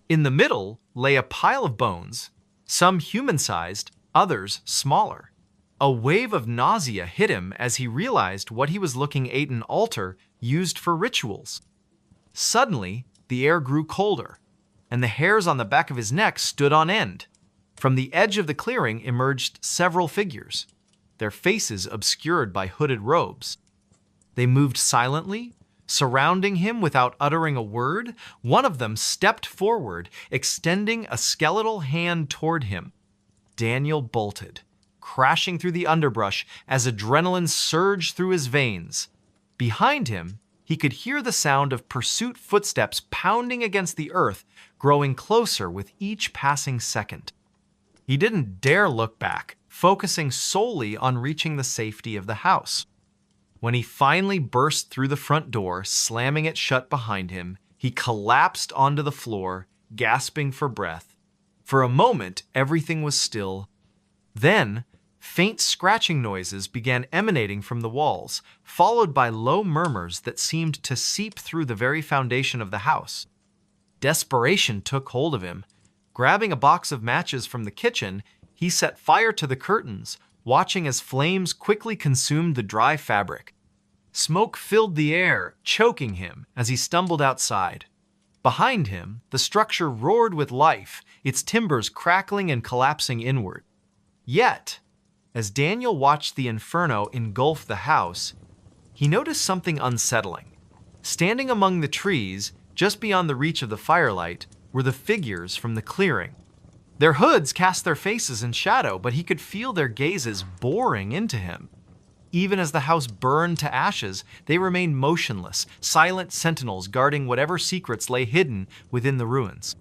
In the middle lay a pile of bones, some human-sized, others smaller. A wave of nausea hit him as he realized what he was looking at: an altar used for rituals. Suddenly, the air grew colder, and the hairs on the back of his neck stood on end. From the edge of the clearing emerged several figures, their faces obscured by hooded robes. They moved silently, surrounding him without uttering a word. One of them stepped forward, extending a skeletal hand toward him. Daniel bolted, crashing through the underbrush as adrenaline surged through his veins. Behind him, he could hear the sound of pursuit footsteps pounding against the earth, growing closer with each passing second. He didn't dare look back, focusing solely on reaching the safety of the house. When he finally burst through the front door, slamming it shut behind him, he collapsed onto the floor, gasping for breath. For a moment, everything was still. Then, Faint scratching noises began emanating from the walls, followed by low murmurs that seemed to seep through the very foundation of the house. Desperation took hold of him. Grabbing a box of matches from the kitchen, he set fire to the curtains, watching as flames quickly consumed the dry fabric. Smoke filled the air, choking him as he stumbled outside. Behind him, the structure roared with life, its timbers crackling and collapsing inward. Yet, as Daniel watched the inferno engulf the house, he noticed something unsettling. Standing among the trees, just beyond the reach of the firelight, were the figures from the clearing. Their hoods cast their faces in shadow, but he could feel their gazes boring into him. Even as the house burned to ashes, they remained motionless, silent sentinels guarding whatever secrets lay hidden within the ruins.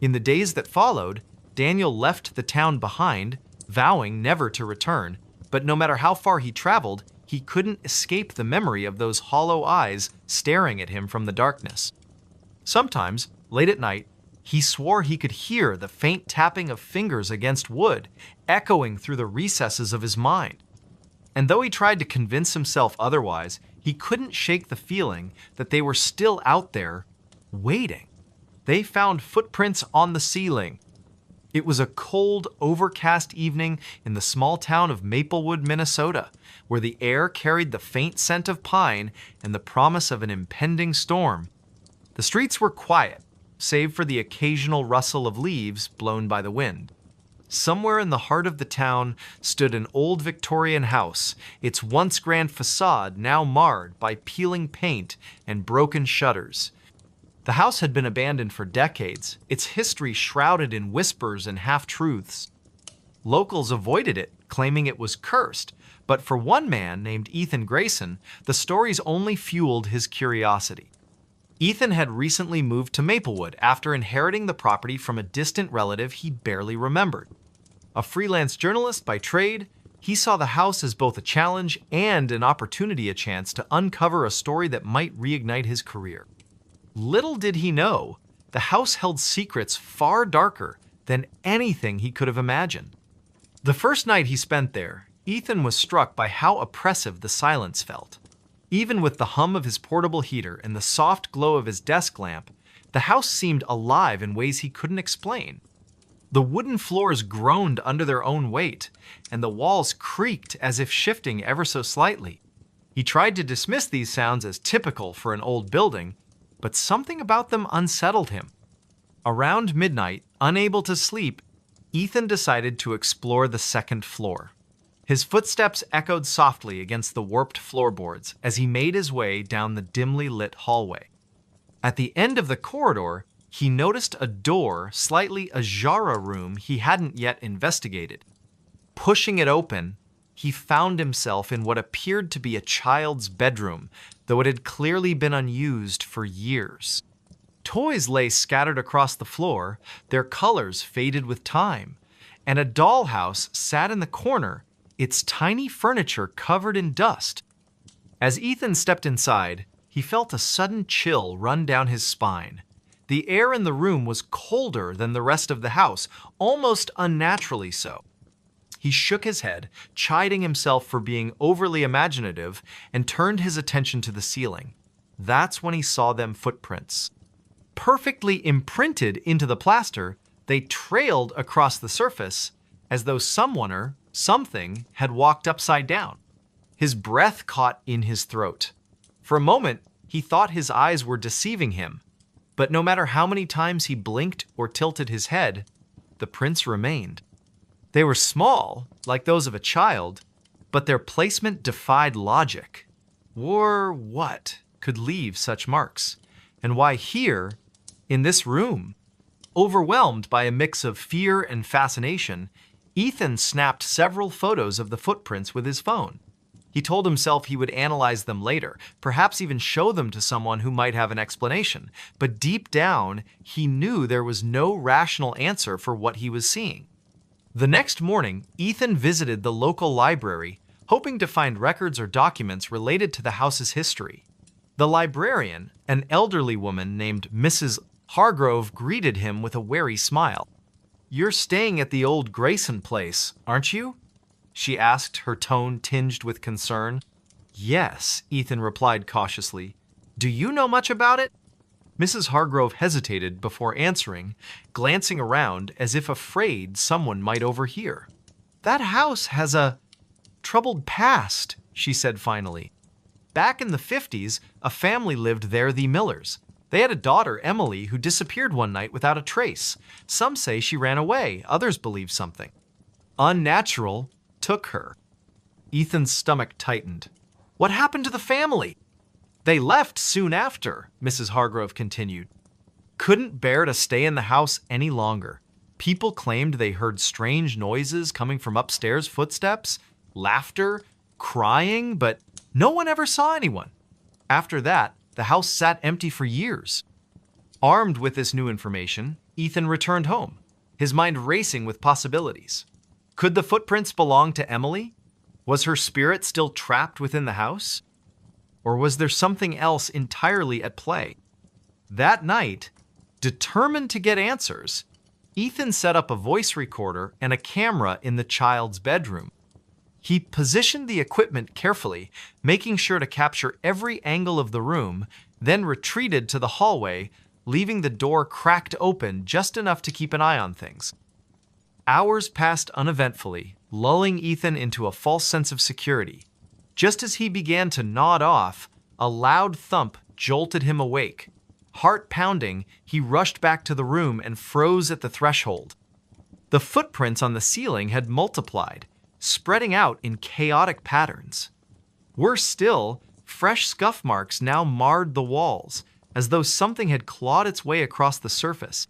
In the days that followed, Daniel left the town behind, vowing never to return, but no matter how far he traveled, he couldn't escape the memory of those hollow eyes staring at him from the darkness. Sometimes, late at night, he swore he could hear the faint tapping of fingers against wood, echoing through the recesses of his mind. And though he tried to convince himself otherwise, he couldn't shake the feeling that they were still out there, waiting. They found footprints on the ceiling. It was a cold, overcast evening in the small town of Maplewood, Minnesota, where the air carried the faint scent of pine and the promise of an impending storm. The streets were quiet, save for the occasional rustle of leaves blown by the wind. Somewhere in the heart of the town stood an old Victorian house, its once grand facade now marred by peeling paint and broken shutters. The house had been abandoned for decades, its history shrouded in whispers and half-truths. Locals avoided it, claiming it was cursed, but for one man named Ethan Grayson, the stories only fueled his curiosity. Ethan had recently moved to Maplewood after inheriting the property from a distant relative he barely remembered. A freelance journalist by trade, he saw the house as both a challenge and an opportunity, a chance to uncover a story that might reignite his career. Little did he know, the house held secrets far darker than anything he could have imagined. The first night he spent there, Ethan was struck by how oppressive the silence felt. Even with the hum of his portable heater and the soft glow of his desk lamp, the house seemed alive in ways he couldn't explain. The wooden floors groaned under their own weight, and the walls creaked as if shifting ever so slightly. He tried to dismiss these sounds as typical for an old building, but something about them unsettled him. Around midnight, unable to sleep, Ethan decided to explore the second floor. His footsteps echoed softly against the warped floorboards as he made his way down the dimly lit hallway. At the end of the corridor, he noticed a door slightly ajar, a room he hadn't yet investigated. Pushing it open, he found himself in what appeared to be a child's bedroom, though it had clearly been unused for years. Toys lay scattered across the floor, their colors faded with time, and a dollhouse sat in the corner, its tiny furniture covered in dust. As Ethan stepped inside, he felt a sudden chill run down his spine. The air in the room was colder than the rest of the house, almost unnaturally so. He shook his head, chiding himself for being overly imaginative, and turned his attention to the ceiling. That's when he saw them footprints. Perfectly imprinted into the plaster, they trailed across the surface as though someone or something had walked upside down. His breath caught in his throat. For a moment, he thought his eyes were deceiving him, but no matter how many times he blinked or tilted his head, the prints remained. They were small, like those of a child, but their placement defied logic. Or what could leave such marks? And why here, in this room? Overwhelmed by a mix of fear and fascination, Ethan snapped several photos of the footprints with his phone. He told himself he would analyze them later, perhaps even show them to someone who might have an explanation. But deep down, he knew there was no rational answer for what he was seeing. The next morning, Ethan visited the local library, hoping to find records or documents related to the house's history. The librarian, an elderly woman named Mrs. Hargrove, greeted him with a wary smile. "You're staying at the old Grayson place, aren't you?" she asked, her tone tinged with concern. Yes, Ethan replied cautiously. Do you know much about it? Mrs. Hargrove hesitated before answering, glancing around as if afraid someone might overhear. That house has a troubled past, she said finally. Back in the 50s, a family lived there, the Millers. They had a daughter, Emily, who disappeared one night without a trace. Some say she ran away, others believe something unnatural took her. Ethan's stomach tightened. What happened to the family? They left soon after, Mrs. Hargrove continued. Couldn't bear to stay in the house any longer. People claimed they heard strange noises coming from upstairs, footsteps, laughter, crying, but no one ever saw anyone. After that, the house sat empty for years. Armed with this new information, Ethan returned home, his mind racing with possibilities. Could the footprints belong to Emily? Was her spirit still trapped within the house? Or was there something else entirely at play? That night, determined to get answers, Ethan set up a voice recorder and a camera in the child's bedroom. He positioned the equipment carefully, making sure to capture every angle of the room, then retreated to the hallway, leaving the door cracked open just enough to keep an eye on things. Hours passed uneventfully, lulling Ethan into a false sense of security. Just as he began to nod off, a loud thump jolted him awake. Heart pounding, he rushed back to the room and froze at the threshold. The footprints on the ceiling had multiplied, spreading out in chaotic patterns. Worse still, fresh scuff marks now marred the walls, as though something had clawed its way across the surface.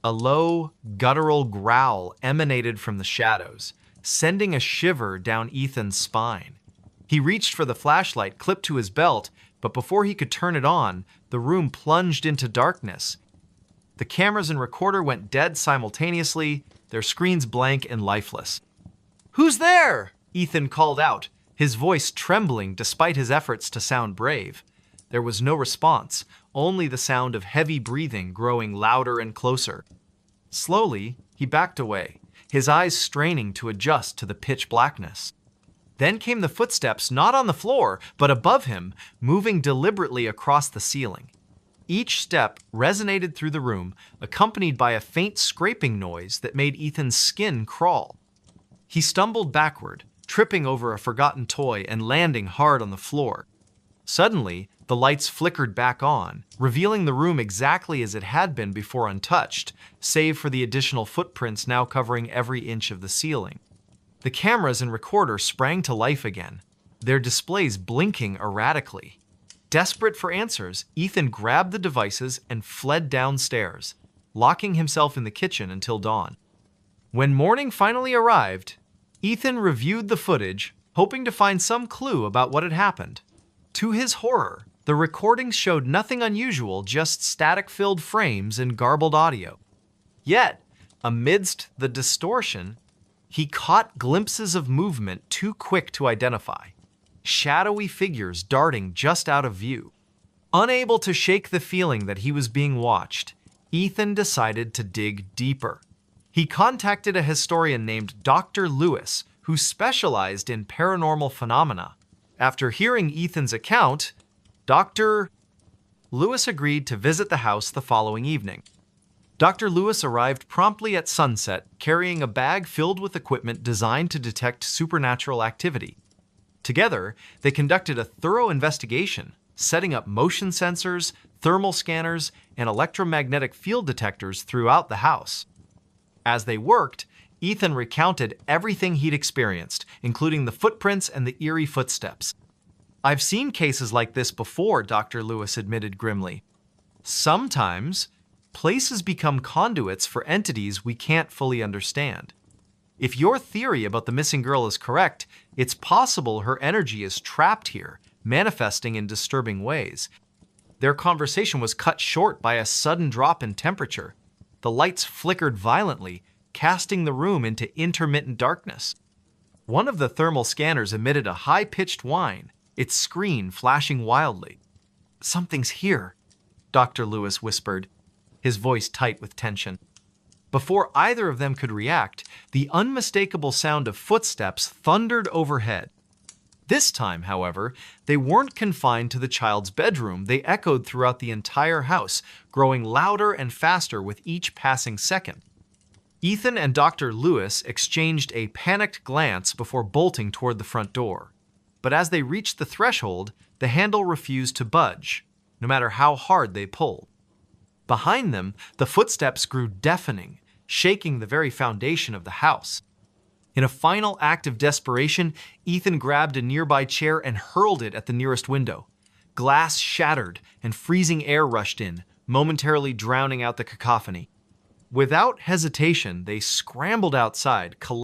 A low, guttural growl emanated from the shadows, sending a shiver down Ethan's spine. He reached for the flashlight clipped to his belt, but before he could turn it on, the room plunged into darkness. The cameras and recorder went dead simultaneously, their screens blank and lifeless. "Who's there?" Ethan called out, his voice trembling despite his efforts to sound brave. There was no response, only the sound of heavy breathing growing louder and closer. Slowly, he backed away, his eyes straining to adjust to the pitch blackness. Then came the footsteps, not on the floor, but above him, moving deliberately across the ceiling. Each step resonated through the room, accompanied by a faint scraping noise that made Ethan's skin crawl. He stumbled backward, tripping over a forgotten toy and landing hard on the floor. Suddenly, the lights flickered back on, revealing the room exactly as it had been before untouched, save for the additional footprints now covering every inch of the ceiling. The cameras and recorder sprang to life again, their displays blinking erratically. Desperate for answers, Ethan grabbed the devices and fled downstairs, locking himself in the kitchen until dawn. When morning finally arrived, Ethan reviewed the footage, hoping to find some clue about what had happened. To his horror, the recordings showed nothing unusual, just static-filled frames and garbled audio. Yet, amidst the distortion, he caught glimpses of movement too quick to identify, shadowy figures darting just out of view. Unable to shake the feeling that he was being watched, Ethan decided to dig deeper. He contacted a historian named Dr. Lewis, who specialized in paranormal phenomena. After hearing Ethan's account, Dr. Lewis agreed to visit the house the following evening. Dr. Lewis arrived promptly at sunset, carrying a bag filled with equipment designed to detect supernatural activity. Together, they conducted a thorough investigation, setting up motion sensors, thermal scanners, and electromagnetic field detectors throughout the house. As they worked, Ethan recounted everything he'd experienced, including the footprints and the eerie footsteps. "I've seen cases like this before," Dr. Lewis admitted grimly. "Sometimes, places become conduits for entities we can't fully understand. If your theory about the missing girl is correct, it's possible her energy is trapped here, manifesting in disturbing ways." Their conversation was cut short by a sudden drop in temperature. The lights flickered violently, casting the room into intermittent darkness. One of the thermal scanners emitted a high-pitched whine, its screen flashing wildly. "Something's here," Dr. Lewis whispered, his voice tight with tension. Before either of them could react, the unmistakable sound of footsteps thundered overhead. This time, however, they weren't confined to the child's bedroom. They echoed throughout the entire house, growing louder and faster with each passing second. Ethan and Dr. Lewis exchanged a panicked glance before bolting toward the front door. But as they reached the threshold, the handle refused to budge, no matter how hard they pulled. Behind them, the footsteps grew deafening, shaking the very foundation of the house. In a final act of desperation, Ethan grabbed a nearby chair and hurled it at the nearest window. Glass shattered and freezing air rushed in, momentarily drowning out the cacophony. Without hesitation, they scrambled outside,